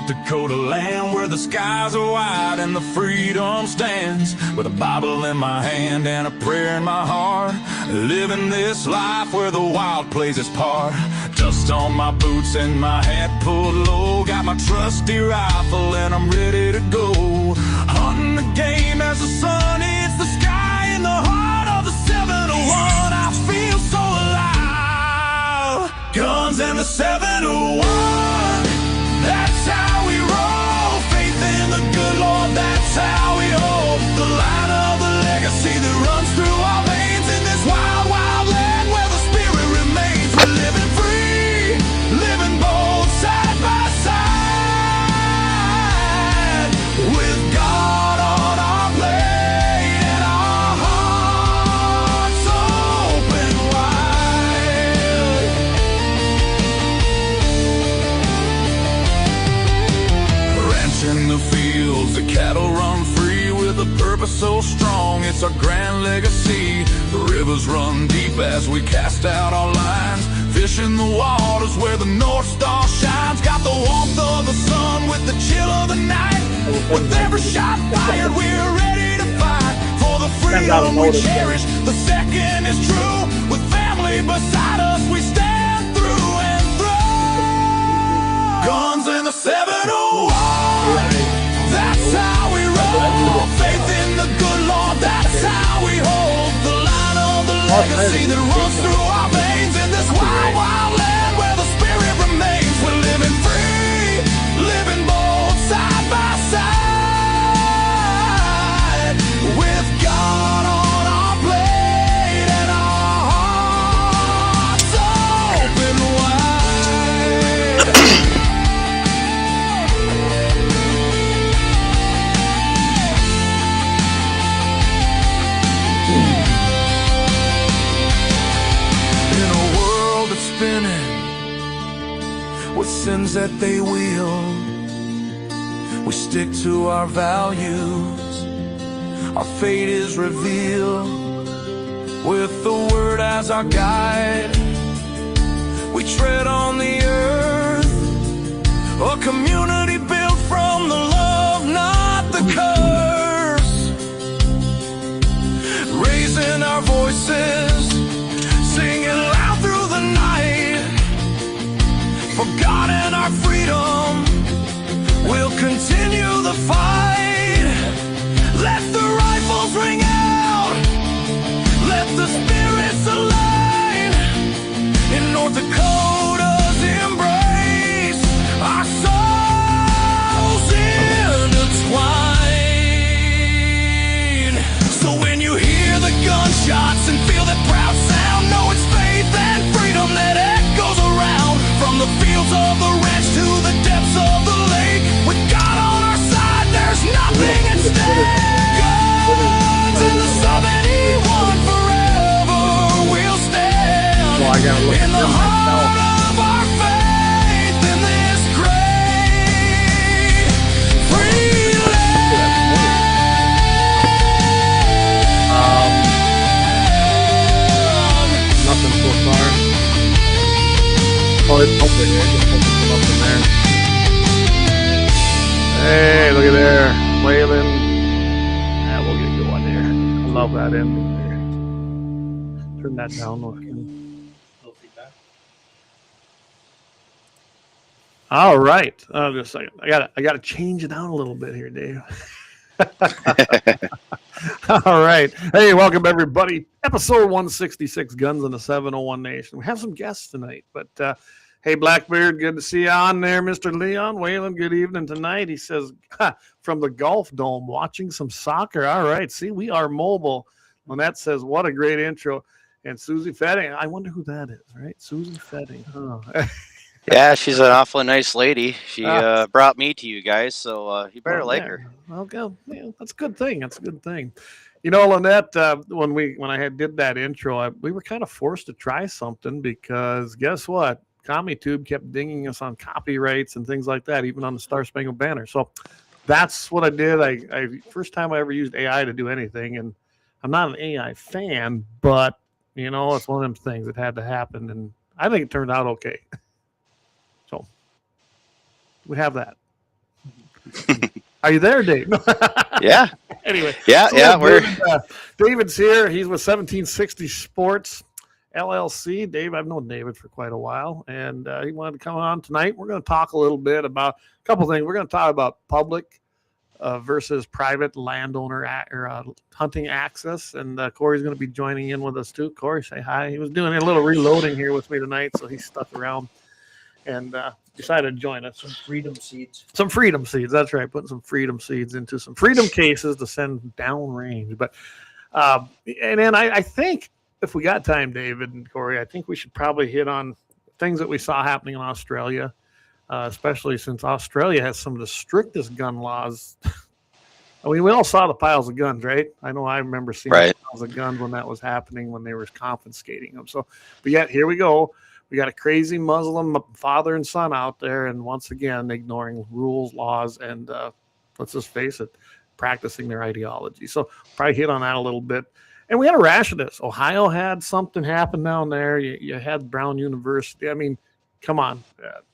Dakota land where the skies are wide and the freedom stands, with a Bible in my hand and a prayer in my heart, living this life where the wild plays its part. Dust on my boots and my hat pulled low, got my trusty rifle and I'm ready to go. Hunting the game as the sun hits the sky in the heart of the 701. I feel so alive. Guns and the 701. That's how we roll. Faith in the good Lord, that's how we hold the line of the legacy that runs through our veins in this wild, wild land where the spirit remains. We're living free, living bold, side by side, with God on our plate and our hearts open wide. Ranching the fields, the cattle run free with a purpose so strong, it's our grand legacy. The rivers run deep as we cast out our lines, fishing the waters where the North Star shines. Got the warmth of the sun with the chill of the night. With every shot fired, we're ready to fight for the freedom we cherish. The second is true. With family beside us, we stand through and through. Guns in the 701. That's how we roll. Faith in the good Lord, that's how we hold the line of the legacy that runs through our veins in this wild, wild land where the spirit remains. We're living free, living bold, side by side, with God on our plate and our hearts open wide. In a world that's spinning with sins that they wield, we stick to our values. Our fate is revealed with the word as our guide. We tread on the earth, a community built from the love, not the curse. Raising our voices, singing loud through the night, for God and our freedom, we'll continue the fight. Let the rifles ring out, let the spirits align. In North Dakota's embrace, our souls intertwine. So when you hear the gunshots and feel that proud sound, know it's faith and freedom that echoes around. From the fields of the ranch to the depths of the lake, with God on our side, there's nothing at stake. Guns in the 71 forever will stand. Well, I gotta look In the at heart of our faith in this great free land. Nothing so far. Oh, it's open there. Just open it up in there. Hey, look at there. Wailing. Yeah, we'll get going there. I love that ending there. Turn that down. All right. Just a second. I gotta change it down a little bit here, Dave. All right. Hey, welcome everybody. Episode 166, Guns in the 701 Nation. We have some guests tonight, but hey, Blackbeard, good to see you on there. Mr. Leon Whalen, good evening tonight. He says, from the Golf Dome, watching some soccer. All right. See, we are mobile. Lynette says, what a great intro. And Susie Fettig, I wonder who that is, right? Susie Fettig. Oh. Yeah, she's an awfully nice lady. She brought me to you guys, so you better like her. Okay, yeah, that's a good thing. That's a good thing. You know, Lynette, when I did that intro, we were kind of forced to try something because guess what? CommiTube kept dinging us on copyrights and things like that, even on the Star Spangled Banner. So that's what I did. I first time I ever used AI to do anything, and I'm not an AI fan, but you know, it's one of them things that had to happen, and I think it turned out okay. So we have that. Are you there, Dave? Yeah. Anyway. Yeah, so yeah. David's here. He's with 1760 Sports LLC. Dave, I've known David for quite a while, and he wanted to come on tonight. We're going to talk a little bit about a couple things. We're going to talk about public versus private landowner hunting access, and Corey's going to be joining in with us too. Corey, say hi. He was doing a little reloading here with me tonight, so he stuck around and decided to join us. Some freedom seeds. Some freedom seeds. That's right. Putting some freedom seeds into some freedom cases to send downrange. But and then I think if we got time, David and Corey, I think we should probably hit on things that we saw happening in Australia, especially since Australia has some of the strictest gun laws. I mean, we all saw the piles of guns, right? I know I remember seeing the piles of guns when that was happening, when they were confiscating them. So, but yet here we go. We got a crazy Muslim father and son out there, and once again, ignoring rules, laws, and let's just face it, practicing their ideology. So probably hit on that a little bit. And we had a rash of this. Ohio had something happen down there. You had Brown University. I mean, come on.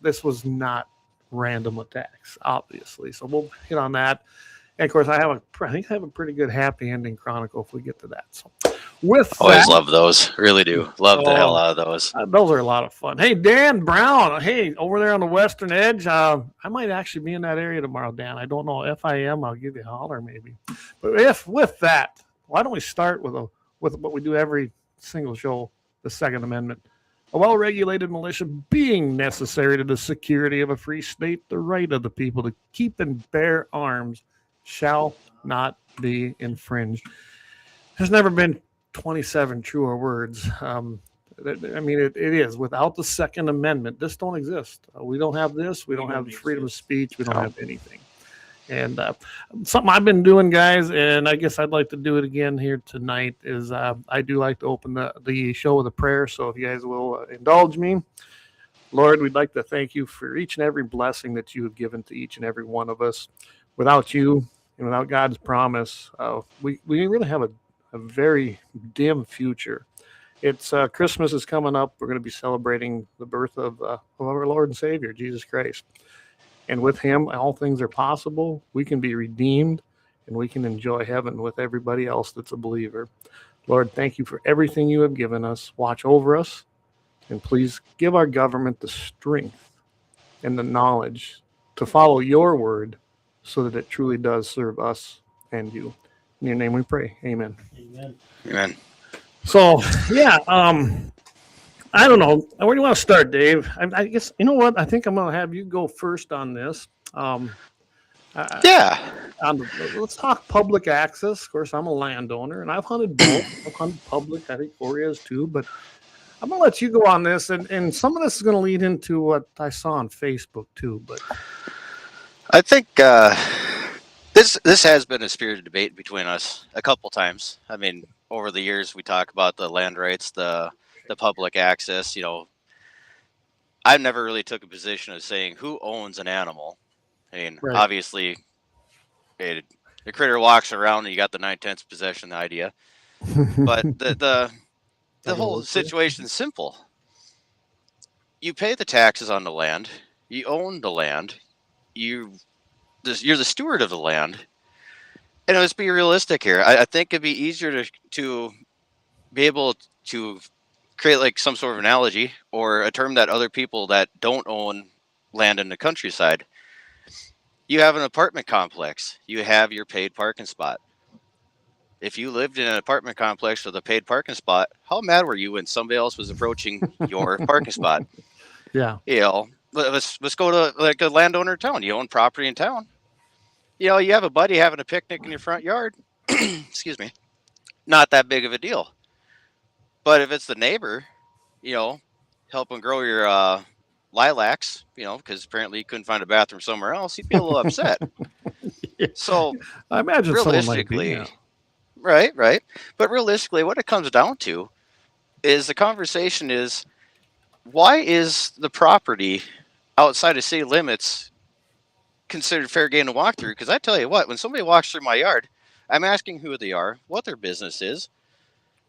This was not random attacks, obviously. So we'll hit on that. And, of course, I think I have a pretty good happy ending Chronicle if we get to that. So with always love those. Really do. Love the hell out of those. Those are a lot of fun. Hey, Dan Brown. Hey, over there on the western edge. I might actually be in that area tomorrow, Dan. I don't know. If I am, I'll give you a holler maybe. But if with that, why don't we start with what we do every single show, the Second Amendment. A well-regulated militia being necessary to the security of a free state, the right of the people to keep and bear arms shall not be infringed. There's never been 27 truer words. I mean, it is. Without the Second Amendment, this don't exist. We don't have this. We don't have freedom of speech. We don't have anything. And something I've been doing, guys, and I guess I'd like to do it again here tonight, is I do like to open the show with a prayer. So if you guys will indulge me. Lord, we'd like to thank you for each and every blessing that you have given to each and every one of us. Without you and without God's promise, we really have a very dim future. It's Christmas is coming up. We're going to be celebrating the birth of our Lord and Savior, Jesus Christ. And with him, all things are possible. We can be redeemed, and we can enjoy heaven with everybody else that's a believer. Lord, thank you for everything you have given us. Watch over us, and please give our government the strength and the knowledge to follow your word so that it truly does serve us and you. In your name we pray. Amen. Amen. Amen. So, yeah, I don't know. Where do you want to start, Dave? I guess, you know what? I think I'm going to have you go first on this. Yeah. Let's talk public access. Of course, I'm a landowner, and I've hunted both. I've hunted public. I think Corey has too. But I'm going to let you go on this. And some of this is going to lead into what I saw on Facebook too. But I think this has been a spirited debate between us a couple times. I mean, over the years, we talk about the land rights, the public access. You know, I've never really took a position of saying who owns an animal. I mean, obviously, the critter walks around and you got the 9/10 possession idea. But the whole situation is simple. You pay the taxes on the land. You own the land. You're the steward of the land. And let's be realistic here. I think it'd be easier to be able to create like some sort of analogy or a term that other people that don't own land in the countryside. You have an apartment complex. You have your paid parking spot. If you lived in an apartment complex with a paid parking spot, how mad were you when somebody else was approaching your parking spot? yeah, You know, let's go to like a landowner in town. You own property in town. You know, you have a buddy having a picnic in your front yard. Excuse me. Not that big of a deal. But if it's the neighbor, you know, helping grow your lilacs, you know, because apparently you couldn't find a bathroom somewhere else, you'd be a little upset. yeah. So I imagine realistically, someone right. But realistically, what it comes down to is the conversation is, why is the property outside of city limits considered fair game to walk through? Because I tell you what, when somebody walks through my yard, I'm asking who they are, what their business is,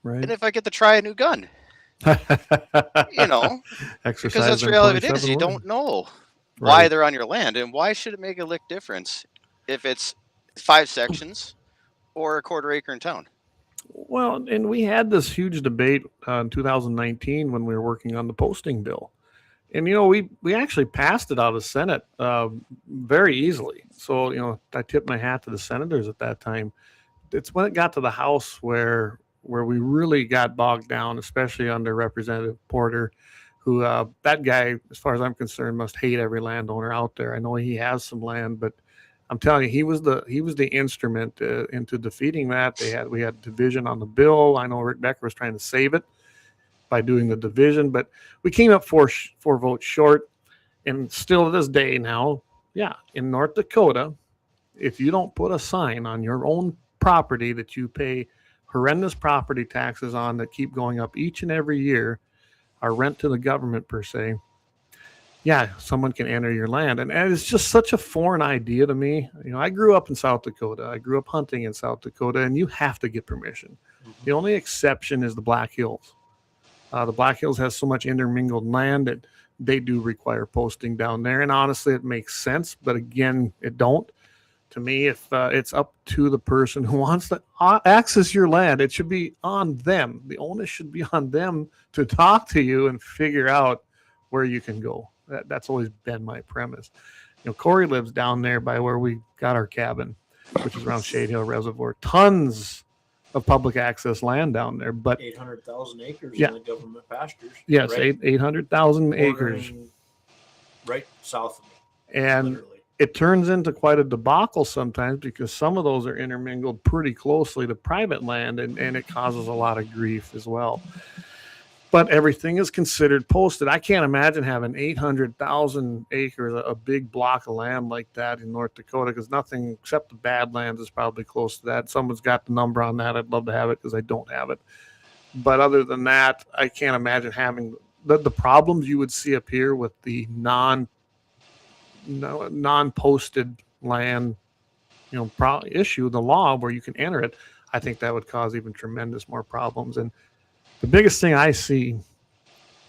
and if I get to try a new gun. You know, because that's the reality of it is, you don't know why they're on your land, and why should it make a lick difference if it's 5 sections or a quarter acre in town. Well, and we had this huge debate in 2019 when we were working on the posting bill. And, we actually passed it out of the Senate very easily. So, I tipped my hat to the senators at that time. It's when it got to the House where we really got bogged down, especially under Representative Porter, who that guy, as far as I'm concerned, must hate every landowner out there. I know he has some land, but I'm telling you, he was the instrument into defeating that. We had division on the bill. I know Rick Becker was trying to save it by doing the division, but we came up four votes short. And still to this day now, in North Dakota, if you don't put a sign on your own property that you pay horrendous property taxes on that keep going up each and every year, our rent to the government per se, someone can enter your land. And it's just such a foreign idea to me. I grew up in South Dakota. I grew up hunting in South Dakota, and you have to get permission. The only exception is the Black Hills. The Black Hills has so much intermingled land that they do require posting down there. And honestly, it makes sense. But again, it don't. To me, if it's up to the person who wants to access your land, it should be on them. The onus should be on them to talk to you and figure out where you can go. That's always been my premise. Corey lives down there by where we got our cabin, which is around Shade Hill Reservoir. Tons of public access land down there, but 800,000 acres in the government pastures. Yes, right? 800,000 acres. Right south of me. And literally, it turns into quite a debacle sometimes because some of those are intermingled pretty closely to private land, and it causes a lot of grief as well. But everything is considered posted. I can't imagine having 800,000 acres, a big block of land like that in North Dakota, because nothing except the Badlands is probably close to that. Someone's got the number on that. I'd love to have it because I don't have it. But other than that, I can't imagine having the problems you would see up here with the non-posted land, issue, the law where you can enter it. I think that would cause even tremendous more problems. And the biggest thing I see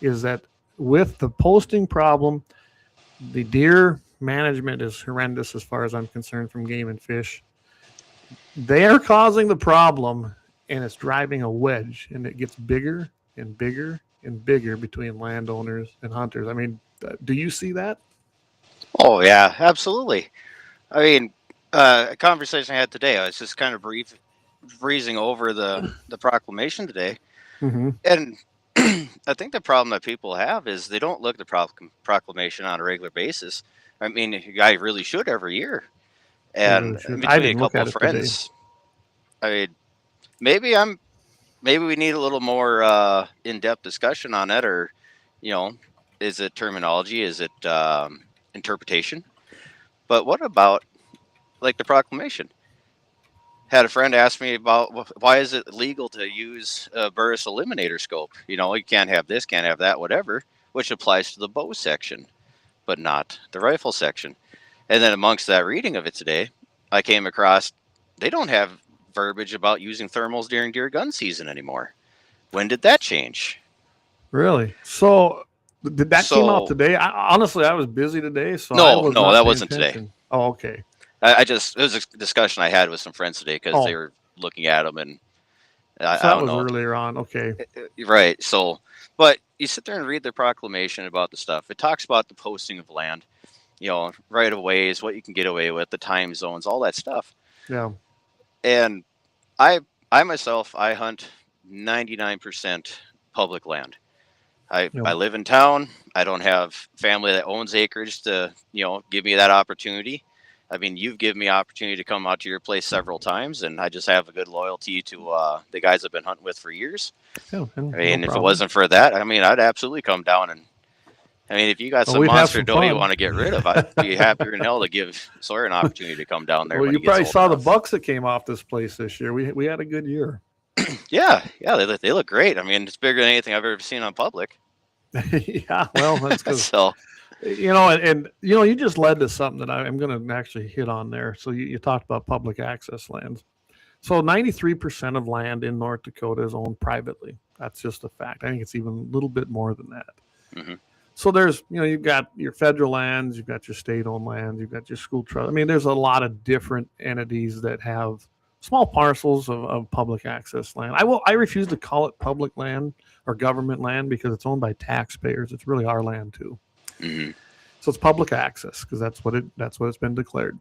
is that with the posting problem, the deer management is horrendous as far as I'm concerned from Game and Fish. They are causing the problem, and it's driving a wedge, and it gets bigger and bigger and bigger between landowners and hunters. I mean, do you see that? Oh, yeah, absolutely. I mean, a conversation I had today, I was just kind of breezing over the proclamation today. Mm-hmm. And I think the problem that people have is they don't look at the proclamation on a regular basis. I mean, I really should every year. And between a couple of friends, I mean, maybe we need a little more in-depth discussion on it, or, is it terminology? Is it interpretation? But what about like the proclamation? Had a friend ask me about why is it legal to use a Burris eliminator scope? You can't have this, can't have that, whatever, which applies to the bow section, but not the rifle section. And then amongst that reading of it today, I came across they don't have verbiage about using thermals during deer gun season anymore. When did that change? Really? So did that came out today? Honestly, I was busy today, so no, that wasn't today. Oh, okay. It was a discussion I had with some friends today because they were looking at them, and I don't know. Earlier on. Okay. Right. So, but you sit there and read the proclamation about the stuff. It talks about the posting of land, right of ways, what you can get away with, the time zones, all that stuff. Yeah. And I myself, I hunt 99% public land. I live in town. I don't have family that owns acreage to, give me that opportunity. I mean, you've given me opportunity to come out to your place several times, and I just have a good loyalty to the guys I've been hunting with for years. Yeah, if it wasn't for that, I'd absolutely come down. And if you got some monster doe you want to get rid of, I'd be happier than hell to give Sawyer an opportunity to come down there. Well, you probably saw the bucks that came off this place this year. We had a good year. Yeah, they look great. It's bigger than anything I've ever seen on public. Yeah, well, that's because you just led to something that I'm going to actually hit on there. So you talked about public access lands. So 93% of land in North Dakota is owned privately. That's just a fact. I think it's even a little bit more than that. Mm-hmm. So there's, you've got your federal lands, you've got your state-owned lands, you've got your school trust. I mean, there's a lot of different entities that have small parcels of public access land. I refuse to call it public land or government land because it's owned by taxpayers. It's really our land too. Mm-hmm. So it's public access because that's what it's been declared.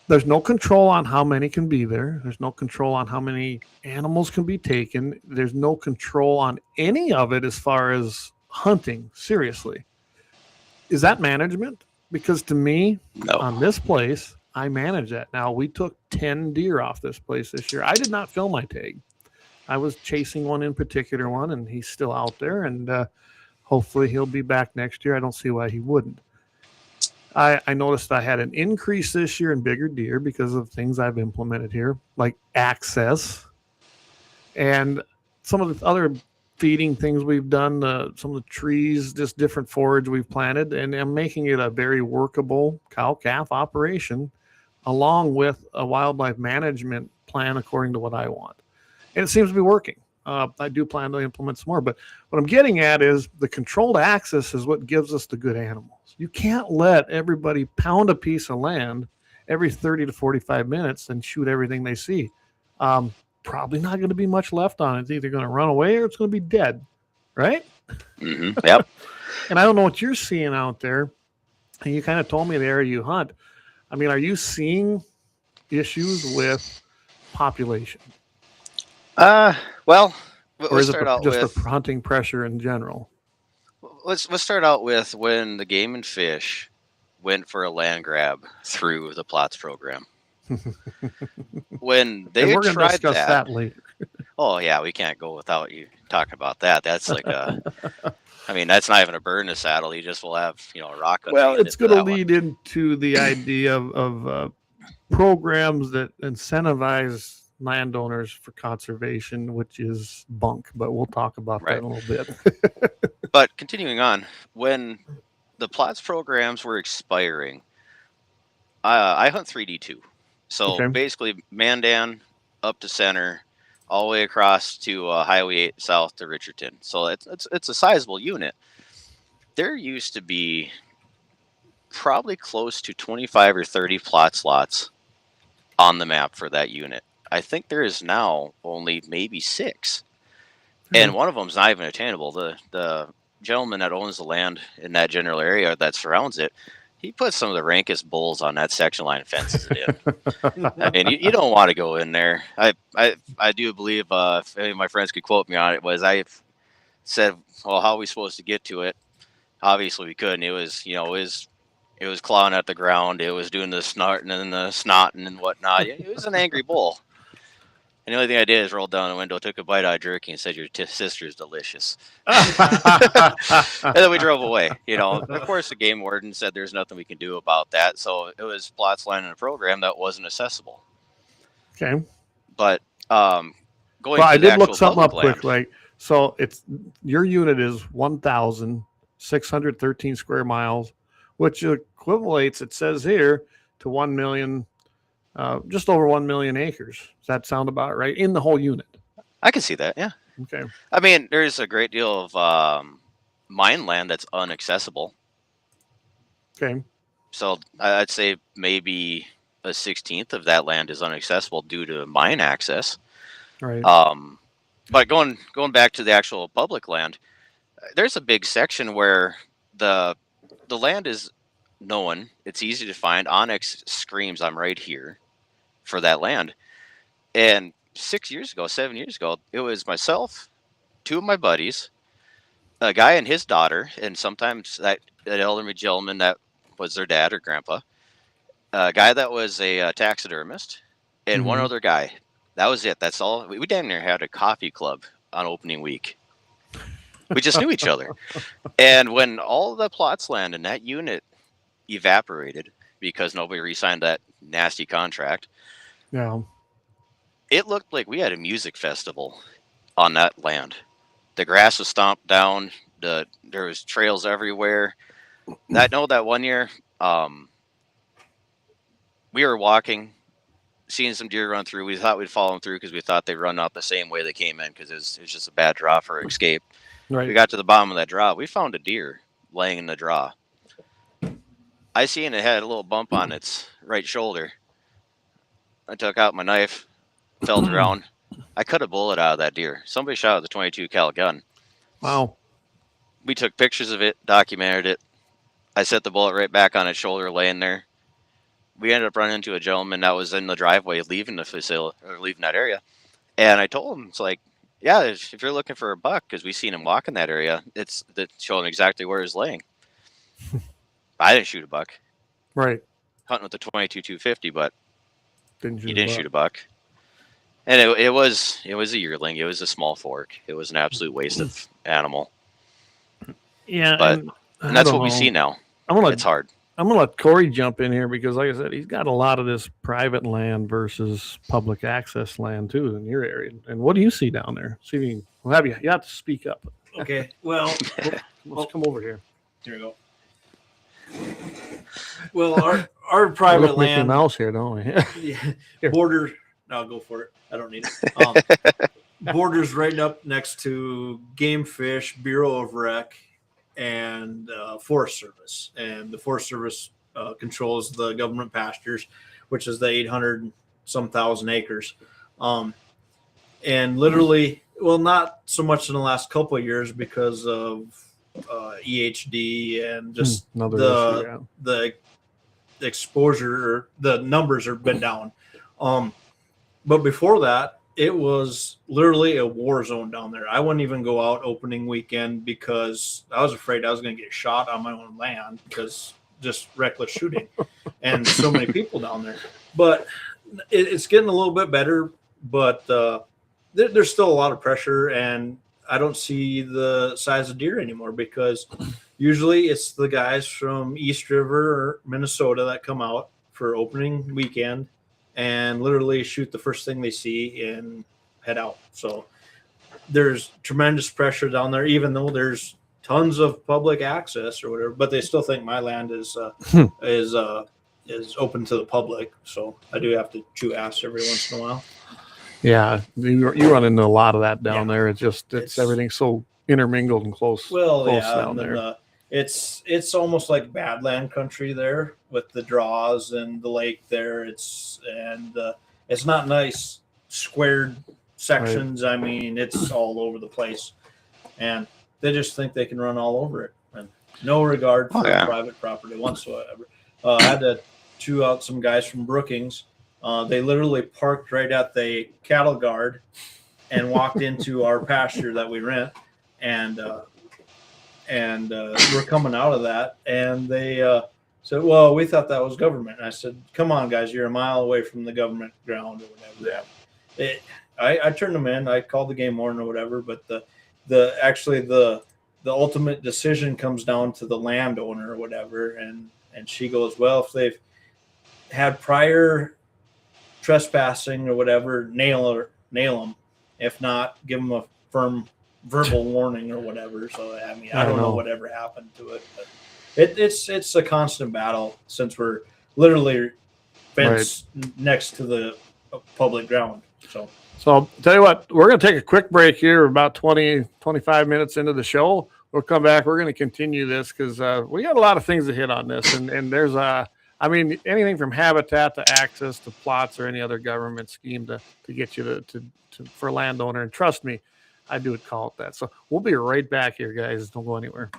There's no control on how many can be there. There's no control on how many animals can be taken. There's no control on any of it as far as hunting. Seriously. Is that management? Because to me, No. on this place, I manage that. Now, we took 10 deer off this place this year. I did not fill my tag. I was chasing one in particular one, and he's still out there, and hopefully he'll be back next year. I don't see why he wouldn't. I noticed I had an increase this year in bigger deer because of things I've implemented here, like access and some of the other feeding things we've done, some of the trees, just different forage we've planted, and I'm making it a very workable cow-calf operation along with a wildlife management plan according to what I want. And it seems to be working. I do plan to implement some more, but what I'm getting at is the controlled access is what gives us the good animals. You can't let everybody pound a piece of land every 30 to 45 minutes and shoot everything they see. Probably not going to be much left on it. It's either going to run away or it's going to be dead, right? Mm-hmm. Yep. And I don't know what you're seeing out there. And you kind of told me the area you hunt. I mean, are you seeing issues with population? Well, Or is it just the hunting pressure in general? Let's start out with when the Game and Fish went for a land grab through the plots program. When they we're tried discuss that later. Oh yeah, we can't go without you talking about that. That's like I mean, that's not even a bird in the saddle. You just will have, a rock. Well, it's going to lead into the idea of programs that incentivize landowners for conservation, which is bunk, but we'll talk about that in a little bit. But continuing on, when the plots programs were expiring, I hunt 3D2. So basically Mandan up to center, all the way across to Highway 8 south to Richardson. So it's a sizable unit. There used to be probably close to 25 or 30 plot slots on the map for that unit. I think there is now only maybe 6. And one of them is not even attainable. The gentleman that owns the land in that general area that surrounds it, he put some of the rankest bulls on that section line fences in. I mean, you don't want to go in there. I do believe, if any of my friends could quote me on it, was I said, well, how are we supposed to get to it? Obviously we couldn't. It was, it was clawing at the ground. It was doing the snorting and the snotting and whatnot. It was an angry bull. And the only thing I did is rolled down the window, took a bite out of jerky, and said, "Your sister's delicious." And then we drove away. Of course, the game warden said there's nothing we can do about that. So it was plots line in a program that wasn't accessible. Okay. But going. Well, I did look something up quick. Like, so your unit is 1,613 square miles, which equivalates, it says here, to 1 million. Just over 1 million acres. Does that sound about right? In the whole unit? I can see that, yeah. Okay. I mean, there's a great deal of mine land that's inaccessible. Okay. So I'd say maybe a 16th of that land is inaccessible due to mine access. Right. But going back to the actual public land, there's a big section where the land is known. It's easy to find. Onyx screams, "I'm right here," for that land. And 7 years ago, it was myself, 2 of my buddies, a guy and his daughter, and sometimes that elderly gentleman that was their dad or grandpa, a guy that was a taxidermist, and one other guy. That was it. That's all. We damn near had a coffee club on opening week. We just knew each other. And when all the plots land in that unit evaporated because nobody re-signed that nasty contract, it looked like we had a music festival on that land. The grass was stomped down. There was trails everywhere. I know that one year we were walking, seeing some deer run through. We thought we'd follow them through because we thought they'd run out the same way they came in because it was just a bad draw for escape. Right. We got to the bottom of that draw. We found a deer laying in the draw. I seen it had a little bump on its right shoulder. I took out my knife, felt around. I cut a bullet out of that deer. Somebody shot with a 22 cal gun. Wow. We took pictures of it, documented it. I set the bullet right back on its shoulder, laying there. We ended up running into a gentleman that was in the driveway leaving the facility or leaving that area. And I told him, it's like, yeah, if you're looking for a buck, because we seen him walk in that area, it's showing exactly where he's laying. I didn't shoot a buck. Right. Hunting with the 22 250, but he didn't shoot a buck. buck. And it was a yearling. It was a small fork. It was an absolute waste of animal. Yeah, but and that's what we see now. It's hard. I'm gonna let Corey jump in here because, like I said, he's got a lot of this private land versus public access land too in your area. And what do you see down there? See, we'll have you have to speak up. Okay. Well, let's come over here. Here we go. Well, our private land mouse here, don't we? Yeah, border. I'll go for it. I don't need it. Borders right up next to Game Fish, Bureau of Rec, and Forest Service. And the Forest Service controls the government pastures, which is the 800-some-thousand acres. And literally, well, not so much in the last couple of years because of EHD and just the exposure, the numbers have been down. But before that, it was literally a war zone down there. I wouldn't even go out opening weekend because I was afraid I was going to get shot on my own land because just reckless shooting and so many people down there. But it's getting a little bit better, but there's still a lot of pressure, and I don't see the size of deer anymore because usually it's the guys from East River or Minnesota that come out for opening weekend and literally shoot the first thing they see and head out. So there's tremendous pressure down there, even though there's tons of public access or whatever, but they still think my land is open to the public. So I do have to chew ass every once in a while. Yeah, you run into a lot of that down there. It's everything's so intermingled and close. Well, close yeah, down there. It's almost like badland country there with the draws and the lake there. It's not nice squared sections. Right. I mean, it's all over the place, and they just think they can run all over it, and no regard for private property whatsoever. I had to chew out some guys from Brookings. They literally parked right at the cattle guard and walked into our pasture that we rent, and we're coming out of that, and they said, well, we thought that was government. And I said, come on, guys, you're a mile away from the government ground or whatever. Yeah. I turned them in. I called the game warden or whatever, but the ultimate decision comes down to the landowner or whatever, and she goes, well, if they've had prior trespassing or whatever, nail them. If not, give them a firm verbal warning or whatever. So I mean, I don't know whatever happened to it, but it's a constant battle since we're literally fenced next to the public ground. So I'll tell you what, we're going to take a quick break here, about 25 minutes into the show. We'll come back. We're going to continue this because we got a lot of things to hit on this, and there's anything from habitat to access to plots or any other government scheme to get you to for a landowner. And trust me, I do call it that. So we'll be right back here, guys. Don't go anywhere.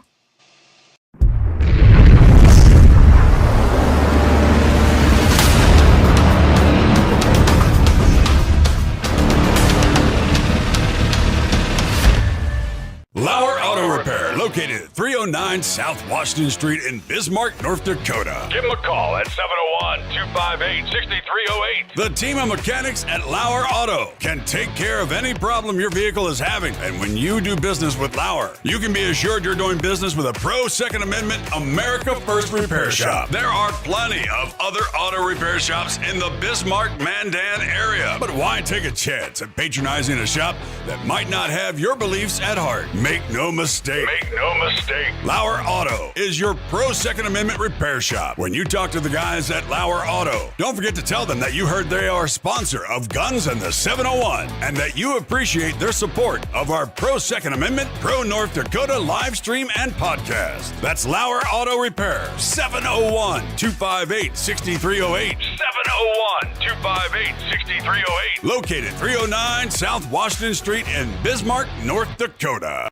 LAUER Auto Repair, located at 309 South Washington Street in Bismarck, North Dakota. Give them a call at 701-258-6308. The team of mechanics at LAUER Auto can take care of any problem your vehicle is having. And when you do business with LAUER, you can be assured you're doing business with a pro Second Amendment America First repair shop. There are plenty of other auto repair shops in the Bismarck-Mandan area. But why take a chance at patronizing a shop that might not have your beliefs at heart? Make no mistake. mistake. Lauer Auto is your pro Second Amendment repair shop. When you talk to the guys at Lauer Auto, don't forget to tell them that you heard they are a sponsor of Guns and the 701 and that you appreciate their support of our pro Second Amendment, pro North Dakota live stream and podcast. That's Lauer Auto Repair, 701-258-6308. 701-258-6308. Located 309 South Washington Street in Bismarck, North Dakota.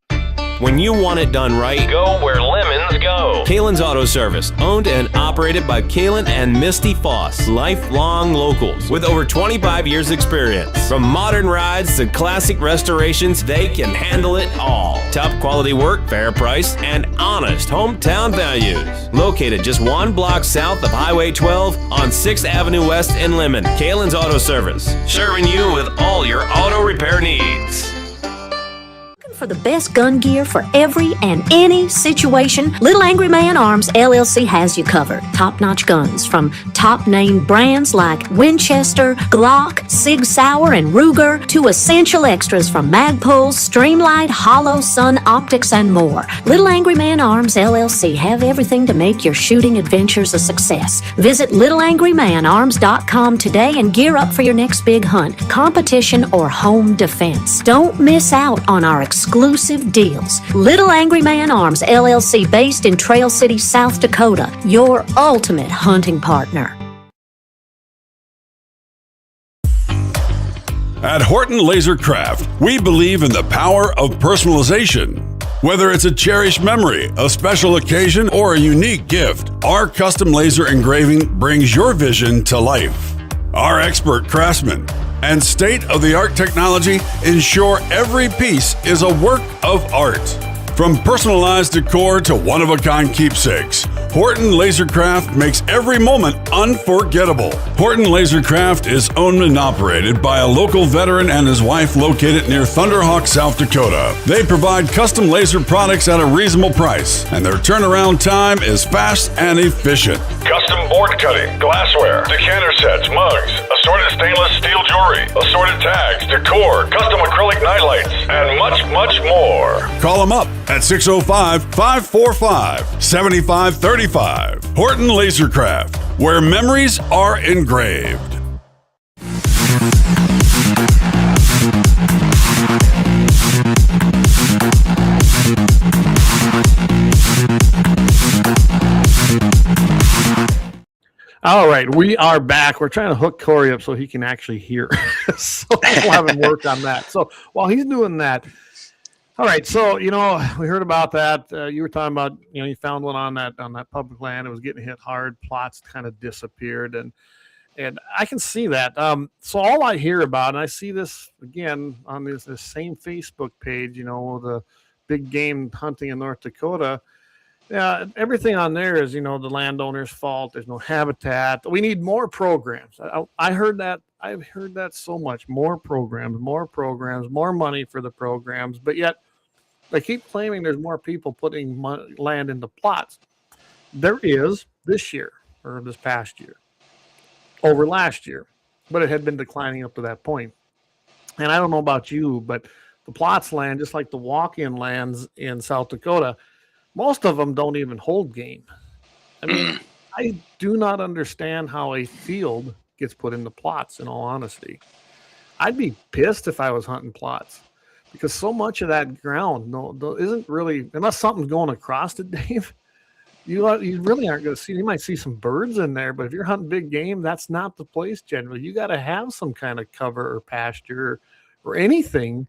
When you want it done right, go where lemons go. Kalon's Auto Service, owned and operated by Kalon and Misty Foss, lifelong locals with over 25 years experience. From modern rides to classic restorations, they can handle it all. Top quality work, fair price, and honest hometown values. Located just 1 block south of Highway 12 on 6th Avenue West in Lemmon. Kalon's Auto Service, serving you with all your auto repair needs. For the best gun gear for every and any situation, Little Angry Man Arms LLC has you covered. Top-notch guns from top-name brands like Winchester, Glock, Sig Sauer, and Ruger to essential extras from Magpul, Streamlight, Hollow, Sun Optics, and more. Little Angry Man Arms LLC have everything to make your shooting adventures a success. Visit littleangrymanarms.com today and gear up for your next big hunt, competition, or home defense. Don't miss out on our exclusive deals. Little Angry Man Arms LLC, based in Trail City, South Dakota, your ultimate hunting partner. At Horton LaserCraft, we believe in the power of personalization. Whether it's a cherished memory, a special occasion, or a unique gift, our custom laser engraving brings your vision to life. Our expert craftsmen and state-of-the-art technology ensure every piece is a work of art. From personalized decor to one-of-a-kind keepsakes, Horton LaserCraft makes every moment unforgettable. Horton LaserCraft is owned and operated by a local veteran and his wife located near Thunderhawk, South Dakota. They provide custom laser products at a reasonable price, and their turnaround time is fast and efficient. Custom board cutting, glassware, decanter sets, mugs, assorted stainless steel jewelry, assorted tags, decor, custom acrylic nightlights, and much, much more. Call them up at 605-545-7535. Horton LaserCraft, where memories are engraved. All right, we are back. We're trying to hook Corey up so he can actually hear. So we'll have him work on that. So while he's doing that, all right. So we heard about that. You were talking about you found one on that public land. It was getting hit hard. Plots kind of disappeared, and I can see that. So all I hear about, and I see this again on this same Facebook page. The big game hunting in North Dakota. Yeah, everything on there is, the landowner's fault. There's no habitat. We need more programs. I heard that. I've heard that so much. More programs, more money for the programs. But yet they keep claiming there's more people putting land into plots. There is this year or this past year over last year, but it had been declining up to that point. And I don't know about you, but the plots land, just like the walk-in lands in South Dakota, most of them don't even hold game. I mean, I do not understand how a field gets put into plots, in all honesty. I'd be pissed if I was hunting plots because so much of that ground isn't really, unless something's going across it, Dave, you really aren't going to see. You might see some birds in there, but if you're hunting big game, that's not the place generally. You got to have some kind of cover or pasture or anything.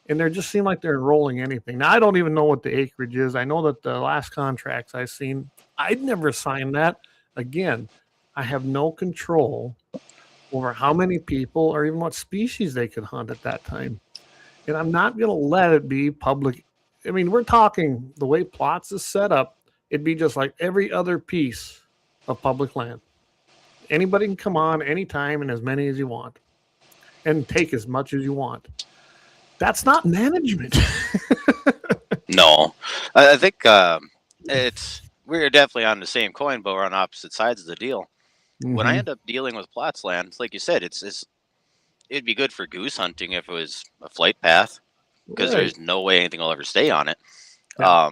And they just seem like they're enrolling anything. Now, I don't even know what the acreage is. I know that the last contracts I've seen, I'd never signed that. Again, I have no control over how many people or even what species they could hunt at that time. And I'm not going to let it be public. I mean, we're talking the way plots is set up, it'd be just like every other piece of public land. Anybody can come on anytime and as many as you want and take as much as you want. That's not management. No, I think we're definitely on the same coin, but we're on opposite sides of the deal. Mm-hmm. When I end up dealing with plots land, like you said, it'd be good for goose hunting if it was a flight path because there's no way anything will ever stay on it. Yeah.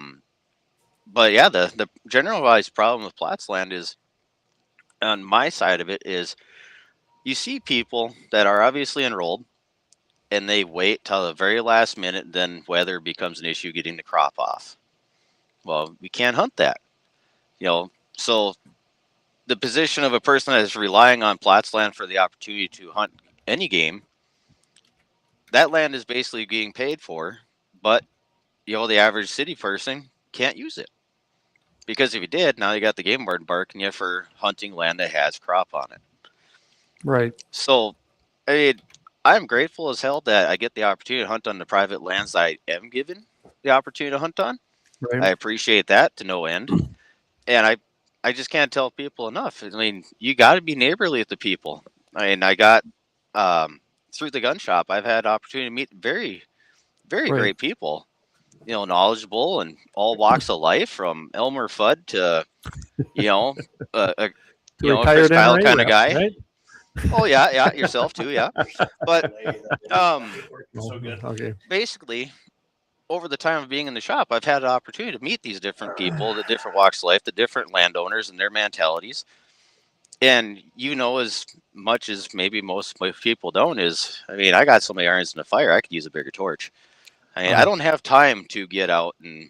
But yeah, the generalized problem with Platts land is, on my side of it, is you see people that are obviously enrolled and they wait till the very last minute, then weather becomes an issue getting the crop off. Well, we can't hunt that, so the position of a person that is relying on Platts land for the opportunity to hunt any game, that land is basically being paid for, but the average city person can't use it. Because if you did, now you got the game warden barking you for hunting land that has crop on it. Right. So, I'm grateful as hell that I get the opportunity to hunt on the private lands I am given the opportunity to hunt on. Right. I appreciate that to no end. And I just can't tell people enough. I mean, you got to be neighborly with the people. I got, through the gun shop, I've had opportunity to meet very, very Right. great people. Knowledgeable and all walks of life, from Elmer Fudd to, a Chris Kyle kind of guy. Right? Oh yeah, yourself too, yeah. But Okay. basically, over the time of being in the shop, I've had an opportunity to meet these different people, the different walks of life, the different landowners and their mentalities. And as much as maybe most people don't, I got so many irons in the fire, I could use a bigger torch. I don't have time to get out and,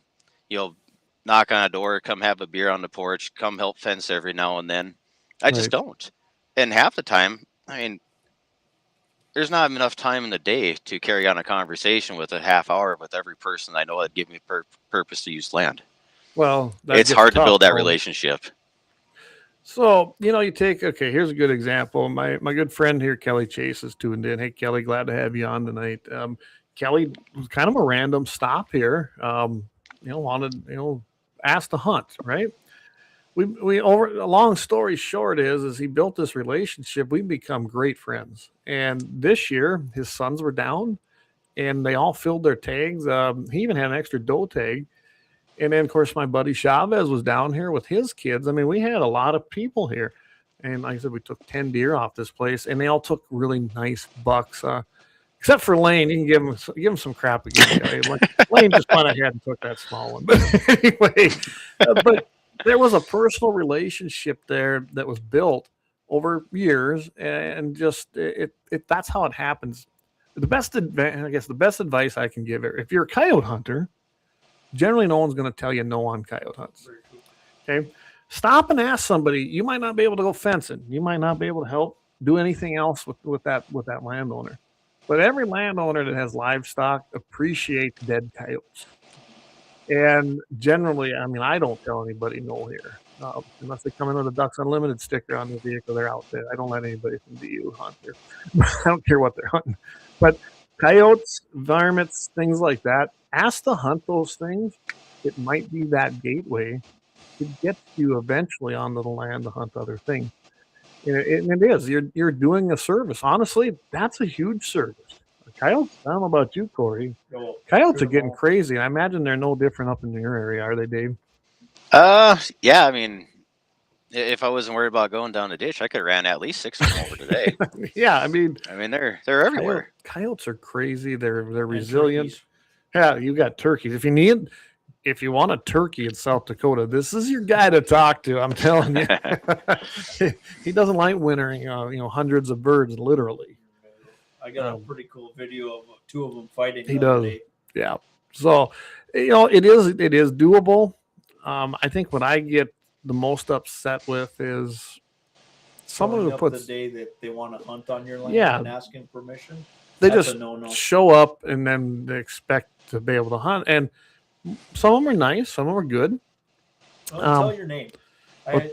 knock on a door, come have a beer on the porch, come help fence every now and then. I just don't. And half the time, there's not enough time in the day to carry on a conversation with a half hour with every person I know that give me purpose to use land. Well, it's hard to build that relationship. So, you take, here's a good example. My good friend here, Kelly Chase, is tuned in. Hey, Kelly, glad to have you on tonight. Kelly was kind of a random stop here. Wanted, asked to hunt, right? We a long story short is he built this relationship. We've become great friends. And this year his sons were down and they all filled their tags. He even had an extra doe tag. And then of course my buddy Chavez was down here with his kids. We had a lot of people here. And like I said, we took 10 deer off this place and they all took really nice bucks. Except for Lane, you can give him some crap again. Lane just went ahead and took that small one. But anyway, but there was a personal relationship there that was built over years, and just that's how it happens. The best advice I can give, if you're a coyote hunter, generally no one's going to tell you no on coyote hunts. Okay, stop and ask somebody. You might not be able to go fencing. You might not be able to help do anything else with that landowner. But every landowner that has livestock appreciates dead coyotes. And generally, I don't tell anybody no here. Unless they come in with a Ducks Unlimited sticker on the vehicle, they're out there. I don't let anybody from DU hunt here. I don't care what they're hunting. But coyotes, varmints, things like that, ask to hunt those things. It might be that gateway to get you eventually onto the land to hunt other things. It is. You're doing a service. Honestly, that's a huge service. Coyotes, I don't know about you, Corey. Coyotes are getting crazy. I imagine they're no different up in your area, are they, Dave? Yeah. If I wasn't worried about going down the ditch, I could have ran at least 6 of them over today. Yeah, they're everywhere. Coyotes are crazy. They're resilient. Turkeys. Yeah, you got turkeys. If you want a turkey in South Dakota, this is your guy to talk to. I'm telling you, he doesn't like wintering. Hundreds of birds, literally. I got a pretty cool video of 2 of them fighting. He does. Day. Yeah. So, it is doable. I think what I get the most upset with is someone who puts the day that they want to hunt on your land and asking permission. They just show up and then they expect to be able to hunt. And some of them are nice. Some of them are good. Tell your name.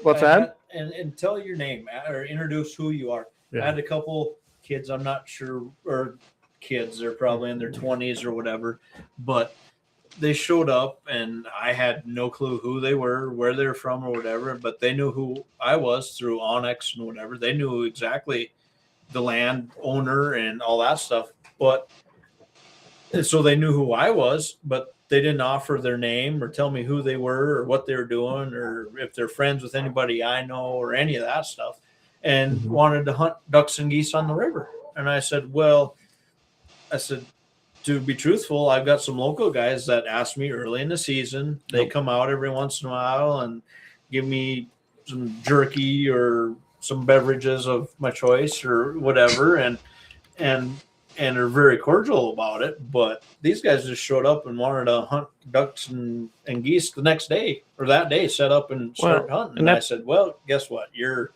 What's that? And tell your name or introduce who you are. Yeah. I had a couple kids, I'm not sure, or kids, they're probably in their 20s or whatever, but they showed up and I had no clue who they were, where they're from or whatever, but they knew who I was through Onyx and whatever. They knew exactly the land owner and all that stuff. And so they knew who I was, but they didn't offer their name or tell me who they were or what they were doing or if they're friends with anybody I know or any of that stuff, and wanted to hunt ducks and geese on the river. And I said, to be truthful, I've got some local guys that ask me early in the season. They come out every once in a while and give me some jerky or some beverages of my choice or whatever, and are very cordial about it. But these guys just showed up and wanted to hunt ducks and geese the next day or that day, set up and start hunting. And I said, well, guess what? You're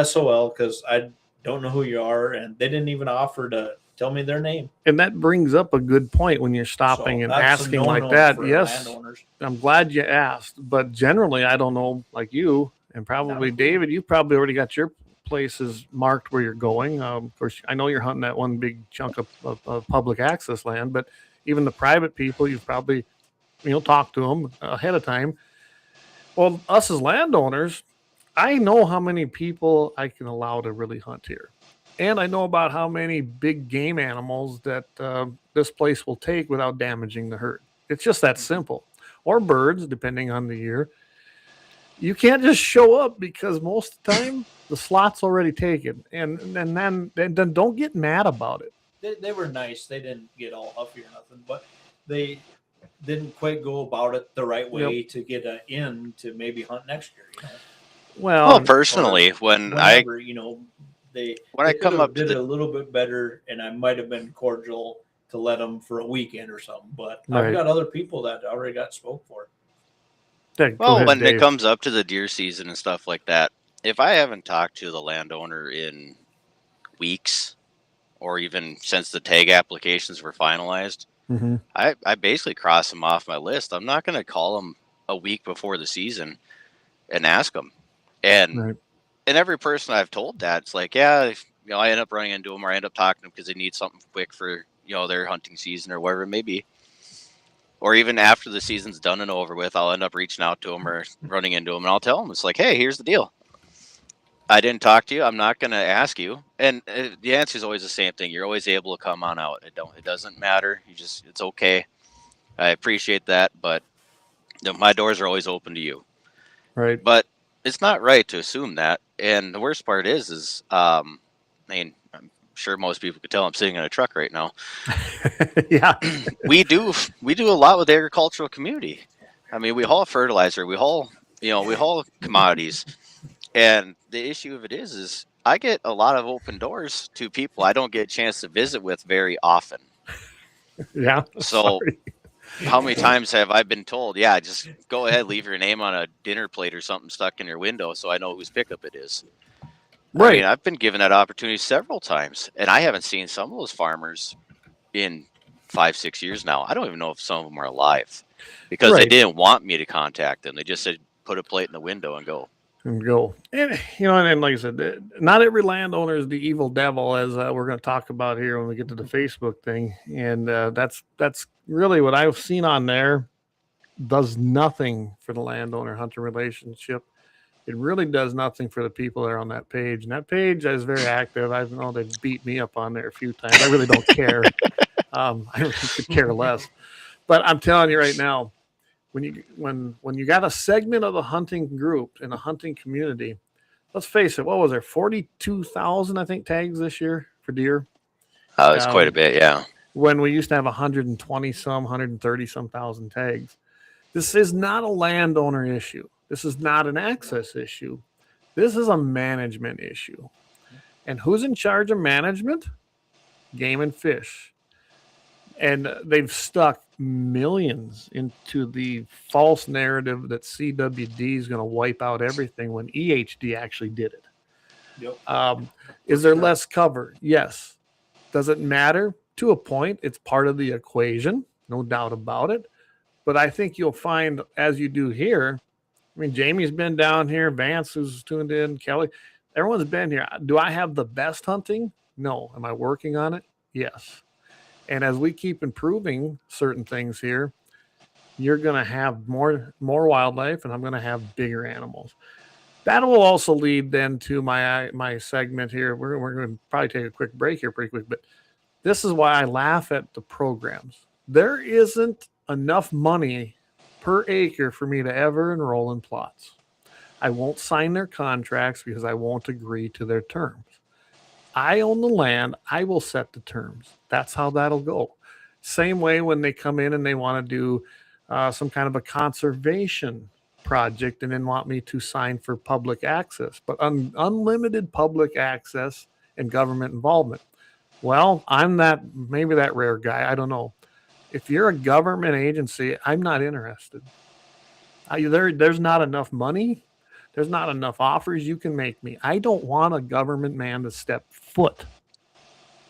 SOL, because I don't know who you are, and they didn't even offer to tell me their name. And that brings up a good point when you're stopping and asking like that. Yes, landowners. I'm glad you asked, but generally I don't know, like you and probably David, you probably already got your places marked where you're going. Of course, I know you're hunting that one big chunk of public access land, but even the private people, you've probably, talked to them ahead of time. Well, us as landowners, I know how many people I can allow to really hunt here. And I know about how many big game animals that this place will take without damaging the herd. It's just that simple. Or birds, depending on the year. You can't just show up, because most of the time the slot's already taken. And then don't get mad about it. They were nice. They didn't get all huffy or nothing, but they didn't quite go about it the right way to get in to maybe hunt next year. Well, personally, when I come up, did it a little bit better, and I might have been cordial to let them for a weekend or something. But I've got other people that already got spoke for. Well, when it comes up to the deer season and stuff like that, if I haven't talked to the landowner in weeks, or even since the tag applications were finalized, I basically cross them off my list. I'm not going to call them a week before the season and ask them. And every person I've told that, it's like, I end up running into them, or I end up talking to them because they need something quick for, their hunting season or whatever it may be. Or even after the season's done and over with, I'll end up reaching out to them or running into them, and I'll tell them, it's like, hey, here's the deal. I didn't talk to you. I'm not going to ask you. And the answer is always the same thing. You're always able to come on out. It doesn't matter. It's okay. I appreciate that, but my doors are always open to you. Right. But it's not right to assume that. And the worst part is I'm sure most people could tell I'm sitting in a truck right now. Yeah. We do a lot with the agricultural community. I mean, we haul fertilizer, we haul commodities. And the issue of it is I get a lot of open doors to people I don't get a chance to visit with very often. Yeah. So how many times have I been told, just go ahead, leave your name on a dinner plate or something stuck in your window so I know whose pickup it is. Right. I mean, I've been given that opportunity several times, and I haven't seen some of those farmers in 5-6 years now. I don't even know if some of them are alive, because they didn't want me to contact them. They just said, put a plate in the window and go. And like I said, not every landowner is the evil devil, as we're going to talk about here when we get to the Facebook thing. And that's really what I've seen on there. Does nothing for the landowner-hunter relationship. It really does nothing for the people that are on that page. And that page is very active. I know they've beat me up on there a few times. I really don't care. I really could care less. But I'm telling you right now, when you got a segment of the hunting group in a hunting community, let's face it, what was there, 42,000 I think tags this year for deer? It's quite a bit, yeah. When we used to have 130 some thousand tags. This is not a landowner issue. This is not an access issue. This is a management issue. And who's in charge of management? Game and Fish. And they've stuck millions into the false narrative that CWD is going to wipe out everything when EHD actually did it. Yep. Is there less cover? Yes. Does it matter? To a point, it's part of the equation, no doubt about it. But I think you'll find, as you do here, I mean, Jamie's been down here, Vance, who's tuned in, Kelly, everyone's been here. Do I have the best hunting? No. Am I working on it? Yes. And as we keep improving certain things here, you're going to have more wildlife, and I'm going to have bigger animals. That will also lead then to my segment here. We're going to probably take a quick break here pretty quick, but this is why I laugh at the programs. There isn't enough money per acre for me to ever enroll in plots. I won't sign their contracts because I won't agree to their terms. I own the land. I will set the terms. That's how that'll go. Same way when they come in and they want to do some kind of a conservation project and then want me to sign for public access, but unlimited public access and government involvement. Well, I'm maybe that rare guy. I don't know. If you're a government agency, I'm not interested. There's not enough money. There's not enough offers you can make me. I don't want a government man to step foot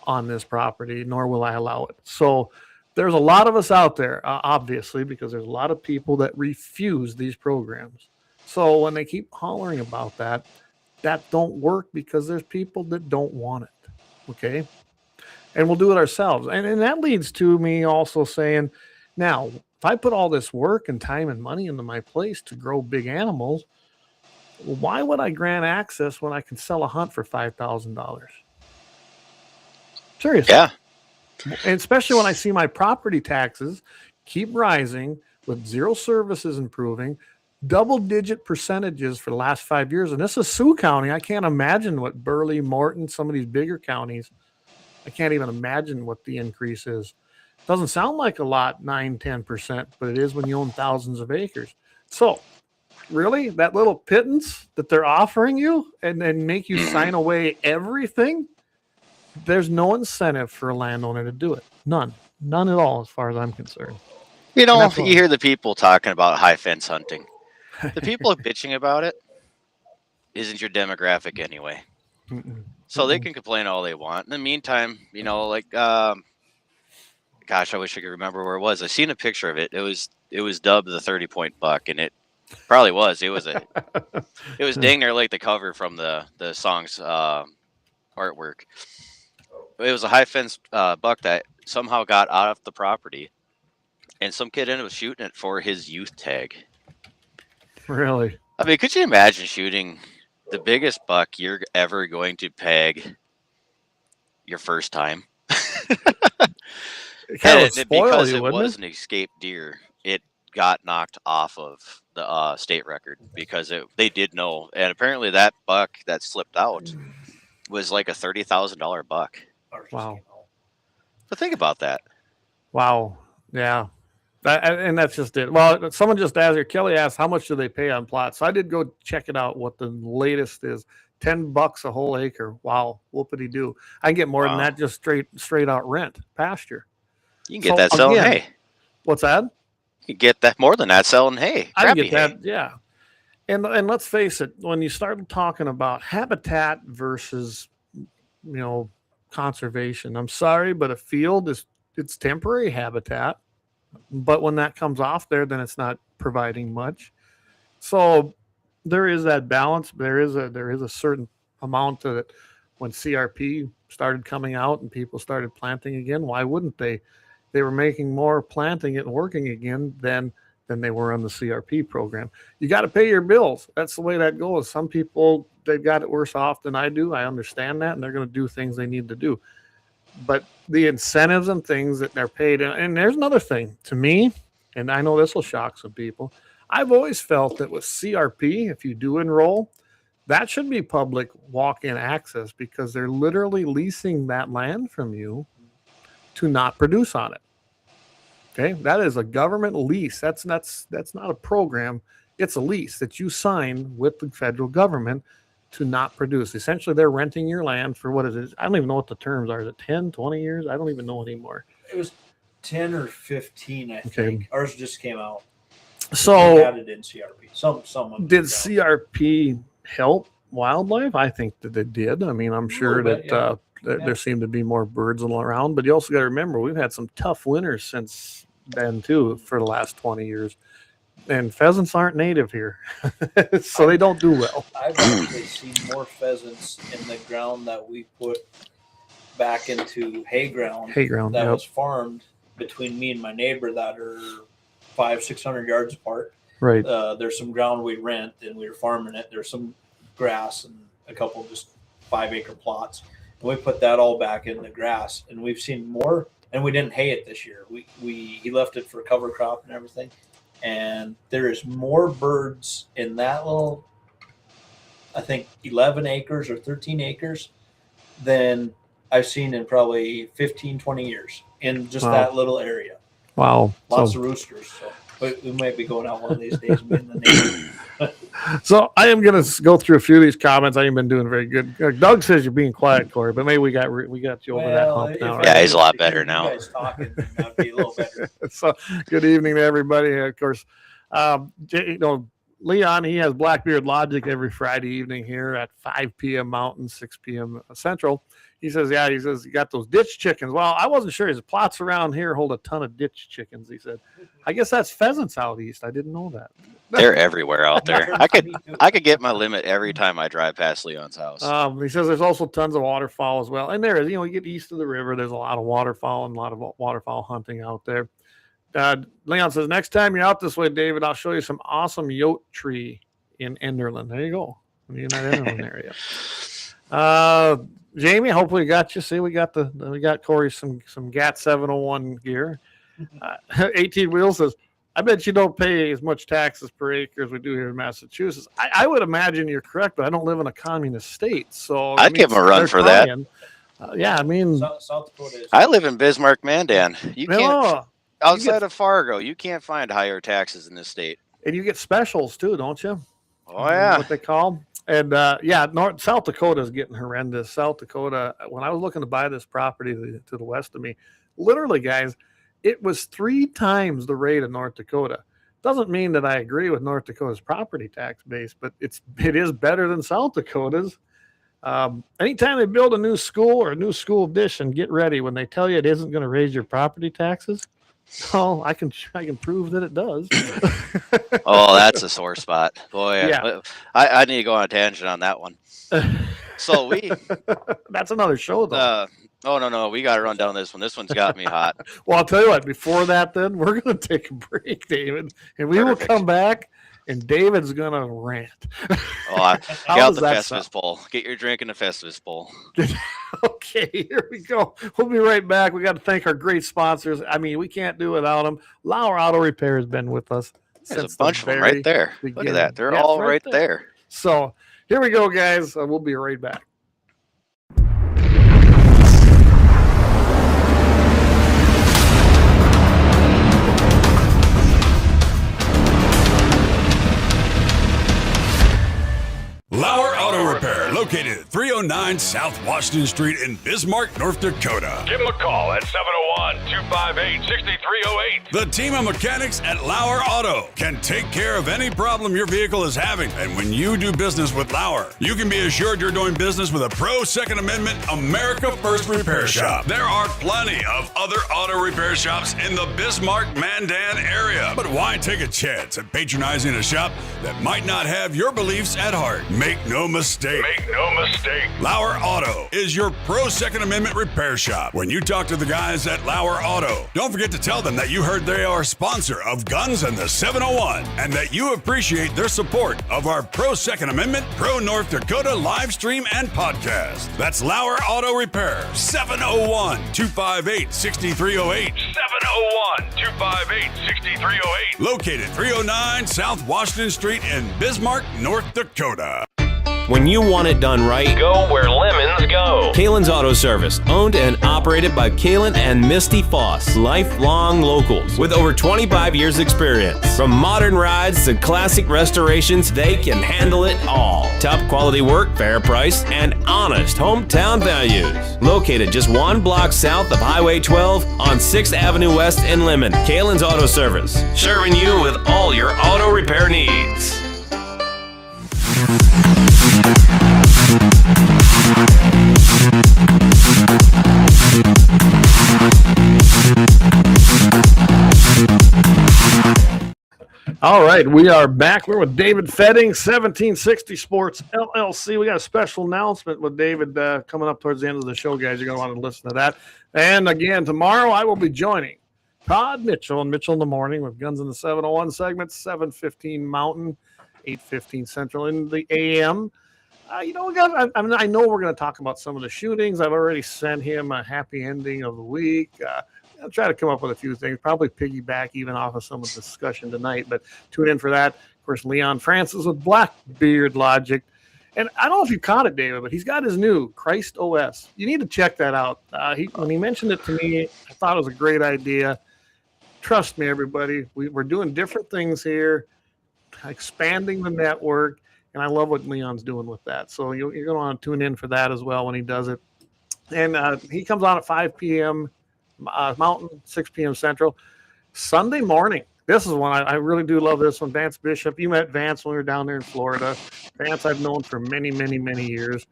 on this property, nor will I allow it. So there's a lot of us out there, obviously, because there's a lot of people that refuse these programs. So when they keep hollering about that don't work because there's people that don't want it. Okay. And we'll do it ourselves. And that leads to me also saying, now, if I put all this work and time and money into my place to grow big animals, why would I grant access when I can sell a hunt for $5,000? Seriously. Yeah. And especially when I see my property taxes keep rising with zero services improving, double-digit percentages for the last 5 years. And this is Sioux County. I can't imagine what Burley, Morton, some of these bigger counties, I can't even imagine what the increase is. Doesn't sound like a lot, 9-10%, but it is when you own thousands of acres. So really, that little pittance that they're offering you and then make you sign away everything, there's no incentive for a landowner to do it. None at all, as far as I'm concerned. You know, you hear the people talking about high fence hunting. The people bitching about it isn't your demographic anyway. So they can complain all they want. In the meantime, you know, like, gosh, I wish I could remember where it was. I seen a picture of it. It was dubbed the 30-point buck, and it probably was. It was dang near like the cover from the song's artwork. It was a high fence buck that somehow got out of the property, and some kid ended up shooting it for his youth tag. Really? I mean, could you imagine shooting the biggest buck you're ever going to peg your first time? Because it was an escaped deer, it got knocked off of the state record because they did know. And apparently that buck that slipped out was like a $30,000 buck. Wow. But think about that. Wow. Yeah. And that's just it. Well, someone just asked here, Kelly asked, how much do they pay on plots? So I did go check it out, what the latest is. $10 a whole acre. Wow. Whoopity doo. I can get more than that, just straight out rent pasture. You can get that selling hay. What's that? You can get that more than that selling hay. I can get that, yeah. And let's face it, when you start talking about habitat versus, conservation, I'm sorry, but a field it's temporary habitat. But when that comes off there, then it's not providing much. So there is that balance. There is a certain amount of it. When CRP started coming out and people started planting again, why wouldn't they? They were making more planting it and working again than they were on the CRP program. You got to pay your bills. That's the way that goes. Some people, they've got it worse off than I do. I understand that, and they're going to do things they need to do. But the incentives and things that they're paid, and there's another thing to me, and I know this will shock some people. I've always felt that with CRP, if you do enroll, that should be public walk-in access because they're literally leasing that land from you to not produce on it. Okay, that is a government lease. That's not a program. It's a lease that you sign with the federal government to not produce. Essentially, they're renting your land for what it is. I don't even know what the terms are. Is it 10, 20 years? I don't even know anymore. It was 10 or 15, I think. Ours just came out. So they added in CRP. Someone did CRP help wildlife? I think that it did. I mean, I'm sure that there seemed to be more birds all around, but you also got to remember we've had some tough winters since then too for the last 20 years. And pheasants aren't native here, so they don't do well. I've actually seen more pheasants in the ground that we put back into hay ground that was farmed between me and my neighbor that are 500-600 yards apart. Right. There's some ground we rent and we were farming it. There's some grass and a couple just 5-acre plots. And we put that all back in the grass, and we've seen more. And we didn't hay it this year. He left it for cover crop and everything. And there is more birds in that little, I think 11 acres or 13 acres than I've seen in probably 15, 20 years in just that little area. Wow. Lots of roosters. So we might be going out one of these days and being the neighbor. So I am going to go through a few of these comments. I ain't been doing very good. Doug says you're being quiet, Corey, but maybe we got you over that hump now. Right? Yeah, he's a lot better now. You guys talking, that'd be a little better. So good evening to everybody. Of course, Leon, he has Blackbeard Logic every Friday evening here at 5 p.m. Mountain, 6 p.m. Central. He says, you got those ditch chickens. Well, I wasn't sure. His plots around here hold a ton of ditch chickens, he said. I guess that's pheasants out east. I didn't know that. They're everywhere out there. I could get my limit every time I drive past Leon's house. He says there's also tons of waterfowl as well. And there is, you get east of the river, there's a lot of waterfowl and a lot of waterfowl hunting out there. Leon says, next time you're out this way, David, I'll show you some awesome yote tree in Enderlin. There you go. In that Enderlin area. Jamie, hopefully we got you. See, we got Corey some GAT701 gear. 18 Wheels says, I bet you don't pay as much taxes per acre as we do here in Massachusetts. I would imagine you're correct, but I don't live in a communist state, so I'd give him a run for that. South Dakota. I live in Bismarck, Mandan. You can't. Outside of Fargo, you can't find higher taxes in this state. And you get specials too, don't you? Oh, yeah. What they call them. And South Dakota is getting horrendous. South Dakota, when I was looking to buy this property to the west of me, literally, guys, it was 3 times the rate of North Dakota. Doesn't mean that I agree with North Dakota's property tax base, but it is better than South Dakota's. Anytime they build a new school or a new school addition, get ready. When they tell you it isn't going to raise your property taxes, oh, I can prove that it does. Oh, that's a sore spot. Boy, yeah. I need to go on a tangent on that one. So that's another show, though. No, we got to run down this one. This one's got me hot. Well, I'll tell you what, before that, then we're going to take a break, David, and we will come back, and David's going to rant. Oh, get out the Festivus bowl. Get your drink in the Festivus bowl. Okay, here we go. We'll be right back. We got to thank our great sponsors. I mean, we can't do without them. Lauer Auto Repair has been with us. There's a bunch of them right there. Look at that. They're all right there. So here we go, guys. We'll be right back. LAUER Auto Repair, located at 309 South Washington Street in Bismarck, North Dakota. Give them a call at 701-258-6308. The team of mechanics at LAUER Auto can take care of any problem your vehicle is having. And when you do business with LAUER, you can be assured you're doing business with a pro Second Amendment America First repair shop. There are plenty of other auto repair shops in the Bismarck-Mandan area. But why take a chance at patronizing a shop that might not have your beliefs at heart? Make no mistake. LAUER Auto is your pro Second Amendment repair shop. When you talk to the guys at LAUER Auto, don't forget to tell them that you heard they are a sponsor of Guns and the 701 and that you appreciate their support of our pro Second Amendment, pro North Dakota live stream and podcast. That's LAUER Auto Repair, 701-258-6308. 701-258-6308. Located 309 South Washington Street in Bismarck, North Dakota. When you want it done right, Go where lemons go. Kalon's Auto Service, owned and operated by Kalon and Misty Foss, lifelong locals with over 25 years experience. From modern rides to classic restorations, they can handle it all. Top quality work, fair price, and honest hometown values. Located just 1 block south of Highway 12 on 6th Avenue West in Lemmon. Kalon's Auto Service, serving you with all your auto repair needs. All right, we are back. We're with David Fettig, 1760 Sports LLC. We got a special announcement with David coming up towards the end of the show, guys. You're going to want to listen to that. And again, tomorrow I will be joining Todd Mitchell and Mitchell in the Morning with Guns in the 701 segment, 7:15 Mountain, 8:15 Central in the AM. I know we're going to talk about some of the shootings. I've already sent him a happy ending of the week. I'll try to come up with a few things, probably piggyback even off of some of the discussion tonight, but tune in for that. Of course, Leon Francis with Blackbeard Logic. And I don't know if you caught it, David, but he's got his new Christ OS. You need to check that out. When he mentioned it to me, I thought it was a great idea. Trust me, everybody. We're doing different things here, expanding the network, and I love what Leon's doing with that. So you're going to want to tune in for that as well when he does it. And he comes on at 5 p.m. Mountain, 6 p.m. Central, Sunday morning. This is one I really do love. This one, Vance Bishop. You met Vance when we were down there in Florida. Vance I've known for many, many, many years,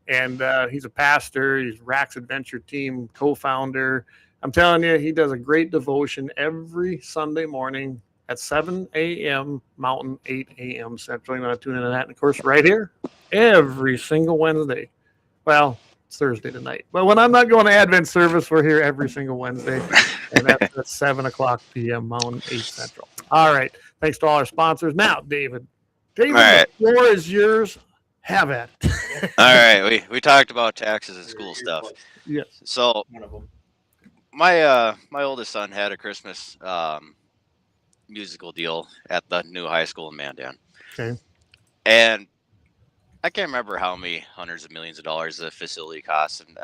and he's a pastor. He's Rack's Adventure Team co-founder. I'm telling you, he does a great devotion every Sunday morning at 7 a.m. Mountain, 8 a.m. Central. You want to tune into that, and of course, right here every single Wednesday. Well, it's Thursday tonight, but when I'm not going to Advent service, we're here every single Wednesday, and that's at 7 o'clock p.m. Mountain, 8 Central. All right. Thanks to all our sponsors. Now, David, all right. The floor is yours. Have at it. All right. We talked about taxes and school stuff. Yes. So my oldest son had a Christmas musical deal at the new high school in Mandan. Okay. And I can't remember how many hundreds of millions of dollars the facility costs, and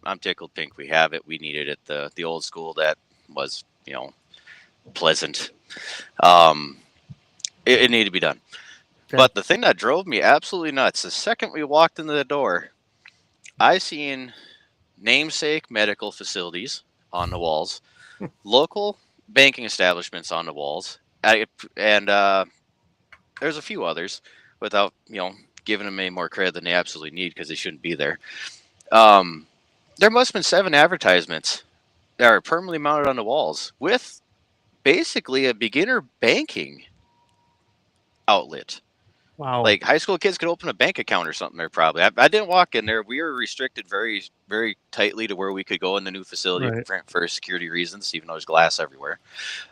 I'm tickled pink. We have it. We needed it. The old school that was, pleasant. It needed to be done. Okay. But the thing that drove me absolutely nuts, the second we walked into the door, I seen namesake medical facilities on the walls, local banking establishments on the walls, and there's a few others without, giving them any more credit than they absolutely need because they shouldn't be there. There must have been 7 advertisements that are permanently mounted on the walls with basically a beginner banking outlet. Wow. Like high school kids could open a bank account or something there probably. I didn't walk in there. We were restricted very, very tightly to where we could go in the new facility for security reasons, even though there's glass everywhere.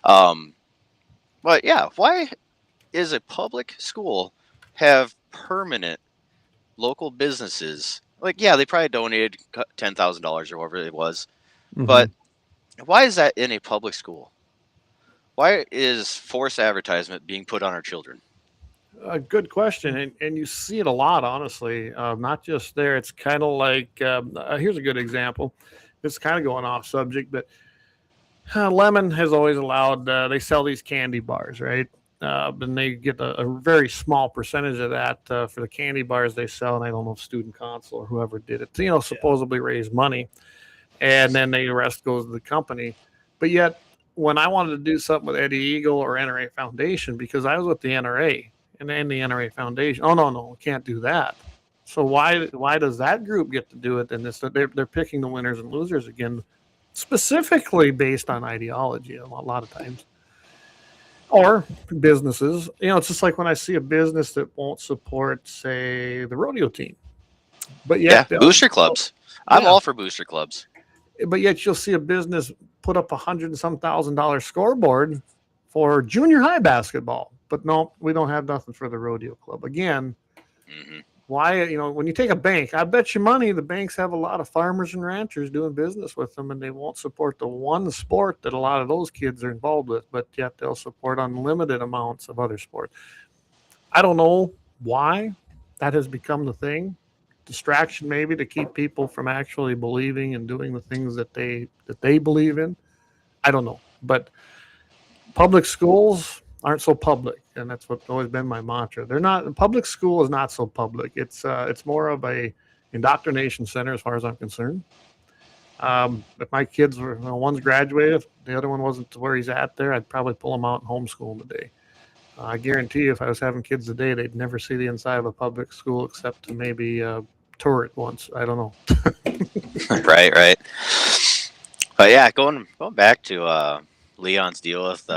But yeah, why is a public school have permanent local businesses? Like, yeah, they probably donated $10,000 or whatever it was. Mm-hmm. But why is that in a public school? Why is forced advertisement being put on our children? A good question. And you see it a lot, honestly, not just there. It's kind of like, here's a good example. It's kind of going off subject, but Lemmon has always allowed, they sell these candy bars, right? And they get a very small percentage of that for the candy bars they sell. And I don't know if Student Council or whoever did it, supposedly raise money. And then the rest goes to the company. But yet, when I wanted to do something with Eddie Eagle or NRA Foundation, because I was with the NRA and then the NRA Foundation, no, we can't do that. So why does that group get to do it? And they're picking the winners and losers again, specifically based on ideology a lot of times. Or businesses, it's just like when I see a business that won't support, say, the rodeo team. But yet, booster clubs. I'm all for booster clubs. But yet you'll see a business put up $100,000 and some scoreboard for junior high basketball. But no, we don't have nothing for the rodeo club. Again, why, when you take a bank, I bet you money the banks have a lot of farmers and ranchers doing business with them, and they won't support the one sport that a lot of those kids are involved with, but yet they'll support unlimited amounts of other sports. I don't know why that has become the thing. Distraction maybe to keep people from actually believing and doing the things that they believe in. I don't know. But public schools aren't so public, and that's what's always been my mantra. Public school is not so public. It's more of a indoctrination center as far as I'm concerned. If my kids were, one's graduated, the other one wasn't to where he's at there, I'd probably pull them out and homeschool them today. I guarantee you if I was having kids today, they'd never see the inside of a public school except to maybe tour it once. I don't know. Right. But yeah, going back to Leon's deal with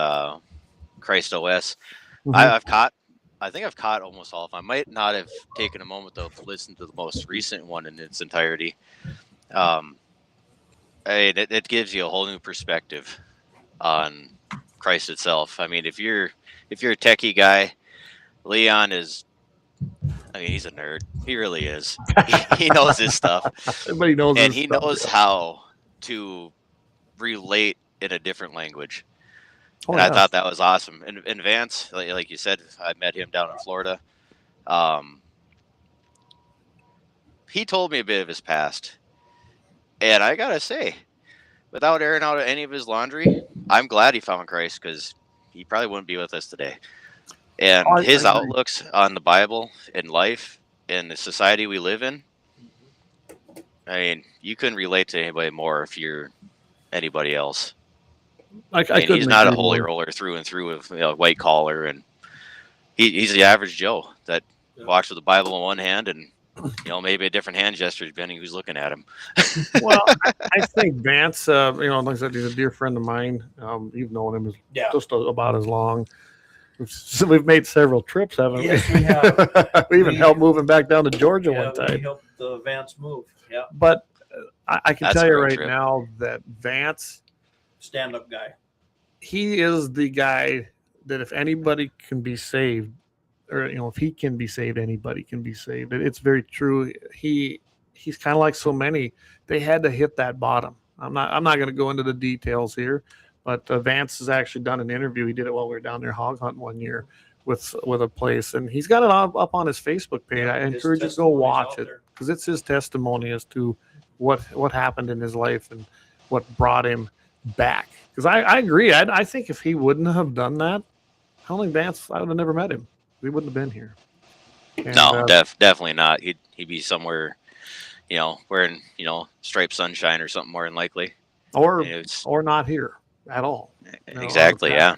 Christ OS, I think I've caught almost all of them. I might not have taken a moment to listen to the most recent one in its entirety. It gives you a whole new perspective on Christ itself. I mean, if you're a techie guy, Leon is. I mean, he's a nerd. He really is. He knows his stuff. Everybody knows, and he knows how to relate in a different language. I thought that was awesome. And Vance, like you said, I met him down in Florida. he told me a bit of his past. And I got to say, without airing out any of his laundry, I'm glad he found Christ, because he probably wouldn't be with us today. And his outlooks on the Bible and life and the society we live in, I mean, you couldn't relate to anybody more if you're anybody else. He's not a holy roller through and through with white collar, and he's the average Joe that walks with the Bible in one hand and maybe a different hand gesture depending who's looking at him. Well, I think Vance, like I said, he's a dear friend of mine. You've known him just about as long. So we've made several trips, haven't we? Yes, we have. We even helped moving back down to Georgia one time. We helped Vance move. Yeah. But I can tell you right now that Vance, stand-up guy, he is the guy that if anybody can be saved, or if he can be saved, anybody can be saved. It's very true. He's kind of like so many. They had to hit that bottom. I'm not going to go into the details here, but Vance has actually done an interview. He did it while we were down there hog hunting one year with a place, and he's got it up on his Facebook page. I encourage you to go watch it, because it's his testimony as to what happened in his life and what brought him back. Because I agree. I think if he wouldn't have done that, I don't think Vance, I would have never met him. We wouldn't have been here. And, no, definitely not. He'd be somewhere, wearing, striped sunshine or something more than likely. Or not here at all. Exactly, yeah.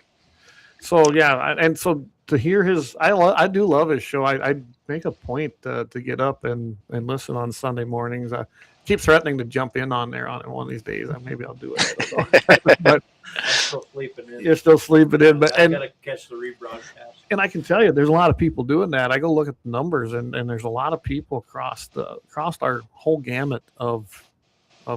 So, yeah, and so to hear I do love his show. I make a point to get up and listen on Sunday mornings. I keep threatening to jump in on there on one of these days. Maybe I'll do it. But I'm still sleeping in. You're still sleeping in. But I got to catch the rebroadcast. And I can tell you, there's a lot of people doing that. I go look at the numbers, and there's a lot of people across our whole gamut of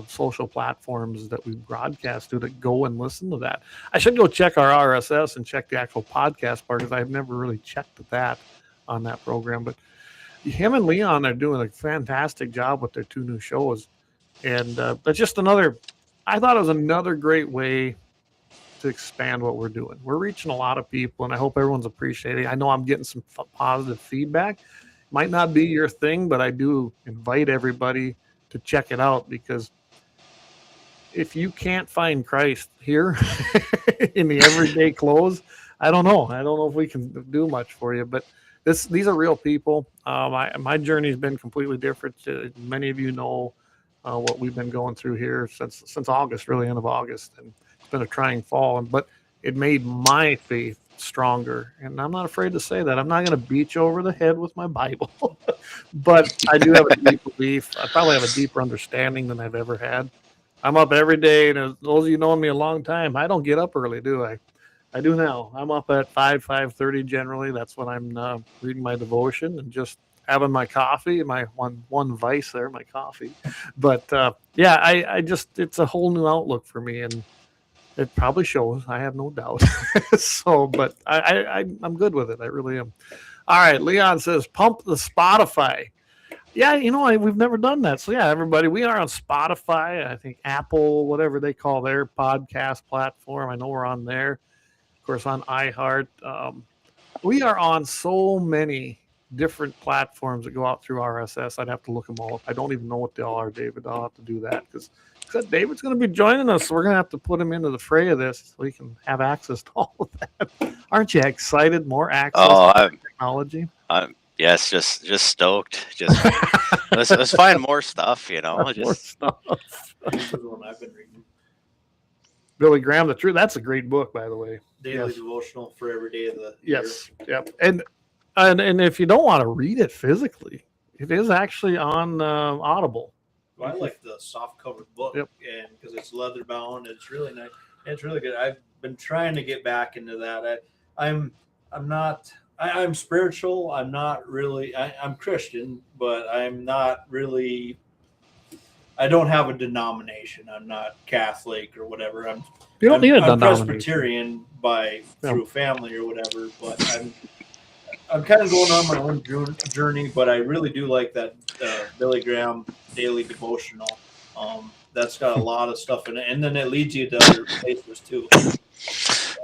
social platforms that we broadcast to that go and listen to that. I should go check our RSS and check the actual podcast part, because I've never really checked that on that program. But him and Leon are doing a fantastic job with their 2 new shows. And that's just I thought it was another great way to expand what we're doing. We're reaching a lot of people, and I hope everyone's appreciating. I know I'm getting some positive feedback. Might not be your thing, but I do invite everybody to check it out, because if you can't find Christ here in the everyday clothes, I don't know if we can do much for you. But these are real people. My journey's been completely different. Many of you know what we've been going through here since August, really end of August, and it's been a trying fall. But it made my faith stronger, and I'm not afraid to say that. I'm not going to beat you over the head with my Bible, but I do have a deep belief. I probably have a deeper understanding than I've ever had. I'm up every day, and as those of you knowing me a long time, I don't get up early, do I? I do now. I'm up at 5:30 generally. That's when I'm reading my devotion and just having my coffee, my one vice there, my coffee. But yeah, I just, it's a whole new outlook for me, and it probably shows, I have no doubt. So, but I'm good with it. I really am. All right. Leon says, pump the Spotify. Yeah, we've never done that. So yeah, everybody, we are on Spotify. I think Apple, whatever they call their podcast platform. I know we're on there. Of course, on iHeart. We are on so many different platforms that go out through RSS. I'd have to look them all up. I don't even know what they all are, David. I'll have to do that, because David's going to be joining us. So we're going to have to put him into the fray of this so he can have access to all of that. Aren't you excited? More access to technology? Yes, just stoked. Just let's find more stuff, More stuff. This is the one I've been reading. Billy Graham, The Truth. That's a great book, by the way. Daily devotional for every day of the year. Yes. Yep. And if you don't want to read it physically, it is actually on Audible. Well, I like the soft covered book, and because it's leather bound, it's really nice. It's really good. I've been trying to get back into that. I'm spiritual. I'm not really. I'm Christian, but I'm not really. I don't have a denomination. I'm not Catholic or whatever. You don't need a denomination. Presbyterian through family or whatever, but I'm kind of going on my own journey, but I really do like that Billy Graham daily devotional. That's got a lot of stuff in it, and then it leads you to other places too.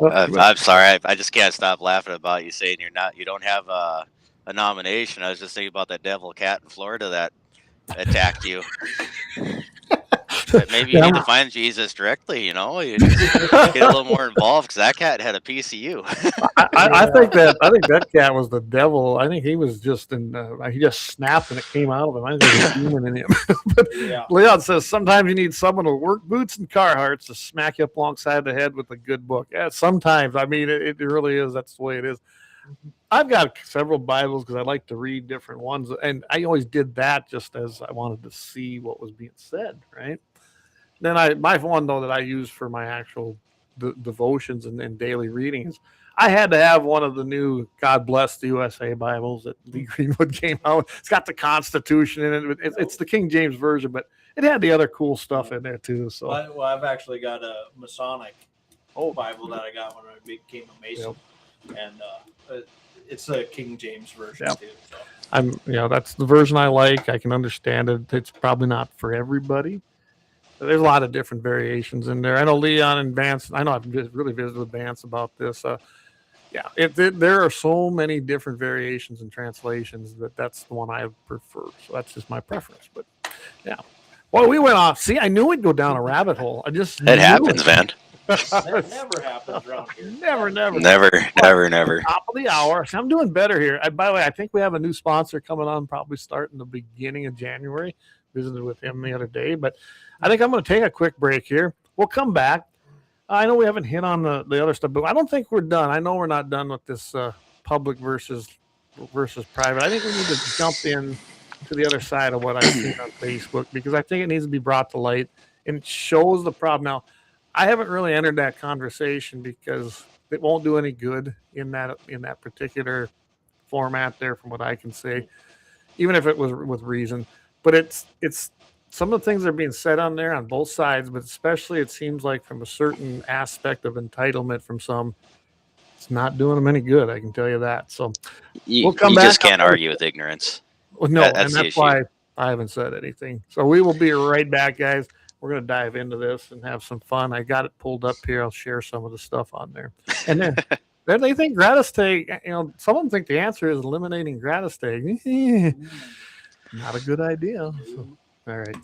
I'm sorry, I just can't stop laughing about you saying you don't have a nomination. I was just thinking about that devil cat in Florida that attacked you. But maybe you need to find Jesus directly, you know. You just get a little more involved because that cat had a piece of you. I think that cat was the devil. I think he was just he just snapped and it came out of him. I think there's a demon in him. But Leon says sometimes you need someone with work boots and Carhartts to smack you up alongside the head with a good book. Yeah, sometimes. I mean, it really is. That's the way it is. I've got several Bibles because I like to read different ones, and I always did that just as I wanted to see what was being said, right? Then my one though that I use for my actual devotions and daily reading is I had to have one of the new God Bless the USA Bibles that Lee Greenwood came out. It's got the Constitution in it. It's the King James Version, but it had the other cool stuff in there too. So well, I've actually got a Masonic Bible that I got when I became a Mason, and it's a King James version too. So. That's the version I like. I can understand it. It's probably not for everybody. There's a lot of different variations in there. I know Leon and Vance. I know I've really visited with Vance about this. There are so many different variations and translations that's the one I prefer. So that's just my preference. But yeah, well, we went off. See, I knew we'd go down a rabbit hole. It happens, man. That never happens around here. Never. Top of the hour. So I'm doing better here. By the way, I think we have a new sponsor coming on, probably starting the beginning of January. Visited with him the other day, but I think I'm going to take a quick break here. We'll come back. I know we haven't hit on the other stuff, but I don't think we're done. I know we're not done with this public versus private. I think we need to jump in to the other side of what I've seen on Facebook because I think it needs to be brought to light and it shows the problem. Now, I haven't really entered that conversation because it won't do any good in that particular format there, from what I can say, even if it was with reason. But it's some of the things that are being said on there on both sides, but especially it seems like from a certain aspect of entitlement from some, it's not doing them any good. I can tell you that. So we'll come back. You just can't argue with ignorance. Well, no, that's why I haven't said anything. So we will be right back, guys. We're going to dive into this and have some fun. I got it pulled up here. I'll share some of the stuff on there. And then they think gratis tag, some of them think the answer is eliminating gratis tag. Not a good idea. So, all right.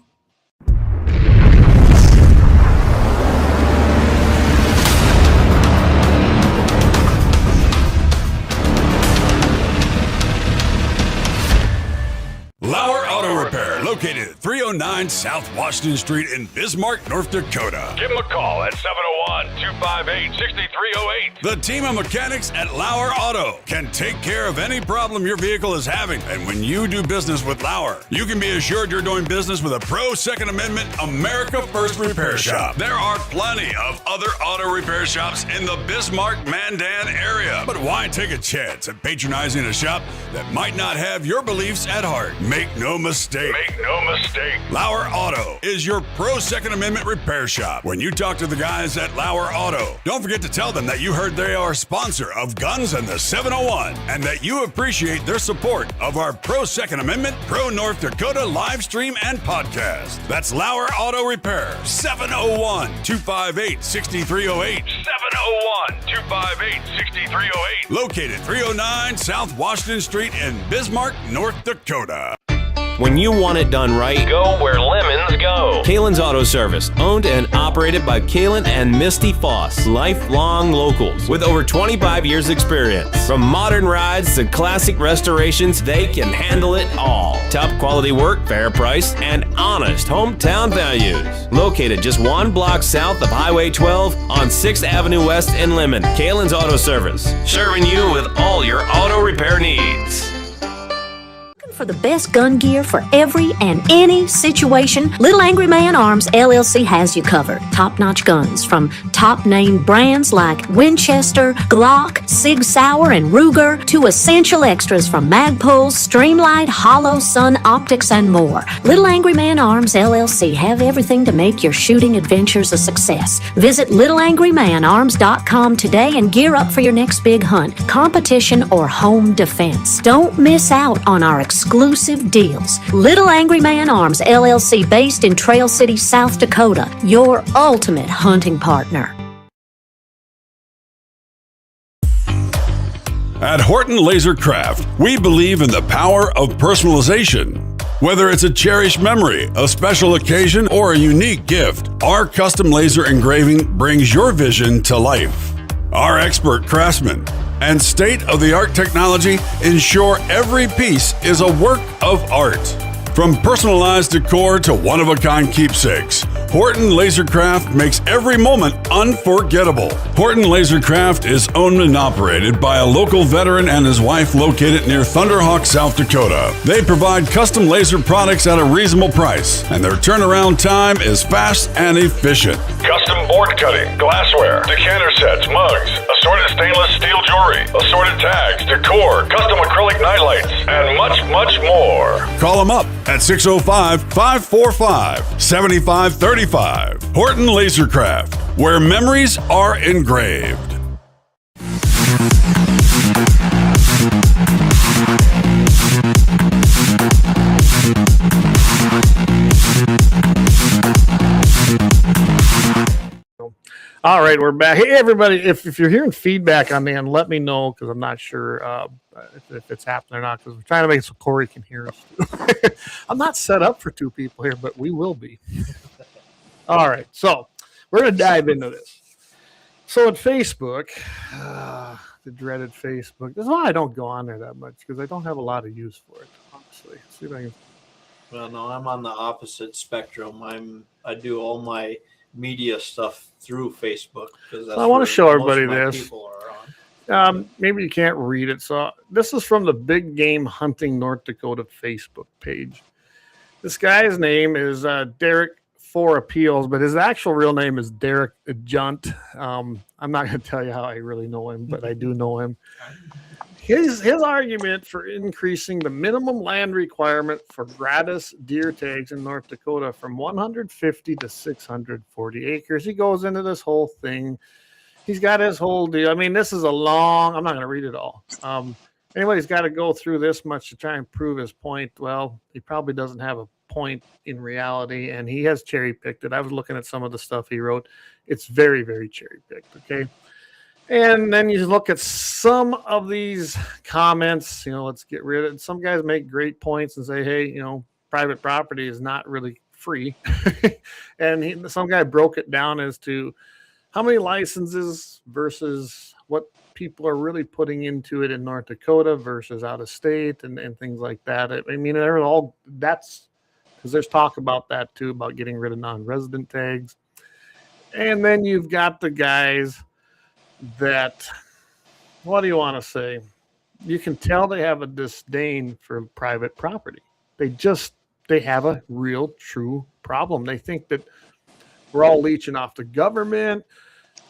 Lauer Auto Repair, located at 309 South Washington Street in Bismarck, North Dakota. Give them a call at 701-258-6308. The team of mechanics at Lauer Auto can take care of any problem your vehicle is having. And when you do business with Lauer, you can be assured you're doing business with a pro Second Amendment America First repair shop. There are plenty of other auto repair shops in the Bismarck-Mandan area. But why take a chance at patronizing a shop that might not have your beliefs at heart? Make no mistake. Lauer Auto is your pro Second Amendment repair shop. When you talk to the guys at Lauer Auto, don't forget to tell them that you heard they are a sponsor of Guns and the 701 and that you appreciate their support of our pro Second Amendment, pro North Dakota live stream and podcast. That's Lauer Auto Repair, 701-258-6308. 701-258-6308. Located 309 South Washington Street in Bismarck, North Dakota. When you want it done right, Go where lemons go. Kalon's Auto Service, owned and operated by Kalon and Misty Foss, lifelong locals with over 25 years experience. From modern rides to classic restorations, they can handle it all. Top quality work, fair price, and honest hometown values. Located just one block south of Highway 12 on 6th Avenue West in Lemmon. Kalon's Auto Service, serving you with all your auto repair needs. For the best gun gear for every and any situation, Little Angry Man Arms LLC has you covered. Top-notch guns from top-name brands like Winchester, Glock, Sig Sauer, and Ruger to essential extras from Magpul, Streamlight, Hollow, Sun Optics, and more. Little Angry Man Arms LLC have everything to make your shooting adventures a success. Visit littleangrymanarms.com today and gear up for your next big hunt, competition, or home defense. Don't miss out on our exclusive deals. Little Angry Man Arms LLC, based in Trail City, South Dakota, your ultimate hunting partner. At Horton LaserCraft, we believe in the power of personalization. Whether it's a cherished memory, a special occasion, or a unique gift, our custom laser engraving brings your vision to life. Our expert craftsmen and state-of-the-art technology ensure every piece is a work of art. From personalized decor to one-of-a-kind keepsakes, Horton LaserCraft makes every moment unforgettable. Horton LaserCraft is owned and operated by a local veteran and his wife located near Thunderhawk, South Dakota. They provide custom laser products at a reasonable price, and their turnaround time is fast and efficient. Custom board cutting, glassware, decanter sets, mugs, assorted stainless steel jewelry, assorted tags, decor, custom acrylic nightlights, and much, much more. Call them up at 605-545-7535. Horton LaserCraft, where memories are engraved. All right, we're back. Hey, everybody, if you're hearing feedback on the end, let me know, because I'm not sure if it's happening or not, because we're trying to make it so Corey can hear us. I'm not set up for two people here, but we will be. All right, so we're going to dive into this. So at Facebook, the dreaded Facebook, this is why I don't go on there that much, because I don't have a lot of use for it, honestly. Let's see if I can... Well, no, I'm on the opposite spectrum. I do all my media stuff through Facebook, because I want to show everybody this. Maybe you can't read it. So this is from the Big Game Hunting North Dakota Facebook page. This guy's name is Derek for Appeals, but his actual real name is Derek Junt. I'm not going to tell you how I really know him, but I do know him. His argument for increasing the minimum land requirement for gratis deer tags in North Dakota from 150 to 640 acres. He goes into this whole thing. He's got his whole deal. I mean, this is a long, I'm not going to read it all. Anybody's got to go through this much to try and prove his point. Well, he probably doesn't have a point in reality, and he has cherry picked it. I was looking at some of the stuff he wrote. It's very, very cherry picked. Okay. And then you look at some of these comments, let's get rid of it. Some guys make great points and say, hey, private property is not really free. And some guy broke it down as to how many licenses versus what people are really putting into it in North Dakota versus out of state and things like that. I mean, they're all, that's because there's talk about that too, about getting rid of non-resident tags. And then you've got the guys that, what do you want to say? You can tell they have a disdain for private property. They have a real, true problem. They think that we're all leeching off the government.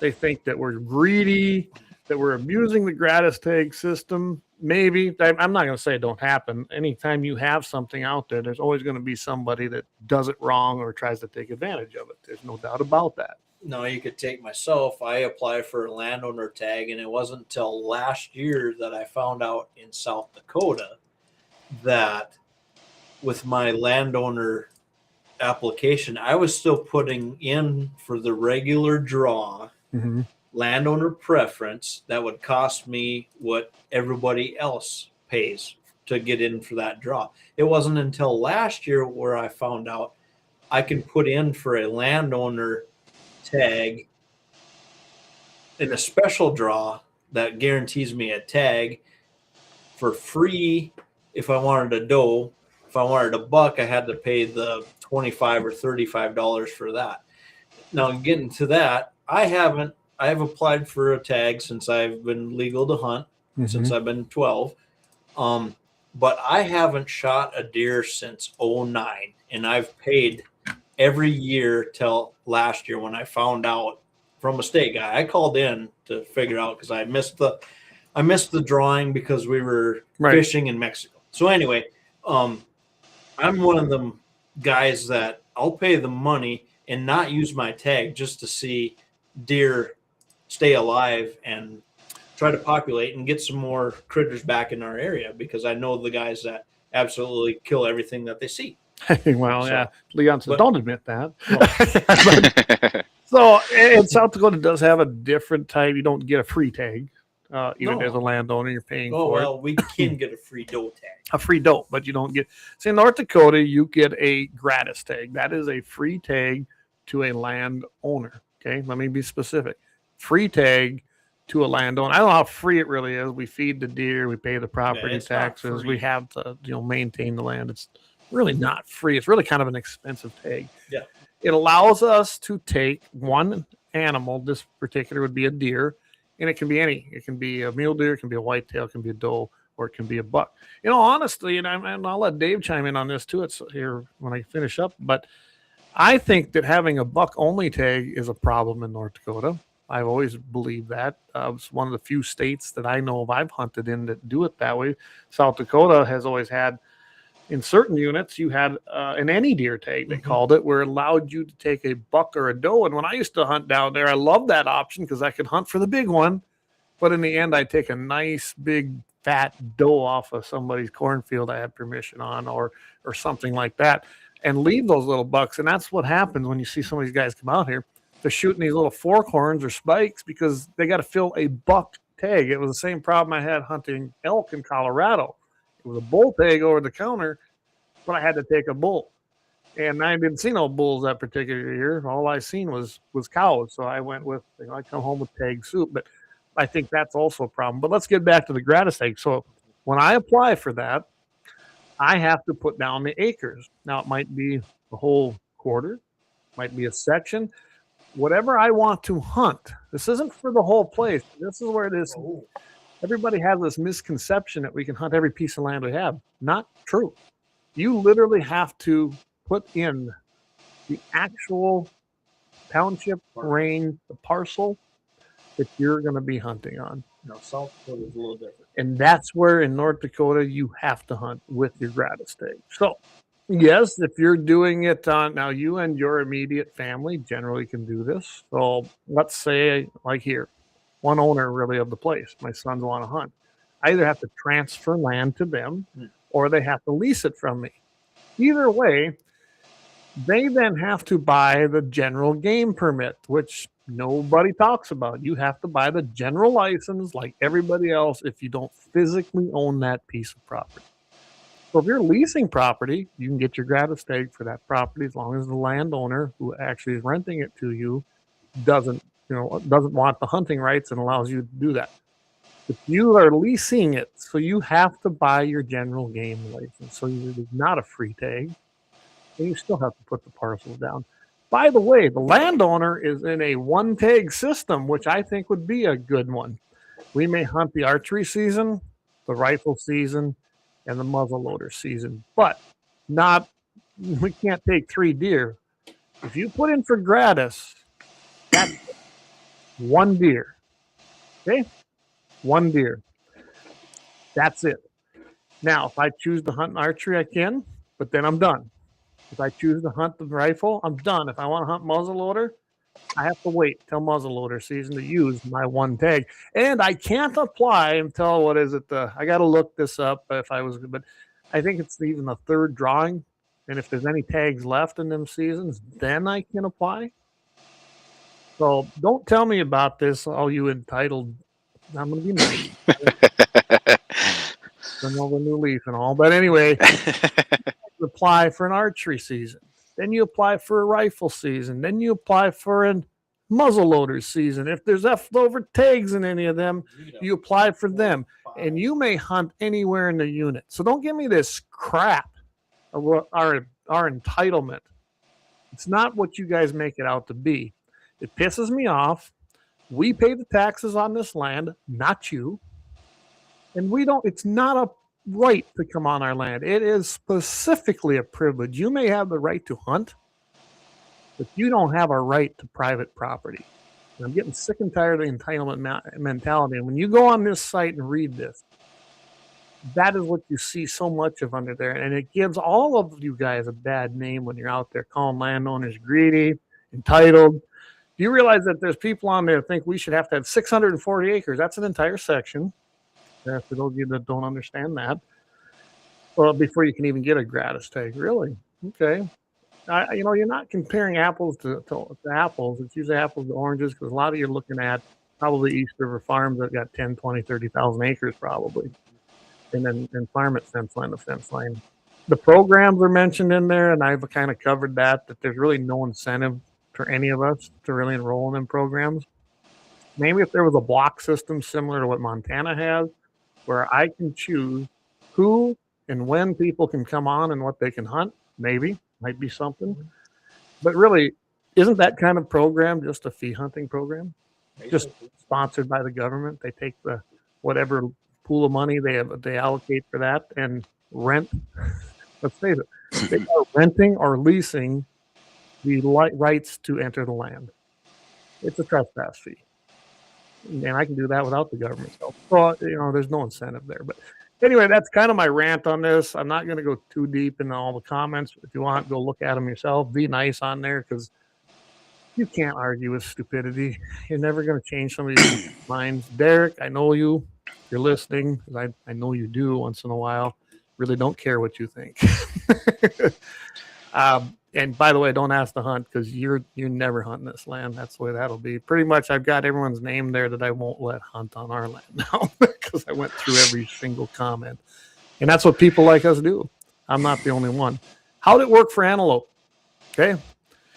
They think that we're greedy, that we're abusing the gratis tag system. Maybe. I'm not going to say it don't happen. Anytime you have something out there, there's always going to be somebody that does it wrong or tries to take advantage of it. There's no doubt about that. No, you could take myself. I applied for a landowner tag, and it wasn't until last year that I found out in South Dakota that with my landowner application, I was still putting in for the regular draw, landowner preference that would cost me what everybody else pays to get in for that draw. It wasn't until last year where I found out I can put in for a landowner tag in a special draw that guarantees me a tag for free. If I wanted a doe, if I wanted a buck, I had to pay the $25 or $35 for that. Now, getting to that, I have applied for a tag since I've been legal to hunt, since I've been 12. But I haven't shot a deer since 2009, and I've paid every year till last year when I found out from a state guy. I called in to figure out because I missed the drawing because we were fishing in Mexico. So anyway, I'm one of them guys that I'll pay the money and not use my tag just to see deer stay alive and try to populate and get some more critters back in our area, because I know the guys that absolutely kill everything that they see. Well, so, yeah, Leon says, don't admit that. So, and South Dakota does have a different type. You don't get a free tag. even as a landowner, you're paying Oh, for it. well, we can get a free doe tag. A free doe, but you don't get. See, in North Dakota, you get a gratis tag. That is a free tag to a landowner. Okay, let me be specific. Free tag to a landowner. I don't know how free it really is. We feed the deer, we pay the property it's not taxes, free. we have to maintain the land. It's really not free. It's really kind of an expensive tag. Yeah. It allows us to take one animal. This particular would be a deer, and it can be any. It can be a mule deer, it can be a whitetail, it can be a doe, or it can be a buck. Honestly, and I'll let Dave chime in on this too. It's here when I finish up, but I think that having a buck only tag is a problem in North Dakota. I've always believed that. It's one of the few states that I know of I've hunted in that do it that way. South Dakota has always had, in certain units, you had an any deer tag, they called it, where it allowed you to take a buck or a doe. And when I used to hunt down there, I loved that option because I could hunt for the big one. But in the end, I'd take a nice, big, fat doe off of somebody's cornfield I had permission on or something like that and leave those little bucks. And that's what happens when you see some of these guys come out here. They're shooting these little fork horns or spikes because they got to fill a buck tag. It was the same problem I had hunting elk in Colorado. It was a bull tag over the counter, but I had to take a bull. And I didn't see no bulls that particular year. All I seen was cows. So I went with, I come home with tag soup. But I think that's also a problem. But let's get back to the gratis tag. So when I apply for that, I have to put down the acres. Now, it might be the whole quarter, might be a section. Whatever I want to hunt. This isn't for the whole place. This is where it is. Everybody has this misconception that we can hunt every piece of land we have. Not true. You literally have to put in the actual township range, the parcel that you're going to be hunting on. No, South Dakota is a little different. And that's where in North Dakota you have to hunt with your gratis tag. So, yes, if you're doing it on now, you and your immediate family generally can do this. So let's say, like here, one owner really of the place, my sons want to hunt. I either have to transfer land to them or they have to lease it from me. Either way, they then have to buy the general game permit, which nobody talks about. You have to buy the general license like everybody else if you don't physically own that piece of property. So if you're leasing property, you can get your gratis tag for that property as long as the landowner who actually is renting it to you doesn't want the hunting rights and allows you to do that. If you are leasing it, so you have to buy your general game license. So it is not a free tag. And you still have to put the parcels down. By the way, the landowner is in a one tag system, which I think would be a good one. We may hunt the archery season, the rifle season, and the muzzleloader season, but we can't take 3 deer. If you put in for gratis, that's 1 deer. Okay? 1 deer. That's it. Now, if I choose to hunt archery, I can, but then I'm done. If I choose to hunt the rifle, I'm done. If I want to hunt muzzleloader, I have to wait till muzzleloader season to use my 1 tag. And I can't apply until, I got to look this up but I think it's even the 3rd drawing. And if there's any tags left in them seasons, then I can apply. So don't tell me about this, all you entitled. I'm going to be nice. Another new leaf and all. But anyway, apply for an archery season. Then you apply for a rifle season. Then you apply for a muzzleloader season. If there's leftover tags in any of them, you apply for them. And you may hunt anywhere in the unit. So don't give me this crap of what our entitlement. It's not what you guys make it out to be. It pisses me off. We pay the taxes on this land, not you. And it's not a right to come on our land. It is specifically a privilege. You may have the right to hunt, but you don't have a right to private property. And I'm getting sick and tired of the entitlement mentality. And when you go on this site and read this, that is what you see so much of under there. And it gives all of you guys a bad name when you're out there calling landowners greedy, entitled. Do you realize that there's people on there that think we should have to have 640 acres? That's an entire section. For those of you that don't understand that. Well, before you can even get a gratis tag. Really? Okay. You're not comparing apples to apples. It's usually apples to oranges because a lot of you're looking at probably East River Farms that got 10, 20, 30,000 acres probably. And then farm it fence line to fence line. The programs are mentioned in there, and I've kind of covered that there's really no incentive for any of us to really enroll in them programs. Maybe if there was a block system similar to what Montana has, where I can choose who and when people can come on and what they can hunt, maybe, might be something. But really, isn't that kind of program just a fee hunting program? Just sponsored by the government. They take the whatever pool of money they allocate for that and rent. Let's face it, they are renting or leasing the rights to enter the land. It's a trespass fee. And I can do that without the government help. So, there's no incentive there. But anyway, that's kind of my rant on this. I'm not going to go too deep into all the comments. If you want, go look at them yourself. Be nice on there because you can't argue with stupidity. You're never going to change somebody's minds. Derek, I know you. You're listening. I know you do once in a while. Really don't care what you think. And by the way, don't ask to hunt because you're never hunting this land. That's the way that'll be. Pretty much, I've got everyone's name there that I won't let hunt on our land now because I went through every single comment. And that's what people like us do. I'm not the only one. How'd it work for antelope? Okay.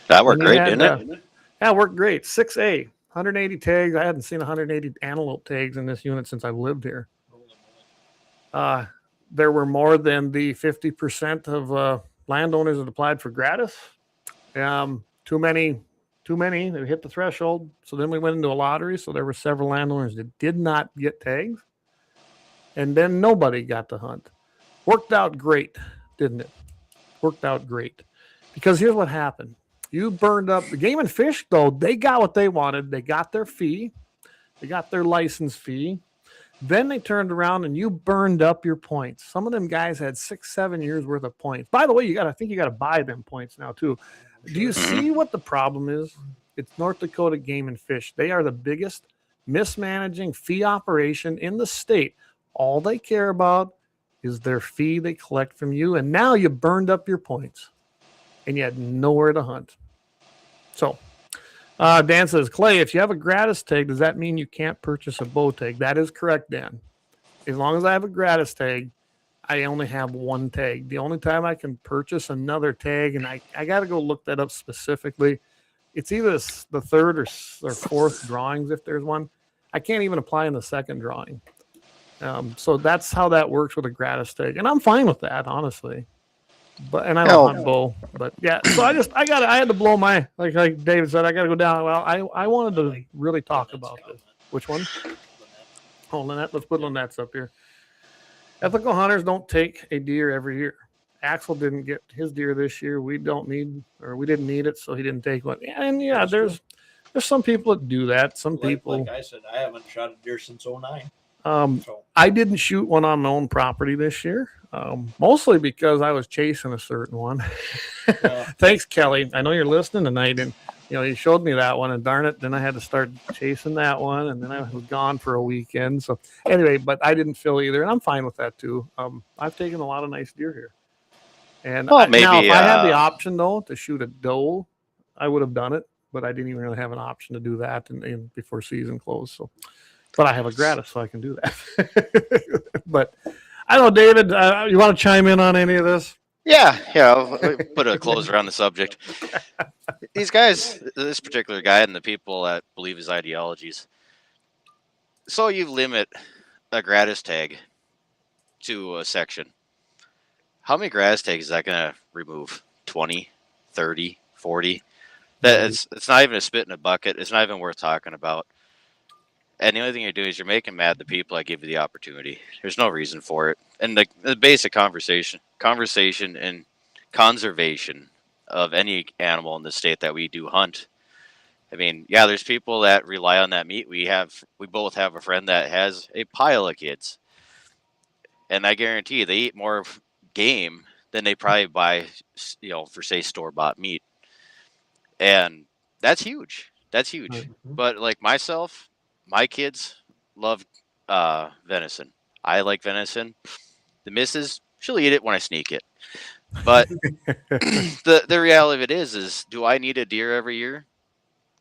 That worked great, didn't it? Yeah, it worked great. 6A, 180 tags. I hadn't seen 180 antelope tags in this unit since I've lived here. There were more than the 50% of landowners that applied for gratis. Too many. They hit the threshold. So then we went into a lottery. So there were several landowners that did not get tags. And then nobody got to hunt. Worked out great, didn't it? Worked out great. Because here's what happened. You burned up the Game and Fish, though. They got what they wanted. They got their fee. They got their license fee. Then they turned around and you burned up your points. Some of them guys had 6-7 years worth of points. By the way, I think you got to buy them points now too. Do you see what the problem is? It's North Dakota Game and Fish. They are the biggest mismanaging fee operation in the state. All they care about is their fee they collect from you. And now you burned up your points and you had nowhere to hunt. So Dan says, Clay, if you have a gratis tag, does that mean you can't purchase a bow tag? That is correct, Dan. As long as I have a gratis tag, I only have one tag. The only time I can purchase another tag, and I got to go look that up specifically, it's either the third or fourth drawings if there's one. I can't even apply in the second drawing. So that's how that works with a gratis tag. And I'm fine with that, honestly. And I don't hunt bow, but yeah. So I had to blow my, like David said, I got to go down. Well, I wanted to really talk about this. Which one? Oh, Lynette. Let's put Lynette's up here. Ethical hunters don't take a deer every year. Axel didn't get his deer this year. We didn't need it, so he didn't take one. And yeah, there's some people that do that. Some people. Like I said, I haven't shot a deer since 2009. I didn't shoot one on my own property this year. Mostly because I was chasing a certain one. Thanks, Kelly. I know you're listening tonight, and you showed me that one, and darn it, then I had to start chasing that one, and then I was gone for a weekend. So anyway, but I didn't fill either, and I'm fine with that too. I've taken a lot of nice deer here, and now if I had the option though to shoot a doe, I would have done it, but I didn't even really have an option to do that and before season closed. So, but I have a gratis, so I can do that. But I don't know, David, you want to chime in on any of this? Yeah, I'll put a closer on the subject. These guys, this particular guy and the people that believe his ideologies. So you limit a gratis tag to a section. How many gratis tags is that going to remove? 20, 30, 40? It's not even a spit in a bucket. It's not even worth talking about. And the only thing you're doing is you're making mad the people that give you the opportunity. There's no reason for it. And the basic conversation and conservation of any animal in the state that we do hunt. I mean, yeah, there's people that rely on that meat. We both have a friend that has a pile of kids. And I guarantee you, they eat more game than they probably buy, for say store-bought meat. And that's huge. That's huge. Mm-hmm. But like myself, my kids love venison. I like venison. The missus, she'll eat it when I sneak it. But the reality of it is do I need a deer every year?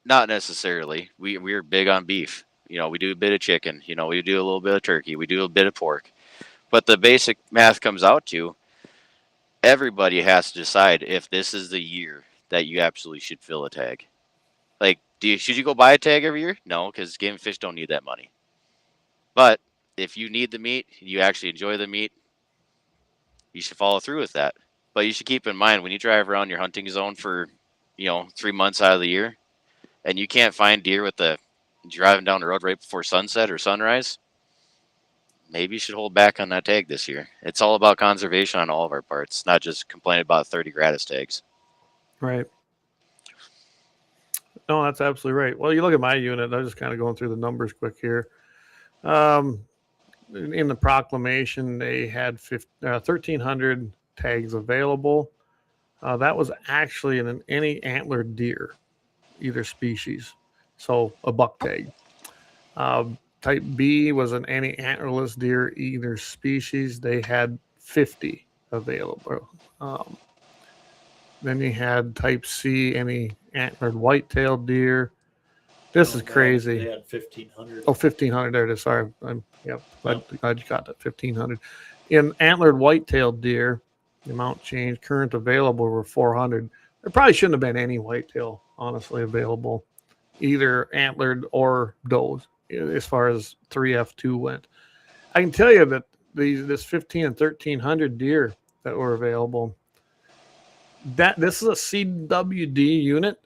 Not necessarily. We're big on beef. We do a bit of chicken. We do a little bit of turkey. We do a bit of pork. But the basic math comes out to everybody has to decide if this is the year that you absolutely should fill a tag. Like, should you go buy a tag every year? No, because Game and Fish don't need that money. But if you need the meat, you actually enjoy the meat, you should follow through with that. But you should keep in mind when you drive around your hunting zone for, 3 months out of the year, and you can't find deer with driving down the road right before sunset or sunrise, maybe you should hold back on that tag this year. It's all about conservation on all of our parts, not just complaining about 30 gratis tags. Right. No, that's absolutely right. Well, you look at my unit. I'm just kind of going through the numbers quick here. In the proclamation, they had 1,300 tags available. That was actually in any antlered deer, either species. So a buck tag. Type B was an any antlerless deer, either species. They had 50 available. Then you had type C, any antlered white-tailed deer. This is crazy. They had 1,500. Oh, 1,500. There it is. Sorry. Glad you got that. 1,500. In antlered white-tailed deer, the amount changed. Current available were 400. There probably shouldn't have been any whitetail, honestly, available, either antlered or does, as far as 3F2 went. I can tell you that this 1,500 and 1,300 deer that were available, this is a CWD unit.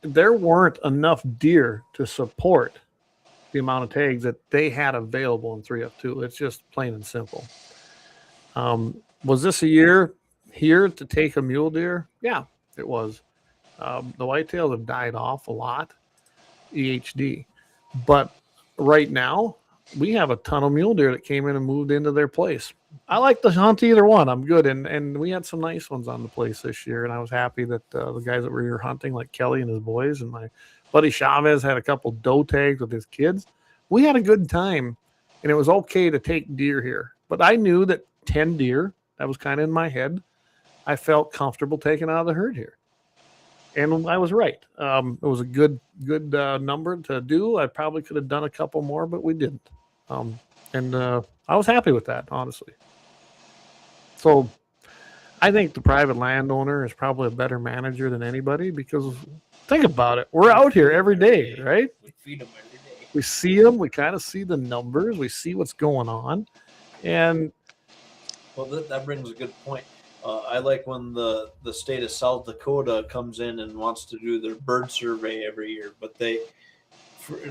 There weren't enough deer to support the amount of tags that they had available in 3F2. It's just plain and simple. Was this a year here to take a mule deer? Yeah, it was. The whitetails have died off a lot, EHD. But right now, we have a ton of mule deer that came in and moved into their place. I like to hunt either one. I'm good. And we had some nice ones on the place this year. And I was happy that the guys that were here hunting, like Kelly and his boys, and my buddy Chavez had a couple doe tags with his kids. We had a good time. And it was okay to take deer here. But I knew that 10 deer, that was kind of in my head, I felt comfortable taking out of the herd here. And I was right. It was a good number to do. I probably could have done a couple more, but we didn't. And I was happy with that, honestly. So I think the private landowner is probably a better manager than anybody, because think about it. We're out here every day, right? We feed them every day. We see them. We kind of see the numbers. We see what's going on. And well, that brings a good point. I like when the state of South Dakota comes in and wants to do their bird survey every year, but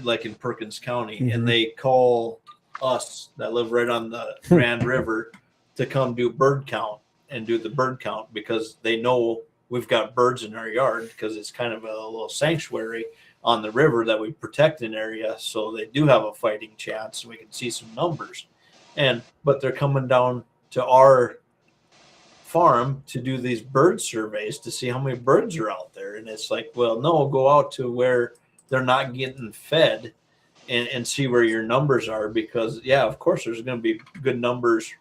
like in Perkins County, and they call us that live right on the Grand River to come do bird count and do the bird count, because they know we've got birds in our yard, because it's kind of a little sanctuary on the river that we protect an area. So they do have a fighting chance. We can see some numbers, but they're coming down to our farm to do these bird surveys to see how many birds are out there. And it's like, well, no, go out to where they're not getting fed and see where your numbers are, because of course there's going to be good numbers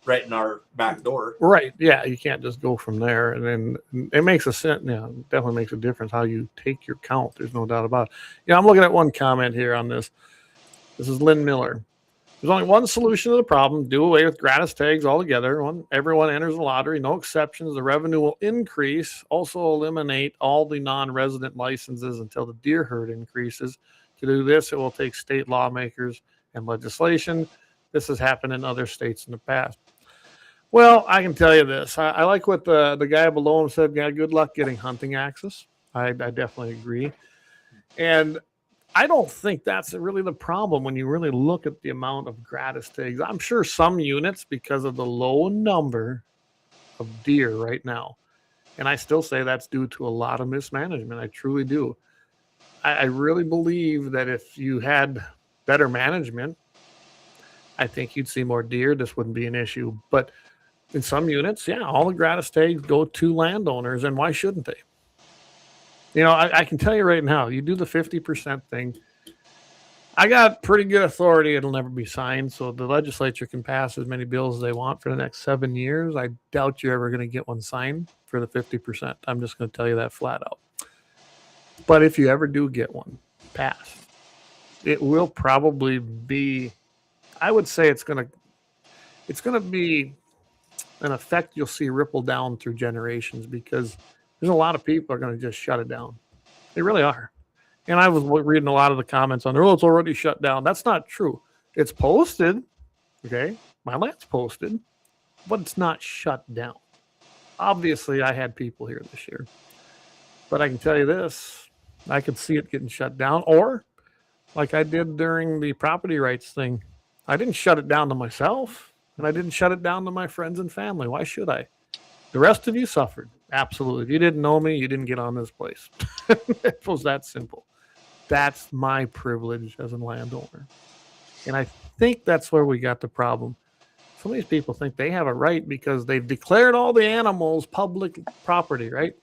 right in our back door. Right. Yeah. You can't just go from there. And then it makes a sense. Yeah, it definitely makes a difference how you take your count. There's no doubt about it. Yeah. I'm looking at one comment here on this. This is Lynn Miller. There's only one solution to the problem. Do away with gratis tags altogether. Everyone enters the lottery, no exceptions. The revenue will increase. Also eliminate all the non-resident licenses until the deer herd increases. To do this, it will take state lawmakers and legislation. This has happened in other states in the past. Well, I can tell you this. I like what the guy below him said. Yeah, good luck getting hunting access. I definitely agree. And I don't think that's really the problem when you really look at the amount of gratis tags. I'm sure some units, because of the low number of deer right now, and I still say that's due to a lot of mismanagement. I truly do. I really believe that if you had better management, I think you'd see more deer. This wouldn't be an issue. But in some units, all the gratis tags go to landowners, and why shouldn't they? I can tell you right now, you do the 50% thing. I got pretty good authority. It'll never be signed. So the legislature can pass as many bills as they want for the next 7 years. I doubt you're ever going to get one signed for the 50%. I'm just going to tell you that flat out. But if you ever do get one passed, it will probably be, I would say it's going to be an effect you'll see ripple down through generations, because there's a lot of people are going to just shut it down. They really are. And I was reading a lot of the comments on there, oh, it's already shut down. That's not true. It's posted. Okay. My land's posted, but it's not shut down. Obviously, I had people here this year, but I can tell you this, I could see it getting shut down, or like I did during the property rights thing. I didn't shut it down to myself, and I didn't shut it down to my friends and family. Why should I? The rest of you suffered. Absolutely. If you didn't know me, you didn't get on this place. It was that simple. That's my privilege as a landowner. And I think that's where we got the problem. Some of these people think they have a right because they've declared all the animals public property, right?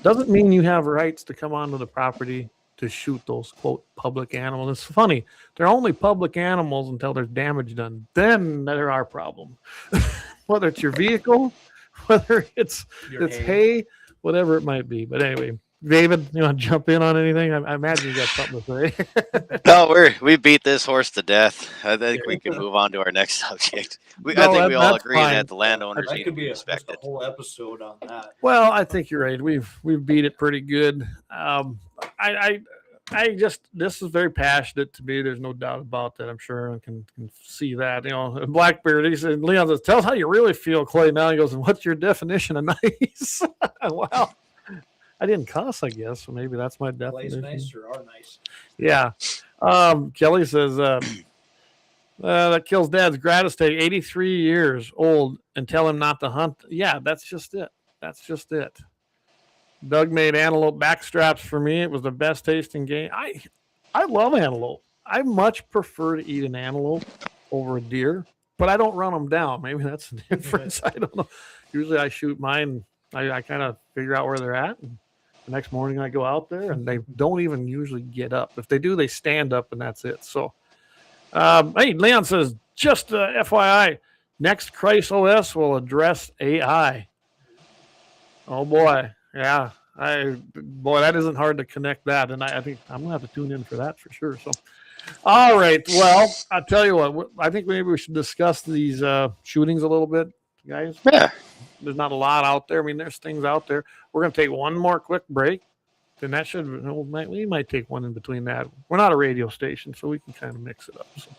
Doesn't mean you have rights to come onto the property to shoot those, quote, public animals. It's funny. They're only public animals until there's damage done. Then they're our problem. Whether it's your vehicle, whether it's hay, whatever it might be. But anyway, David, you want to jump in on anything? I imagine you got something to say. No, we beat this horse to death. I think we can move on to our next subject. I think we all agree that the landowners need to be respected. A whole episode on that. Well, I think you're right. We've beat it pretty good. This is very passionate to me. There's no doubt about that. I'm sure I can see that. You know, Blackbeard, he said, Leon says, tell us how you really feel, Clay. Now he goes, and what's your definition of nice? Wow. I didn't cuss, I guess. So maybe that's my definition. Nice or are nice. Yeah. Kelly says, that kills Dad's gratis-take, 83 years old, and tell him not to hunt. Yeah, that's just it. That's just it. Doug made antelope backstraps for me. It was the best tasting game. I love antelope. I much prefer to eat an antelope over a deer, but I don't run them down. Maybe that's the difference. I don't know. Usually I shoot mine. I kind of figure out where they're at. And the next morning I go out there, and they don't even usually get up. If they do, they stand up, and that's it. So, hey, Leon says, just FYI, next Christ OS will address AI. Oh, boy. Yeah, that isn't hard to connect that, and I think I'm gonna have to tune in for that for sure. So, all right, well, I'll tell you what. I think maybe we should discuss these shootings a little bit, guys. Yeah, there's not a lot out there. I mean, there's things out there. We're gonna take one more quick break. Then that we might take one in between that. We're not a radio station, so we can kind of mix it up. So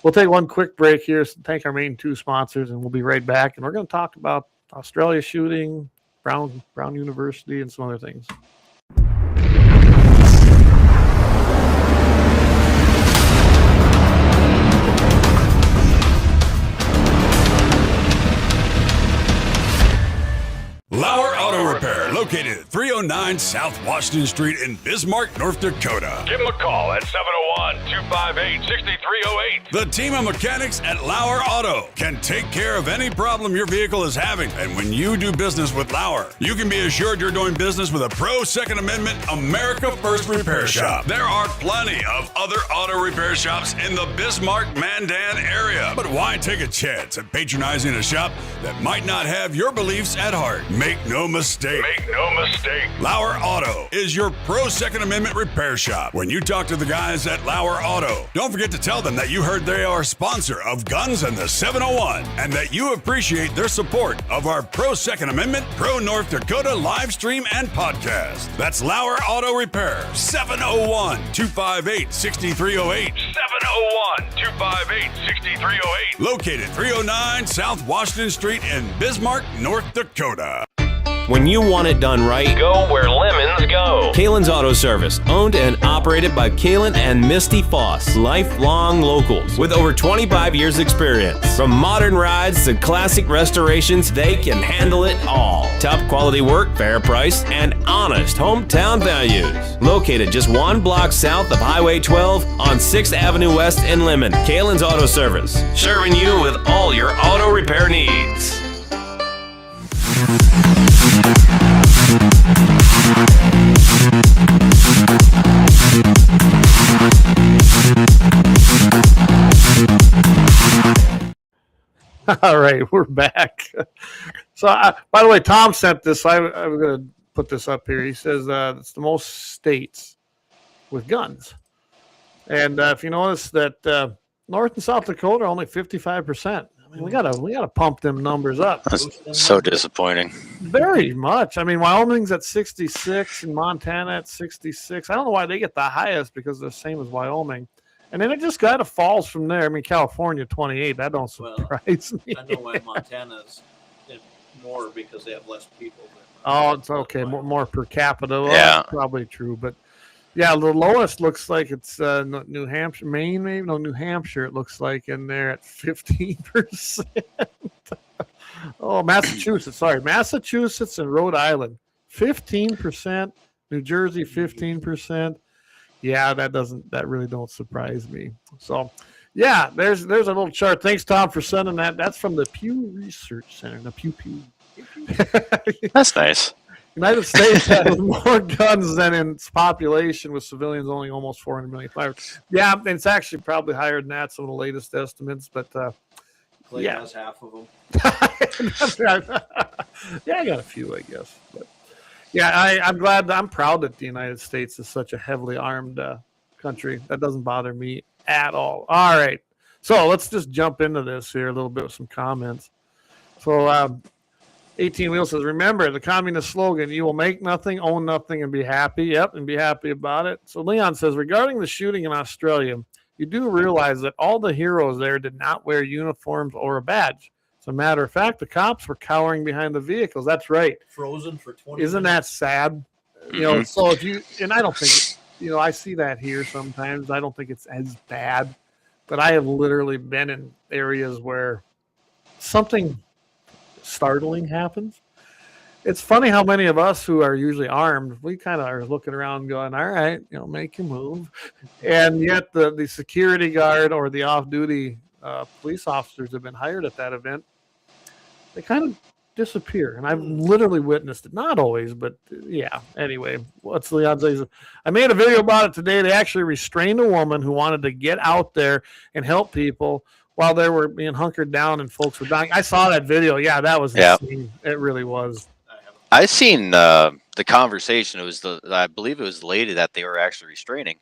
we'll take one quick break here. So thank our main two sponsors, and we'll be right back. And we're going to talk about Australia shooting, Brown University, and some other things. Lauer Auto Repair, located at 309 South Washington Street in Bismarck, North Dakota. Give them a call at 701-258-6308. The team of mechanics at Lauer Auto can take care of any problem your vehicle is having. And when you do business with Lauer, you can be assured you're doing business with a pro Second Amendment America First repair shop. There are plenty of other auto repair shops in the Bismarck-Mandan area. But why take a chance at patronizing a shop that might not have your beliefs at heart? Make no mistake. Lauer Auto is your pro Second Amendment repair shop. When you talk to the guys at Lauer Auto, don't forget to tell them that you heard they are a sponsor of Guns and the 701 and that you appreciate their support of our pro Second Amendment, pro North Dakota live stream and podcast. That's Lauer Auto Repair, 701-258-6308. 701-258-6308. Located 309 South Washington Street in Bismarck, North Dakota. When you want it done right, Go where lemons go. Kalon's Auto Service, owned and operated by Kalon and Misty Foss, lifelong locals with over 25 years experience. From modern rides to classic restorations, they can handle it all. Top quality work, fair price, and honest hometown values. Located just one block south of Highway 12 on 6th Avenue West in Lemmon. Kalon's Auto Service, serving you with all your auto repair needs. All right, we're back. So, by the way, Tom sent this. I'm going to put this up here. He says it's the most states with guns. And if you notice that North and South Dakota are only 55%. I mean, we gotta pump them numbers up. That's so disappointing. Very much. I mean, Wyoming's at 66 and Montana at 66. I don't know why they get the highest because they're the same as Wyoming. And then it just kind of falls from there. I mean, California 28. That don't surprise me. I know why Montana's more because they have less people. Oh, it's okay. More per capita. Well, Yeah. that's probably true. But yeah, the lowest looks like it's New Hampshire, Maine, maybe. No, New Hampshire, it looks like in there at 15%. Oh, Massachusetts. Sorry. Massachusetts and Rhode Island, 15%. New Jersey, 15%. Yeah, that really don't surprise me. So, yeah, there's a little chart. Thanks, Tom, for sending that. That's from the Pew Research Center. The Pew. That's nice. United States has more guns than in its population, with civilians only almost 400 million. Yeah, and it's actually probably higher than that, some of the latest estimates. But Clay has half of them. Yeah, I got a few, I guess. But yeah, I'm proud that the United States is such a heavily armed country. That doesn't bother me at all. All right, so let's just jump into this here a little bit with some comments. So 18 Wheel says, remember the communist slogan, you will make nothing, own nothing, and be happy. Yep, and be happy about it. So Leon says, regarding the shooting in Australia, you do realize that all the heroes there did not wear uniforms or a badge. As a matter of fact, the cops were cowering behind the vehicles. That's right. Frozen for 20 Isn't minutes. that sad? You know, so if you, and I don't think, I see that here sometimes. I don't think it's as bad, but I have literally been in areas where something startling happens. It's funny how many of us who are usually armed, we kind of are looking around going, all right, make your move. And yet the security guard or the off-duty police officers have been hired at that event. They kind of disappear. And I've literally witnessed it. Not always, but yeah. Anyway, what's Leon says? I made a video about it today. They actually restrained a woman who wanted to get out there and help people while they were being hunkered down and folks were dying. I saw that video. Yeah, that was insane. It really was. I seen the conversation. I believe it was the lady that they were actually restraining.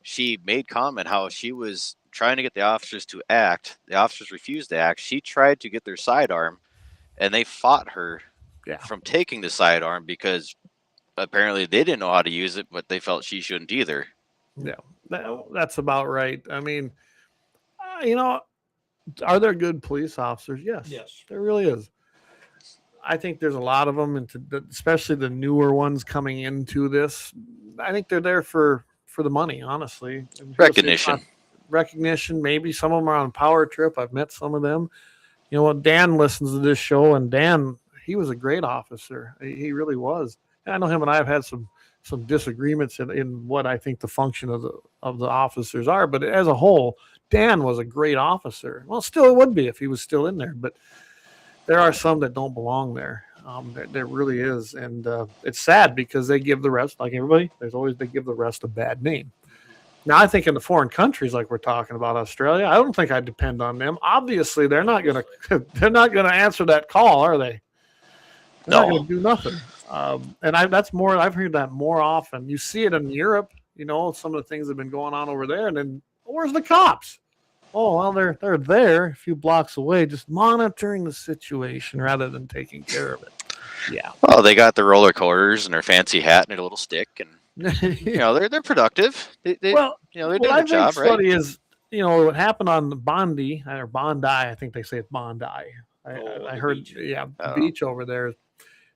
She made comment how she was trying to get the officers to act. The officers refused to act. She tried to get their sidearm, and they fought her from taking the sidearm because apparently they didn't know how to use it, but they felt she shouldn't either. Yeah, that's about right. I mean, are there good police officers? Yes, there really is. I think there's a lot of them, especially the newer ones coming into this. I think they're there for the money, honestly. Recognition. Maybe some of them are on power trip. I've met some of them. You know what? Dan listens to this show, and Dan, he was a great officer. He really was. And I know him and I have had some disagreements in what I think the function of the officers are, but as a whole, Dan was a great officer. Well, still it would be if he was still in there, but there are some that don't belong there. There really is. And it's sad because they give the rest, like everybody, they give the rest a bad name. Now, I think in the foreign countries, like we're talking about Australia, I don't think I depend on them. Obviously, they're not going to answer that call, are they? They're not going to do nothing. And I've heard that more often. You see it in Europe, some of the things that have been going on over there. And then where's the cops? Oh, well, they're there a few blocks away, just monitoring the situation rather than taking care of it. Yeah. Well, they got their roller coasters and their fancy hat and their little stick, and they're productive. They're doing their job, right? Funny is, what happened on the Bondi, I think they say it's Bondi. I heard, the beach over there.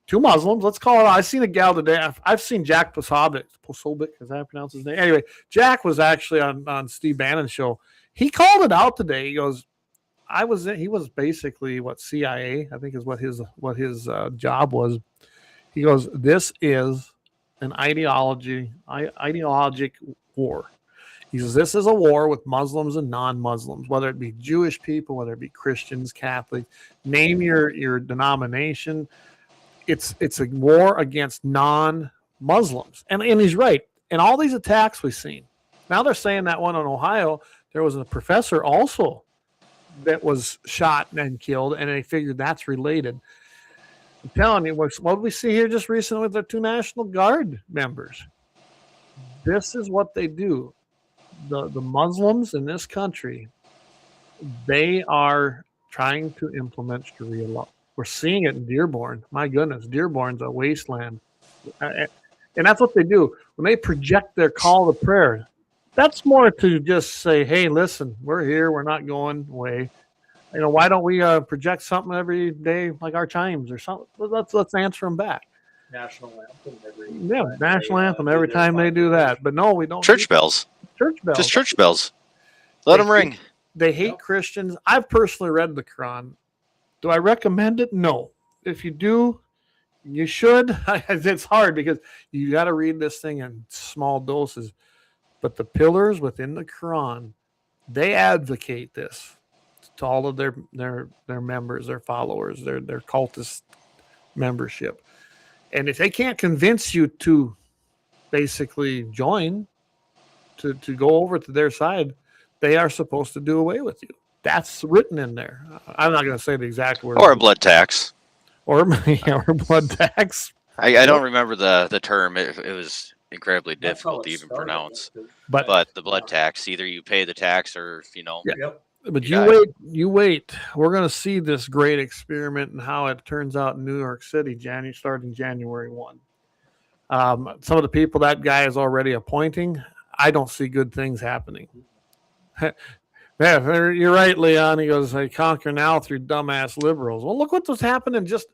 Two Muslims, let's call it. I seen a gal today. I've seen Jack Posobiec. Is that how I pronounce his name? Anyway, Jack was actually on Steve Bannon's show. He called it out today. He goes, he was basically what CIA, I think is what his job was. He goes, this is an ideologic war. He says, this is a war with Muslims and non-Muslims, whether it be Jewish people, whether it be Christians, Catholics, name your denomination. It's a war against non-Muslims. And he's right. And all these attacks we've seen. Now they're saying that one in Ohio, there was a professor also that was shot and killed, and they figured that's related. I'm telling you, what did we see here just recently with the two National Guard members? This is what they do. the Muslims in this country, they are trying to implement Sharia law. We're seeing it in Dearborn. My goodness, Dearborn's a wasteland. And that's what they do. When they project their call to prayer, that's more to just say, hey, listen, we're here. We're not going away. You know, why don't we project something every day like our chimes or something? Let's answer them back. National anthem every national anthem every time they do that. But no, we don't. Church bells. Church bells. Just church bells. Let them ring. They hate Christians. I've personally read the Quran. Do I recommend it? No. If you do, you should. It's hard because you got to read this thing in small doses. But the pillars within the Quran, they advocate this to all of their members, their followers, their cultist membership. And if they can't convince you to basically join, to go over to their side, they are supposed to do away with you. That's written in there. I'm not going to say the exact word. Or a blood tax. Or blood tax. I don't remember the term. It was incredibly difficult to even pronounce. But the blood tax, either you pay the tax or, you know. Yeah. Yep. But you wait. We're going to see this great experiment and how it turns out in New York City, starting January 1. Some of the people that guy is already appointing, I don't see good things happening. Yeah, you're right, Leon. He goes, they conquer now through dumbass liberals. Well, look what's happening. Just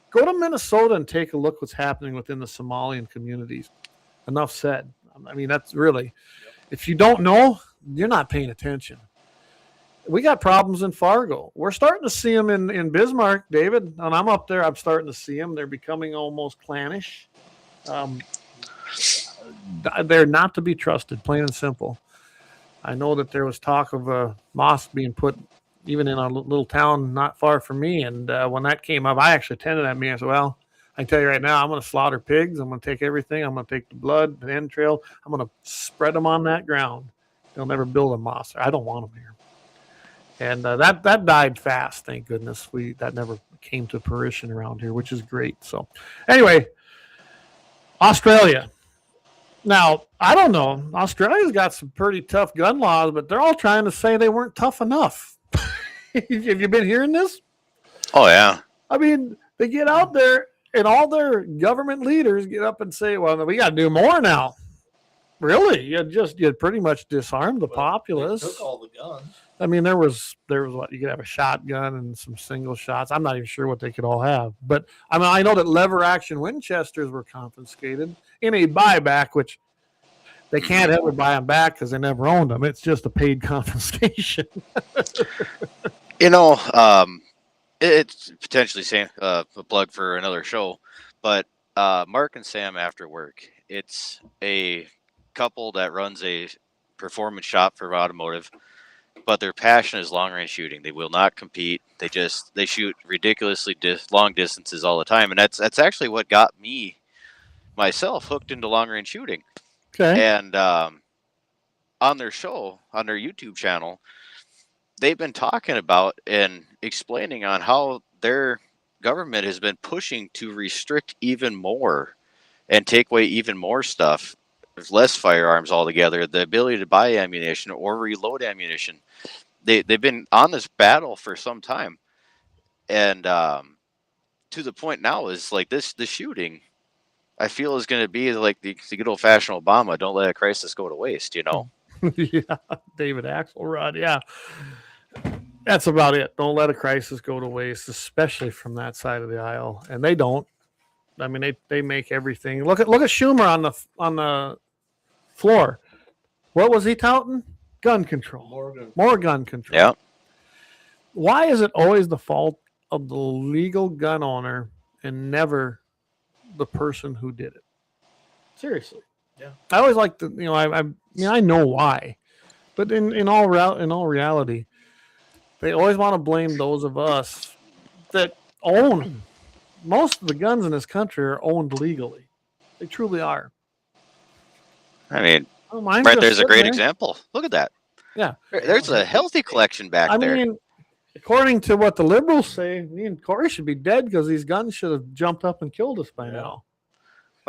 go to Minnesota and take a look what's happening within the Somalian communities. Enough said. I mean, that's really, if you don't know, you're not paying attention. We got problems in Fargo. We're starting to see them in Bismarck, David. And I'm up there. I'm starting to see them. They're becoming almost clannish. They're not to be trusted, plain and simple. I know that there was talk of a mosque being put even in a little town not far from me. And when that came up, I actually attended that meeting. I said, well, I can tell you right now, I'm going to slaughter pigs. I'm going to take everything. I'm going to take the blood, the entrail. I'm going to spread them on that ground. They'll never build a mosque. I don't want them here. And that died fast, thank goodness. That never came to fruition around here, which is great. So anyway, Australia. Now, I don't know. Australia's got some pretty tough gun laws, but they're all trying to say they weren't tough enough. Have you been hearing this? Oh, yeah. I mean, they get out there and all their government leaders get up and say, well, we got to do more now. Really? You pretty much disarmed the populace. They took all the guns. I mean, there was what, you could have a shotgun and some single shots. I'm not even sure what they could all have. But I mean, I know that lever action Winchesters were confiscated in a buyback, which they can't ever buy them back because they never owned them. It's just a paid confiscation. It's potentially a plug for another show, but Mark and Sam After Work, it's a couple that runs a performance shop for automotive, but their passion is long range shooting. They will not compete. They shoot ridiculously long distances all the time. And that's actually what got me myself hooked into long range shooting. Okay. And on their show, on their YouTube channel, they've been talking about and explaining on how their government has been pushing to restrict even more and take away even more stuff. There's less firearms altogether, the ability to buy ammunition or reload ammunition. They've been on this battle for some time. And to the point now is like the shooting, I feel, is going to be like the good old fashioned Obama. Don't let a crisis go to waste, you know? Yeah, David Axelrod. Yeah. That's about it. Don't let a crisis go to waste, especially from that side of the aisle. And they don't. I mean, they make everything. Look at Schumer on the floor. What was he touting? Gun control. More gun control. Yeah. Why is it always the fault of the legal gun owner and never the person who did it? Seriously. Yeah. I always like to, I know why, but in all reality, they always want to blame those of us that own. Most of the guns in this country are owned legally. They truly are. I mean, right there's a great example. Look at that. Yeah. There's a healthy collection back there. I mean, according to what the liberals say, me and Corey should be dead because these guns should have jumped up and killed us by now.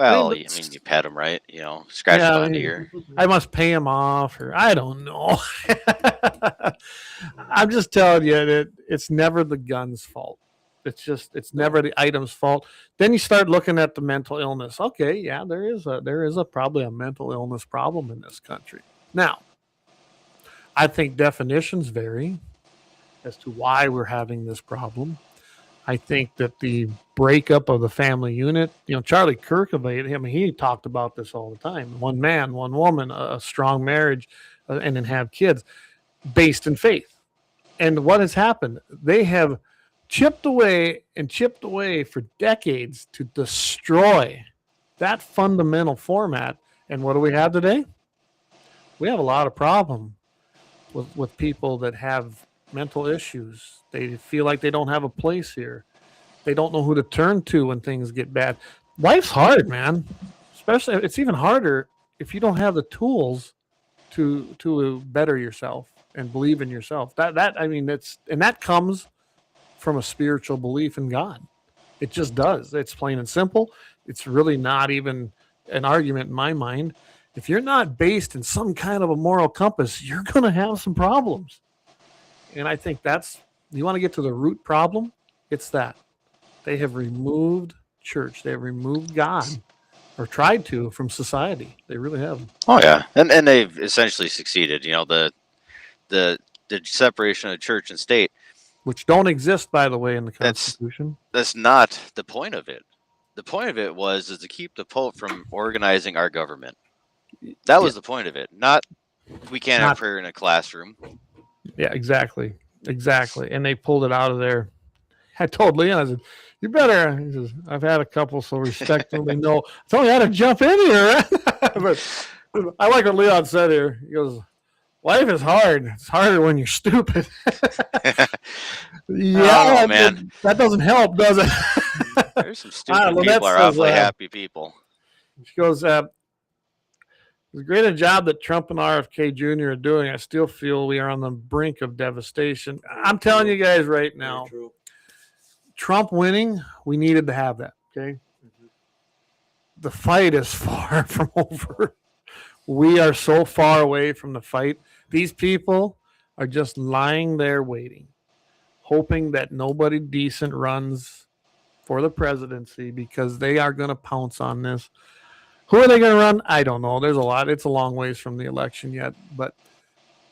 Well, I mean, you pet them, right? You know, scratch them on the ear. I must pay them off, or I don't know. I'm just telling you that it's never the gun's fault. It's never the item's fault. Then you start looking at the mental illness. Okay, yeah, there is probably a mental illness problem in this country. Now, I think definitions vary as to why we're having this problem. I think that the breakup of the family unit, Charlie Kirk, he talked about this all the time. One man, one woman, a strong marriage, and then have kids based in faith. And what has happened? They have chipped away for decades to destroy that fundamental format. And what do we have today? We have a lot of problem with people that have mental issues. They feel like they don't have a place here. They don't know who to turn to when things get bad. Life's hard, man. Especially, it's even harder if you don't have the tools to better yourself and believe in yourself. That comes from a spiritual belief in God. It just does. It's plain and simple. It's really not even an argument in my mind. If you're not based in some kind of a moral compass, you're going to have some problems. And I think you want to get to the root problem, it's that. They have removed church. They have removed God, or tried to, from society. They really have. Oh, yeah. And they've essentially succeeded. The separation of church and state. Which don't exist, by the way, in the Constitution. That's not the point of it. The point of it was to keep the Pope from organizing our government. That was the point of it. Not we can't have prayer in a classroom. Yeah, exactly. And they pulled it out of there. I told Leon, I said, you better. He says, I've had a couple, so respectfully, no. I told you how to jump in here. But I like what Leon said here. He goes, life is hard. It's harder when you're stupid. Yeah, man. That doesn't help, does it? There's some stupid people are awfully happy people. She goes, as great a job that Trump and RFK Jr. are doing, I still feel we are on the brink of devastation. I'm telling you guys right now, Trump winning, we needed to have that, okay? Mm-hmm. The fight is far from over. We are so far away from the fight. These people are just lying there waiting, hoping that nobody decent runs for the presidency because they are going to pounce on this. Who are they going to run? I don't know. There's a lot. It's a long ways from the election yet, but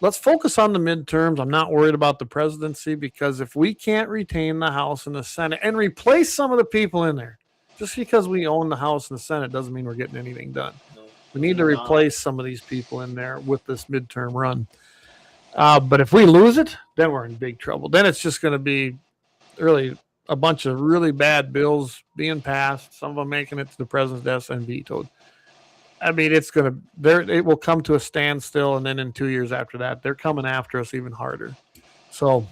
let's focus on the midterms. I'm not worried about the presidency because if we can't retain the House and the Senate and replace some of the people in there, just because we own the House and the Senate doesn't mean we're getting anything done. We need to replace some of these people in there with this midterm run. But if we lose it, then we're in big trouble. Then it's just going to be really a bunch of really bad bills being passed, some of them making it to the president's desk and vetoed. I mean, it will come to a standstill, and then in 2 years after that, they're coming after us even harder. So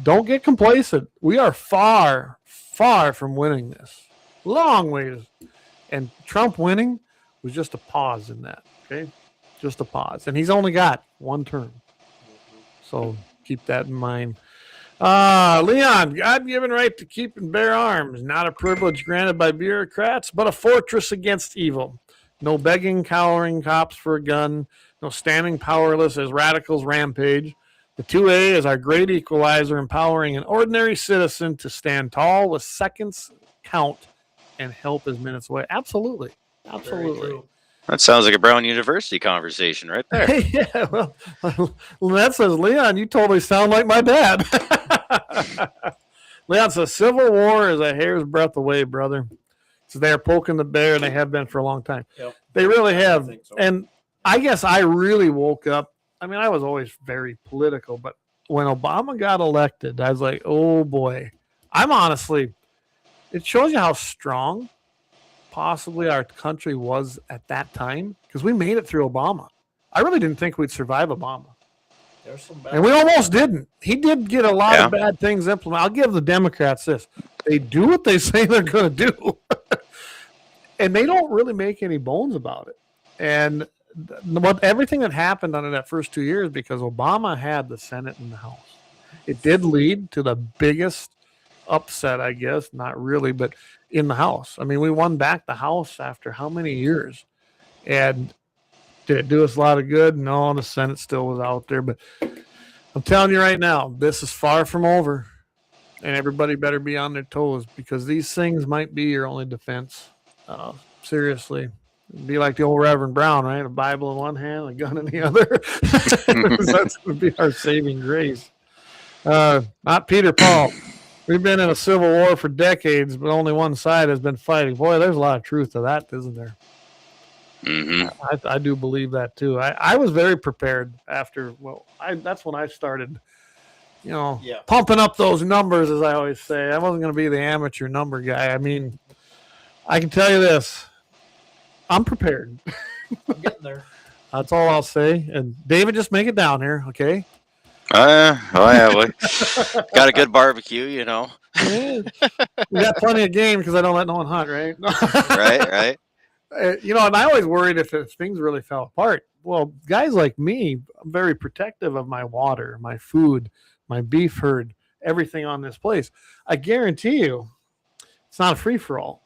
don't get complacent. We are far, far from winning this. Long ways. And Trump winning was just a pause in that, okay? Just a pause. And he's only got one term. So keep that in mind. Leon, God-given right to keep and bear arms, not a privilege granted by bureaucrats, but a fortress against evil. No begging, cowering cops for a gun. No standing powerless as radicals rampage. The 2A is our great equalizer, empowering an ordinary citizen to stand tall with seconds count and help his minutes away. Absolutely. Absolutely. That sounds like a Brown University conversation right there. Yeah, well, Lynette says, Leon, you totally sound like my dad. Leon says, Civil War is a hair's breadth away, brother. So they're poking the bear, and they have been for a long time. Yep. They really have. So. And I guess I really woke up. I mean, I was always very political, but when Obama got elected, I was like, oh, boy. It shows you how strong possibly our country was at that time, because we made it through Obama. I really didn't think we'd survive Obama. And we almost didn't. He did get a lot of bad things implemented. I'll give the Democrats this. They do what they say they're going to do. And they don't really make any bones about it. And everything that happened under that first 2 years, because Obama had the Senate and the House, it did lead to the biggest upset, I guess. Not really, but in the House. I mean, we won back the House after how many years? And did it do us a lot of good? No, the Senate still was out there. But I'm telling you right now, this is far from over. And everybody better be on their toes because these things might be your only defense. Seriously. It'd be like the old Reverend Brown, right? A Bible in one hand, a gun in the other. That's going to be our saving grace. Not Peter Paul. We've been in a civil war for decades, but only one side has been fighting. Boy, there's a lot of truth to that, isn't there? Mm-hmm. I do believe that, too. I was very prepared after, that's when I started, pumping up those numbers, as I always say. I wasn't going to be the amateur number guy. I mean, I can tell you this. I'm prepared. I'm getting there. That's all I'll say. And David, just make it down here, okay? Yeah, we got a good barbecue, We got plenty of game because I don't let no one hunt, right? Right. And I always worried if things really fell apart. Well, guys like me, I'm very protective of my water, my food, my beef herd, everything on this place. I guarantee you, it's not a free-for-all.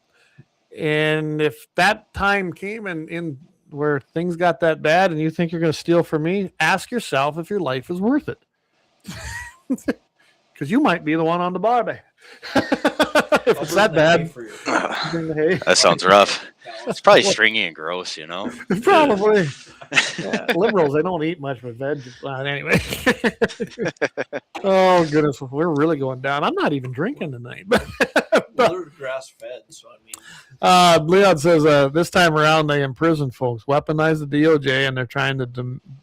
And if that time came in where things got that bad and you think you're going to steal from me, ask yourself if your life is worth it. Because you might be the one on the barbie. If it's that bad. That sounds rough. It's probably stringy and gross, Probably. Yeah, liberals, they don't eat much but veg. Anyway. Oh, goodness. We're really going down. I'm not even drinking tonight. They're grass fed, so I mean. Leon says this time around they imprison folks, weaponize the DOJ, and they're trying to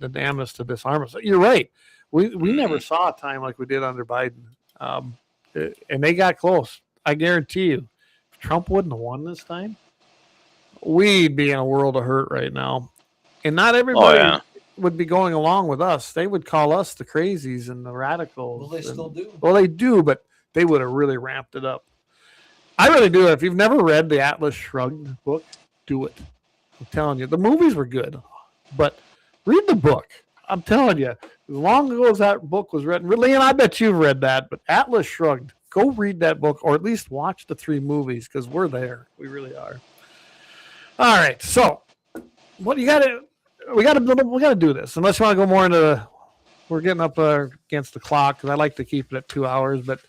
damn us to disarm us. You're right. We never saw a time like we did under Biden, and they got close. I guarantee you, if Trump wouldn't have won this time, we'd be in a world of hurt right now. And not everybody would be going along with us. They would call us the crazies and the radicals. Well, they still do. Well, they do, but they would have really ramped it up. I really do. If you've never read the Atlas Shrugged book, do it. I'm telling you. The movies were good, but read the book. I'm telling you. As long ago as that book was written, really, and I bet you've read that, but Atlas Shrugged, go read that book or at least watch the 3 movies because we're there. We really are. All right. So what we got to do this. Unless you want to go more into we're getting up against the clock because I like to keep it at 2 hours, but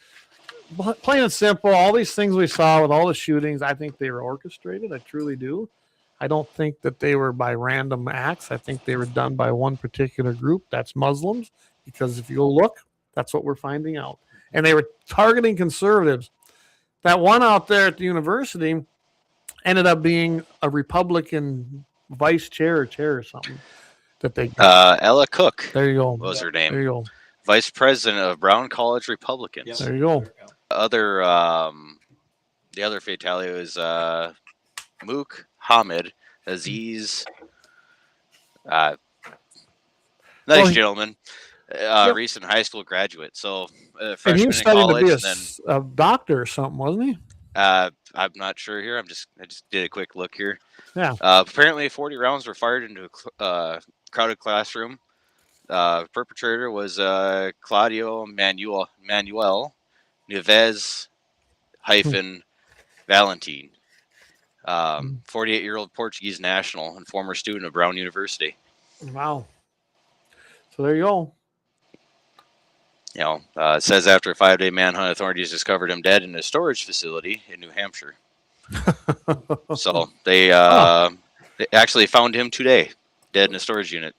plain and simple, all these things we saw with all the shootings, I think they were orchestrated. I truly do. I don't think that they were by random acts. I think they were done by one particular group. That's Muslims. Because if you go look, that's what we're finding out. And they were targeting conservatives. That one out there at the university ended up being a Republican vice chair or something. That they Ella Cook. There you go. What was her name? There you go. Vice president of Brown College Republicans. Yep. There you go. The other fatality was Mook Hamid Aziz. Nice gentleman. Recent high school graduate. So and he was in studying college, to be a doctor or something, wasn't he? I'm not sure here. I just did a quick look here. Yeah. Apparently 40 rounds were fired into a crowded classroom. Perpetrator was Claudio Manuel Neves Valentin, 48-year-old Portuguese national and former student of Brown University. Wow. So there you go. It says after a 5-day manhunt, authorities discovered him dead in a storage facility in New Hampshire. So they actually found him today, dead in a storage unit.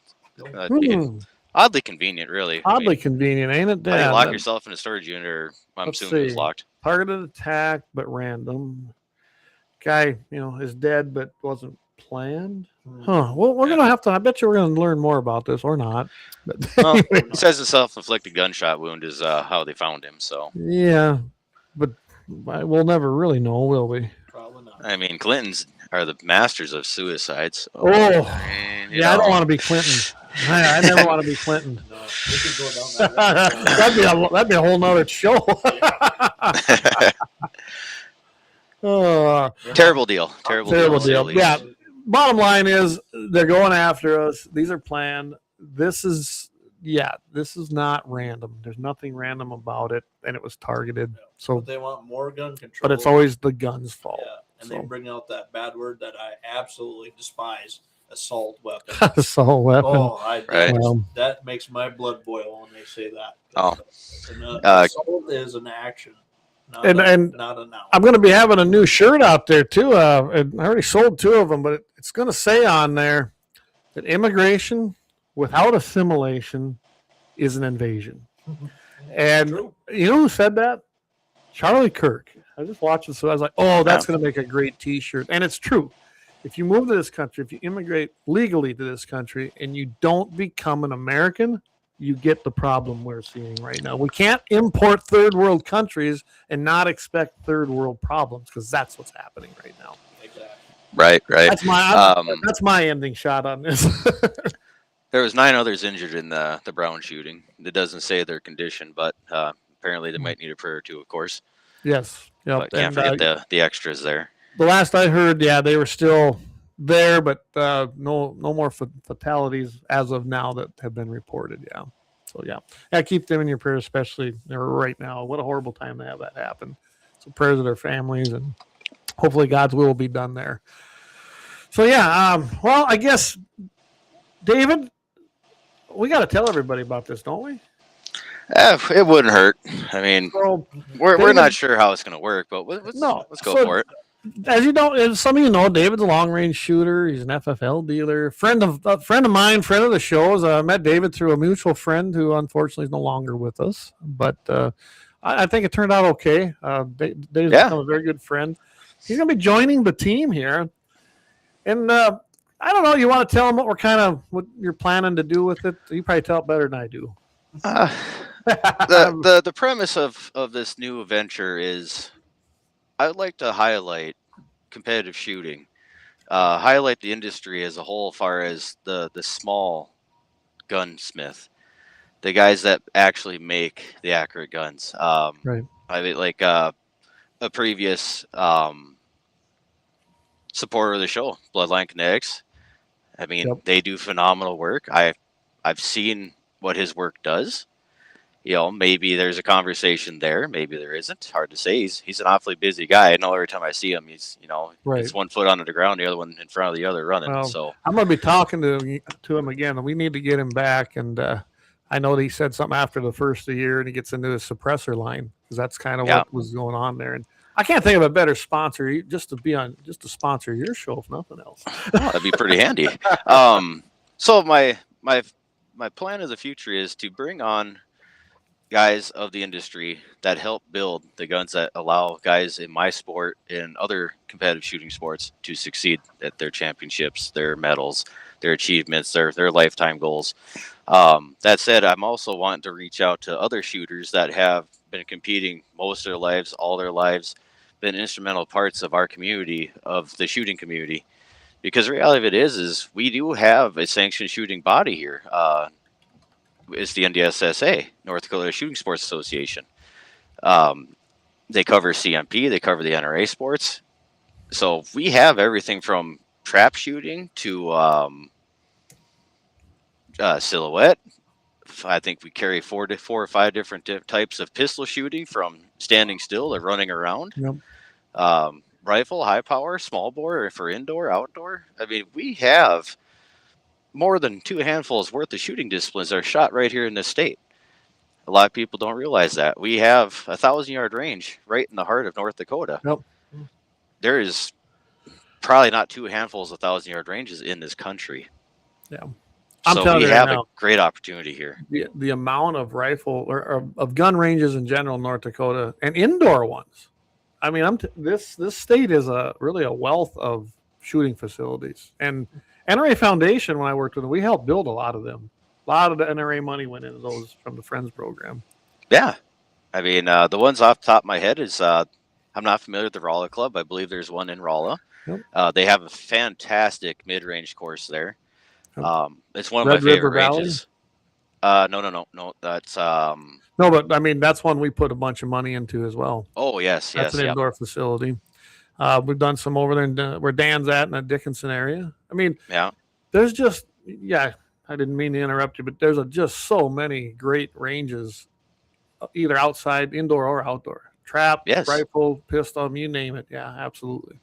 Oddly convenient, really. Oddly convenient, ain't it? Why do you lock yourself in a storage unit, or I'm assuming it's locked. Targeted attack, but random. Guy, is dead, but wasn't planned. Huh. Well, we're gonna have to. I bet you we're gonna learn more about this, or not. But well, it says a self-inflicted gunshot wound is how they found him. So yeah, but we'll never really know, will we? Probably not. I mean, Clintons are the masters of suicides. So, I don't want to be Clinton. I never want to be Clinton. No, we could go down that that'd be a whole nother show. Terrible deal. Terrible deal. Yeah. Bottom line is they're going after us. These are planned. This is yeah, this is not random. There's nothing random about it, and it was targeted. So But they want more gun control. but it's always the gun's fault. Yeah, and So. they bring out that bad word that I absolutely despise: assault weapon. Assault weapon. Oh, Right. that makes my blood boil when they say that. Oh. And, assault is an action, not And- not a noun. I'm going to be having a new shirt out there too. And I already sold 2 of them, but it's going to say on there that immigration without assimilation is an invasion. And you know who said that? Charlie Kirk. I just watched it, so I was like, oh, that's going to make a great T-shirt. And it's true. If you move to this country, if you immigrate legally to this country and you don't become an American, you get the problem we're seeing right now. We can't import third world countries and not expect third world problems, because that's what's happening right now. Exactly. Right. That's my ending shot on this. There was 9 others injured in the Brown shooting. It doesn't say their condition, but apparently they might need a prayer too, of course. Yes. Yep. But can't forget the extras there. The last I heard, they were still there, but no more fatalities as of now that have been reported. Yeah. So keep them in your prayers, especially right now. What a horrible time to have that happen. So prayers of their families, and hopefully God's will be done there. So well, I guess, David, we got to tell everybody about this, don't we? It wouldn't hurt. I mean, So, we're not sure how it's going to work, but let's go for it. As you know, as some of you know, David's a long-range shooter. He's an FFL dealer. Friend of mine, friend of the shows. I met David through a mutual friend who unfortunately is no longer with us. But I think it turned out okay. David's become a very good friend. He's going to be joining the team here. And I don't know, you want to tell him what you're planning to do with it? You probably tell it better than I do. The premise of this new venture is, I would like to highlight competitive shooting, highlight the industry as a whole, as far as the small gunsmith, the guys that actually make the accurate guns. Right. I mean, like a previous supporter of the show, Bloodline Kinetics. I mean, they do phenomenal work. I've seen what his work does. Maybe there's a conversation there. Maybe there isn't. Hard to say. He's an awfully busy guy. I know every time I see him, he's it's one foot under the ground, the other one in front of the other running. Well, so I'm going to be talking to him again. We need to get him back. And I know that he said something after the first of the year, and he gets into the suppressor line, because that's kind of what was going on there. And I can't think of a better sponsor just to sponsor your show, if nothing else. That'd be pretty handy. So my plan of the future is to bring on guys of the industry that help build the guns that allow guys in my sport and other competitive shooting sports to succeed at their championships, their medals, their achievements, their lifetime goals. That said, I'm also wanting to reach out to other shooters that have been competing most of their lives, all their lives, been instrumental parts of our community, of the shooting community. Because the reality of it is we do have a sanctioned shooting body here. It's the NDSSA, North Dakota Shooting Sports Association. They cover CMP, they cover the NRA sports. So we have everything from trap shooting to silhouette. I think we carry 4 or 5 different types of pistol shooting, from standing still to running around. Yep. Rifle, high power, small bore for indoor, outdoor. I mean, we have more than 2 handfuls worth of shooting disciplines that are shot right here in this state. A lot of people don't realize that. We have a 1,000-yard range right in the heart of North Dakota. Yep. There is probably not 2 handfuls of 1,000-yard ranges in this country. Yeah. So we have a great opportunity here. The amount of rifle or of gun ranges in general in North Dakota, and indoor ones. I mean, this state is really a wealth of shooting facilities. And NRA Foundation, when I worked with them, we helped build a lot of them. A lot of the NRA money went into those from the Friends program. Yeah. I mean, the ones off the top of my head is, I'm not familiar with the Rolla Club. I believe there's one in Rolla. Yep. They have a fantastic mid-range course there. It's one of Red my favorite River ranges. No. That's no, but I mean, that's one we put a bunch of money into as well. Oh, yes. That's an indoor facility. We've done some over there where Dan's at in the Dickinson area. I mean, yeah. There's just, I didn't mean to interrupt you, but there's just so many great ranges, either outside, indoor or outdoor. Trap, Yes. rifle, pistol, you name it. Yeah, absolutely.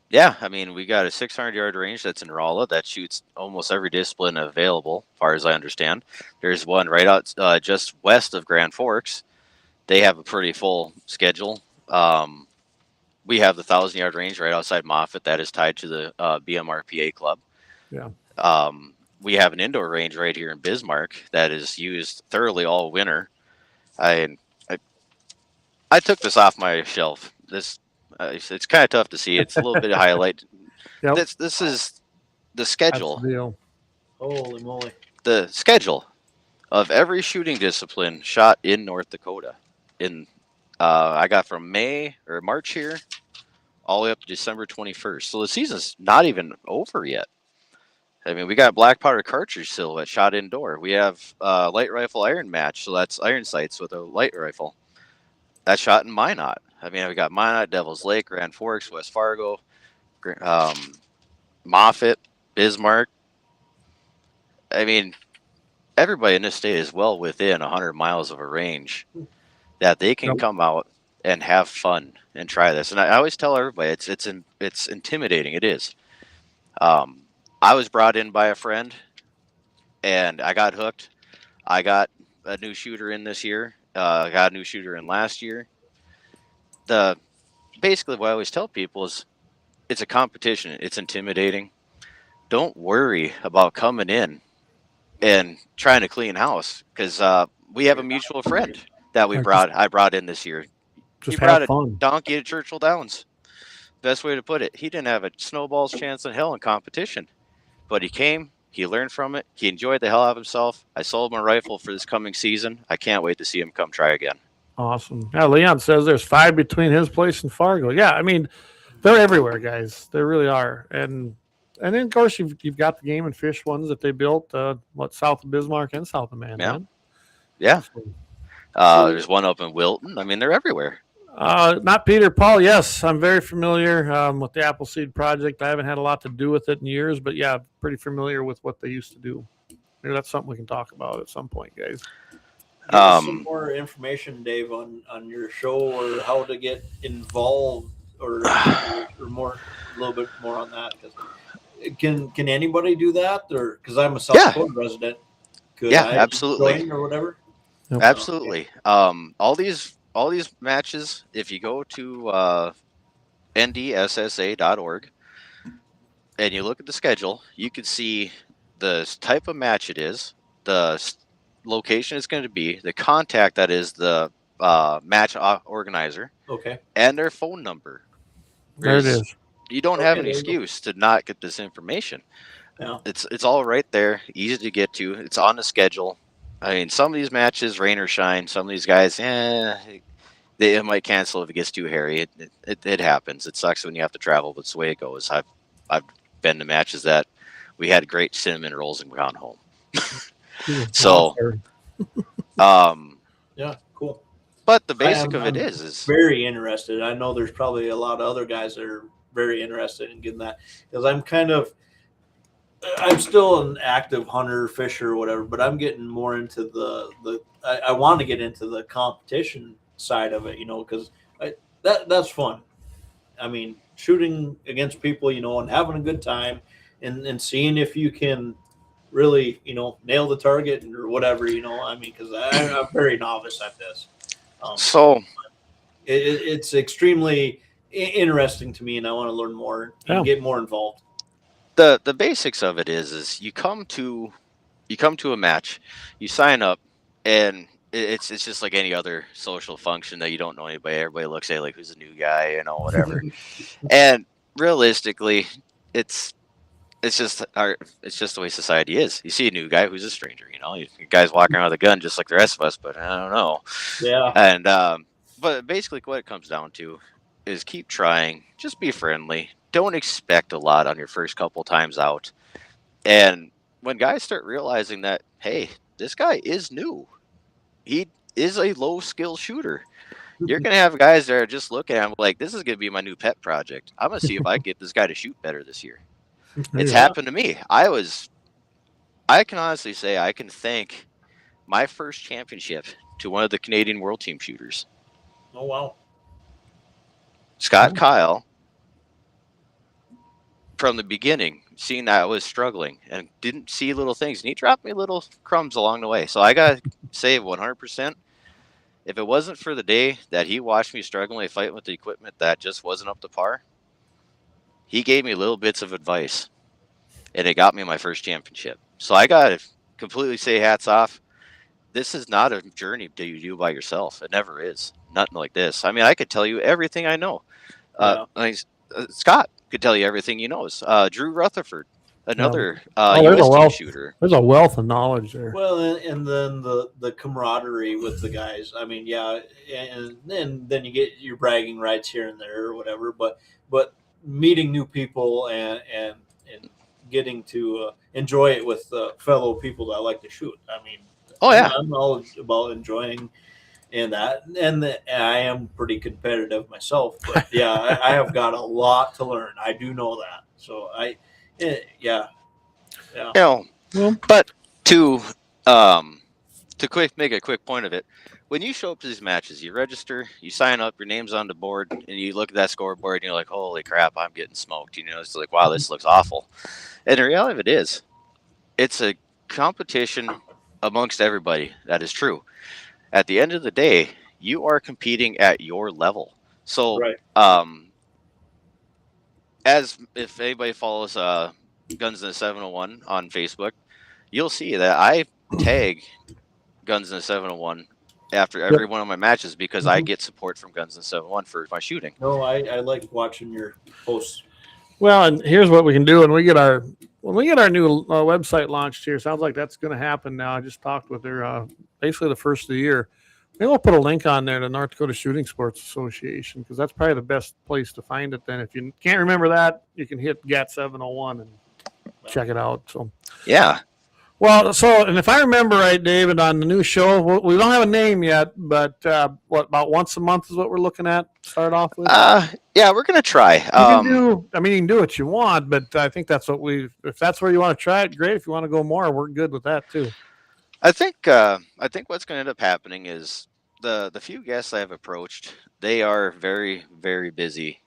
Yeah, I mean, we got a 600-yard range that's in Rolla that shoots almost every discipline available, as far as I understand. There's one right out just west of Grand Forks. They have a pretty full schedule. We have the 1,000-yard range right outside Moffett that is tied to the BMRPA club. Yeah. We have an indoor range right here in Bismarck that is used thoroughly all winter. I took this off my shelf. It's kind of tough to see. It's a little bit of highlight. Yep. This is the schedule. That's the deal. Holy moly. The schedule of every shooting discipline shot in North Dakota. I got from March here all the way up to December 21st. So the season's not even over yet. I mean, we got black powder cartridge silhouette shot indoor. We have light rifle iron match, so that's iron sights with a light rifle. That's shot in Minot. I mean, we got Minot, Devil's Lake, Grand Forks, West Fargo, Moffett, Bismarck. I mean, everybody in this state is well within 100 miles of a range that they can come out and have fun and try this. And I always tell everybody it's intimidating. It is. I was brought in by a friend, and I got hooked. I got a new shooter in this year. I got a new shooter in last year. Basically what I always tell people is it's a competition. It's intimidating. Don't worry about coming in and trying to clean house, because we have a mutual friend that I brought in this year. He brought a donkey to Churchill Downs. Best way to put it. He didn't have a snowball's chance in hell in competition, but he came. He learned from it. He enjoyed the hell out of himself. I sold him a rifle for this coming season. I can't wait to see him come try again. Awesome. Yeah, Leon says there's 5 between his place and Fargo. Yeah, I mean, they're everywhere, guys. They really are. And then, of course, you've got the Game and Fish ones that they built, south of Bismarck and south of Mandan. Yeah. There's one up in Wilton. I mean, they're everywhere. Not Peter, Paul. Yes, I'm very familiar with the Appleseed Project. I haven't had a lot to do with it in years, but yeah, pretty familiar with what they used to do. Maybe that's something we can talk about at some point, guys. Give us some more information, Dave, on your show, or how to get involved, or more, a little bit more on that. Can anybody do that? Or because I'm a South Dakota resident, could I absolutely join or whatever? Yep. Absolutely. All these matches, if you go to ndssa.org and you look at the schedule, you can see the type of match it is, the location it's going to be, the contact that is the match organizer, and their phone number. There it is. You don't have an excuse to not get this information. Yeah. It's all right there, easy to get to. It's on the schedule. I mean, some of these matches, rain or shine, some of these guys, they might cancel if it gets too hairy. It happens. It sucks when you have to travel, but it's the way it goes. I've been to matches that we had great cinnamon rolls and gone home. So, yeah, cool. But the basic of it is very interested. I know there's probably a lot of other guys that are very interested in getting that, because I'm still an active hunter, fisher, or whatever, but I'm getting more into I want to get into the competition side of it, because that's fun. I mean, shooting against people, and having a good time, and seeing if you can really, nail the target or whatever, I mean, because I'm very novice at this. So it's extremely interesting to me, and I want to learn more and get more involved. The basics of it is you come to a match, you sign up, and it's just like any other social function that you don't know anybody. Everybody looks at it like, who's a new guy, whatever. And realistically, it's just the way society is. You see a new guy who's a stranger, you guys walking around with a gun just like the rest of us, but I don't know. Yeah. And but basically what it comes down to is keep trying, just be friendly. Don't expect a lot on your first couple times out. And when guys start realizing that, hey, this guy is new, he is a low skill shooter, you're going to have guys that are just looking at him like, this is going to be my new pet project. I'm going to see if I can get this guy to shoot better this year. It's happened to me. I I can honestly say I can thank my first championship to one of the Canadian World Team shooters. Oh, wow. Scott Kyle, from the beginning, seeing that I was struggling and didn't see little things, and he dropped me little crumbs along the way. So I got to say 100%, if it wasn't for the day that he watched me struggling fighting with the equipment that just wasn't up to par, he gave me little bits of advice, and it got me my first championship. So I got to completely say hats off. This is not a journey that you do by yourself. It never is. Nothing like this. I mean, I could tell you everything I know. Scott could tell you everything he knows. Drew Rutherford, another US shooter. There's a wealth of knowledge there. Well, and then the camaraderie with the guys. I mean, yeah, and then you get your bragging rights here and there or whatever. But meeting new people and getting to enjoy it with fellow people that like to shoot. I mean, I'm all about enjoying and that, and I am pretty competitive myself. But yeah, I have got a lot to learn. I do know that. So yeah. You know, but to make a quick point of it, when you show up to these matches, you register, you sign up, your name's on the board, and you look at that scoreboard, and you're like, holy crap, I'm getting smoked. You know, it's like, wow, this looks awful. And the reality of it is, it's a competition amongst everybody. That is true. At the end of the day, you are competing at your level. So, as if anybody follows Guns in the 701 on Facebook, you'll see that I tag Guns in the 701 after every one of my matches because I get support from Guns in the 701 for my shooting. No, I like watching your posts. Well, and here's what we can do when we get our new website launched here. Sounds like that's going to happen now. I just talked with her basically the first of the year. Maybe we'll put a link on there to North Dakota Shooting Sports Association because that's probably the best place to find it. Then if you can't remember that, you can hit GAT701 and check it out. So yeah. Well, and if I remember right, David, on the new show, we don't have a name yet, but about once a month is what we're looking at. Start off with. Yeah, we're gonna try. You can do what you want, but I think that's what if that's where you want to try it, great. If you want to go more, we're good with that too. I think what's going to end up happening is the few guests I have approached, they are very, very busy.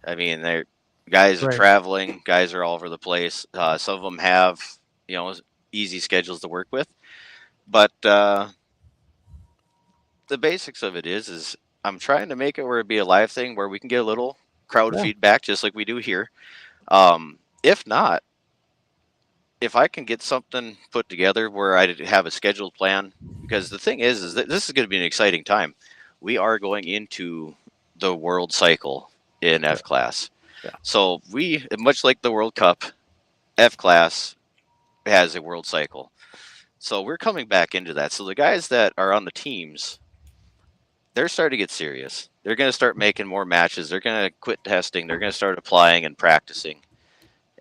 I mean, guys are traveling, guys are all over the place. Some of them have, easy schedules to work with, but the basics of it is I'm trying to make it where it be a live thing where we can get a little crowd feedback just like we do here. If not, if I can get something put together where I have a scheduled plan, because the thing is that this is going to be an exciting time. We are going into the world cycle in F class. Yeah. So we, much like the World Cup, F class has a world cycle. So we're coming back into that. So the guys that are on the teams, they're starting to get serious. They're going to start making more matches. They're going to quit testing. They're going to start applying and practicing.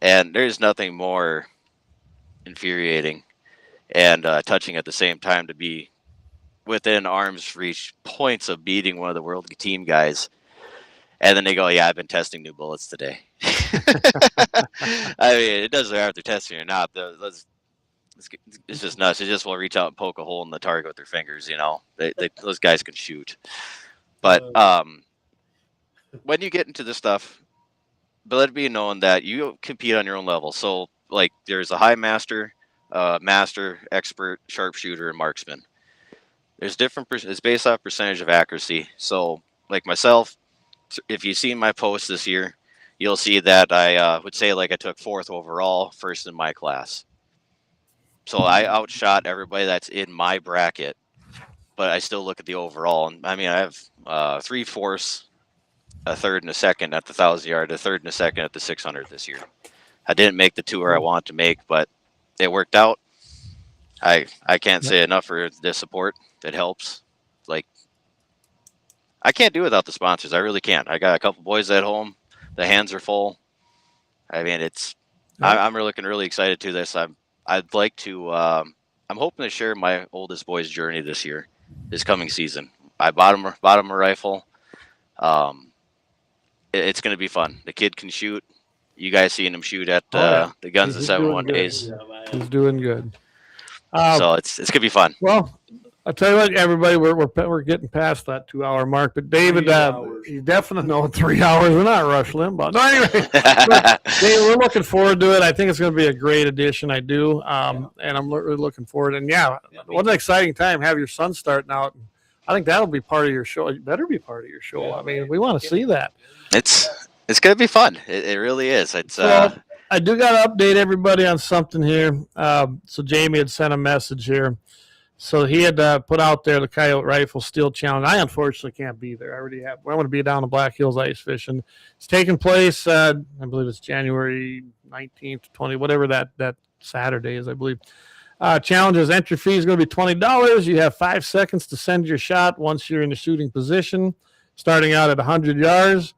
And there's nothing more infuriating and touching at the same time to be within arm's reach points of beating one of the world team guys. And then they go, yeah, I've been testing new bullets today. I mean, it doesn't matter if they're testing or not. It's just nuts. They just will reach out and poke a hole in the target with their fingers, those guys can shoot. But when you get into this stuff, but let it be known that you compete on your own level. So, like, there's a high master, master, expert, sharpshooter, and marksman. There's different. It's based off percentage of accuracy. So, like myself, if you've seen my post this year, you'll see that I would say like I took 4th overall, first in my class. So I outshot everybody that's in my bracket, but I still look at the overall. And I mean, I have 3/4, a 3rd and a 2nd at the 1,000-yard, a 3rd and a 2nd at the 600 this year. I didn't make the tour I wanted to make, but it worked out. I can't say enough for the support. It helps. Like, I can't do without the sponsors. I really can't. I got a couple boys at home. The hands are full. I mean, I'm looking really excited to this. I'd like to. I'm hoping to share my oldest boy's journey this coming season. I bought him a rifle. It's going to be fun. The kid can shoot. you guys seen him shoot at the Guns of 701 days. He's doing good. So it's gonna be fun. Well, I'll tell you what, everybody, we're getting past that 2 hour mark. But David, you definitely know 3 hours. We're not Rush Limbaugh. No, anyway, Dave, we're looking forward to it. I think it's going to be a great addition. I do, and I'm really looking forward. And yeah, what an exciting time! Have your son starting out. I think that'll be part of your show. It better be part of your show. I mean, we want to see that. It's going to be fun. It really is. It's. I do got to update everybody on something here. So Jamie had sent a message here. So he had put out there the Coyote Rifle Steel Challenge. I unfortunately can't be there. I want to be down in Black Hills ice fishing. It's taking place, I believe it's January 19th, 20, whatever that Saturday is, I believe. Challenges, entry fee is going to be $20. You have 5 seconds to send your shot once you're in the shooting position, starting out at 100 yards.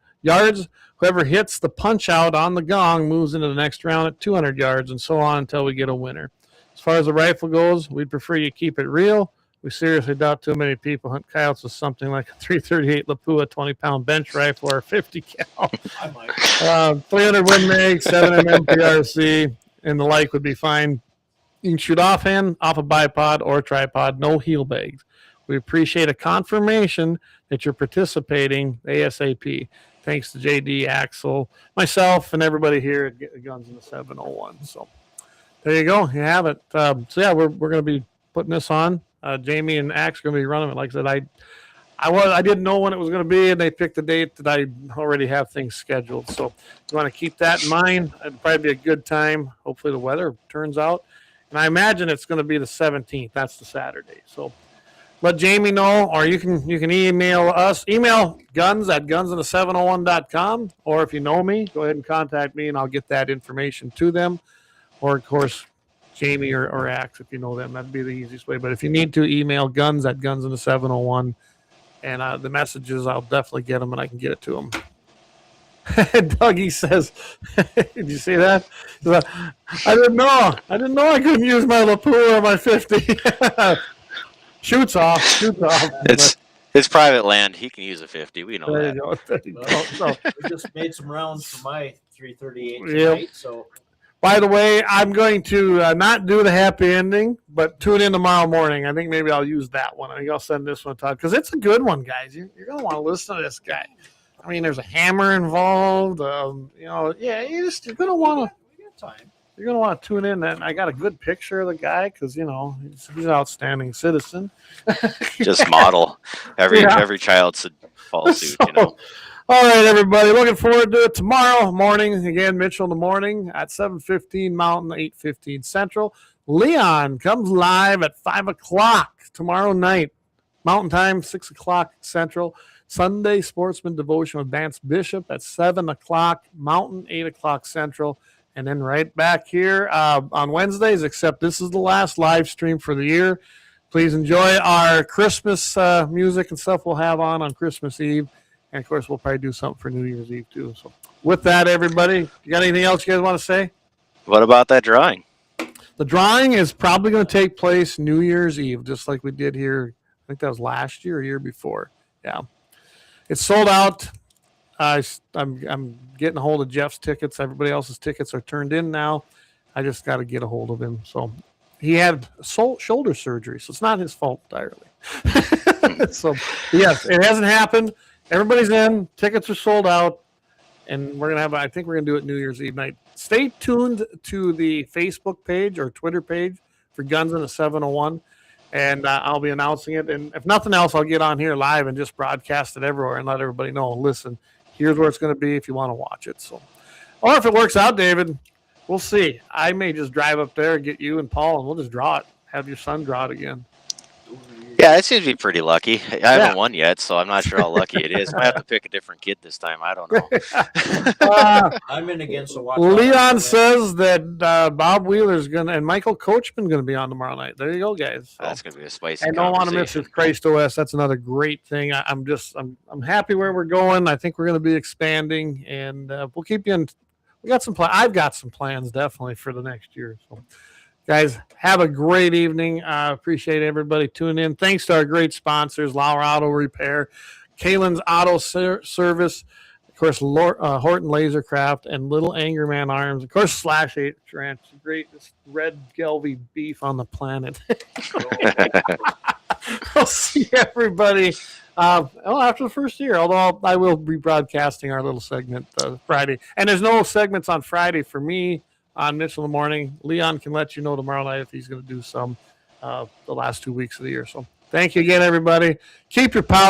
Whoever hits the punch out on the gong moves into the next round at 200 yards, and so on until we get a winner. As far as the rifle goes, we'd prefer you keep it real. We seriously doubt too many people hunt coyotes with something like a 338 Lapua 20-pound bench rifle or a 50 cal. 300 Win Mag, 7mm PRC, and the like would be fine. You can shoot offhand, off a bipod or tripod, no heel bags. We appreciate a confirmation that you're participating ASAP. Thanks to JD, Axel, myself, and everybody here at Guns in the 701. So there you go. You have it. So yeah, we're going to be putting this on. Jamie and Axe are going to be running it. Like I said, I didn't know when it was going to be, and they picked a date that I already have things scheduled. So you want to keep that in mind. It'd probably be a good time. Hopefully the weather turns out. And I imagine it's going to be the 17th. That's the Saturday. So let Jamie know, or you can email us. Email guns@gunsinthe701.com, or if you know me, go ahead and contact me, and I'll get that information to them. Or, of course, Jamie or Axe, if you know them. That'd be the easiest way. But if you need to, email guns@gunsinthe701, and the messages, I'll definitely get them, and I can get it to them. Dougie says, did you see that? I didn't know I couldn't use my Lapua or my 50. Shoots off. It's private land. He can use a 50. We know that. You go. So, We just made some rounds for my 338 tonight, so. By the way, I'm going to not do the happy ending, but tune in tomorrow morning. I think maybe I'll use that one. I think I'll send this one to Todd because it's a good one, guys. You're going to want to listen to this guy. I mean, there's a hammer involved. You're going to want to. We got time. You're going to want to tune in. And I got a good picture of the guy because, he's an outstanding citizen. Just model. Every child should follow suit, All right, everybody. Looking forward to it tomorrow morning. Again, Mitchell in the morning at 7:15 Mountain, 8:15 Central. Leon comes live at 5 o'clock tomorrow night. Mountain time, 6 o'clock Central. Sunday Sportsman Devotion with Vance Bishop at 7 o'clock Mountain, 8 o'clock Central. And then right back here on Wednesdays, except this is the last live stream for the year. Please enjoy our Christmas music and stuff we'll have on Christmas Eve. And, of course, we'll probably do something for New Year's Eve, too. So with that, everybody, you got anything else you guys want to say? What about that drawing? The drawing is probably going to take place New Year's Eve, just like we did here. I think that was last year or year before. Yeah. It's sold out. I'm getting a hold of Jeff's tickets. Everybody else's tickets are turned in now. I just got to get a hold of him. So he had shoulder surgery, so it's not his fault entirely. So, yes, it hasn't happened. Everybody's in. Tickets are sold out. And I think we're going to do it New Year's Eve night. Stay tuned to the Facebook page or Twitter page for Guns in the 701. And I'll be announcing it. And if nothing else, I'll get on here live and just broadcast it everywhere and let everybody know, listen, here's where it's going to be if you want to watch it. So, or if it works out, David, we'll see. I may just drive up there and get you and Paul, and we'll just draw it. Have your son draw it again. Yeah, it seems to be pretty lucky. I haven't won yet, so I'm not sure how lucky it is. Might have to pick a different kid this time. I don't know. I'm in against the watch. Leon says that Bob Wheeler's gonna and Michael Coachman gonna be on tomorrow night. There you go, guys. So, that's gonna be a spicy. I don't want to miss his Christ OS. That's another great thing. I'm happy where we're going. I think we're gonna be expanding, and we'll keep you in. We got some I've got some plans definitely for the next year. So, guys, have a great evening. I appreciate everybody tuning in. Thanks to our great sponsors, LAUER Auto Repair, Kalon's Auto Service, course, Horton LaserCraft, and Little Angry Man Arms. Of course, Slash H Ranch, the greatest red Gelby beef on the planet. I'll see everybody after the first year, although I will be broadcasting our little segment Friday. And there's no segments on Friday for me on Mitchell in the Morning. Leon can let you know tomorrow night if he's going to do some the last 2 weeks of the year. So thank you again, everybody. Keep your power.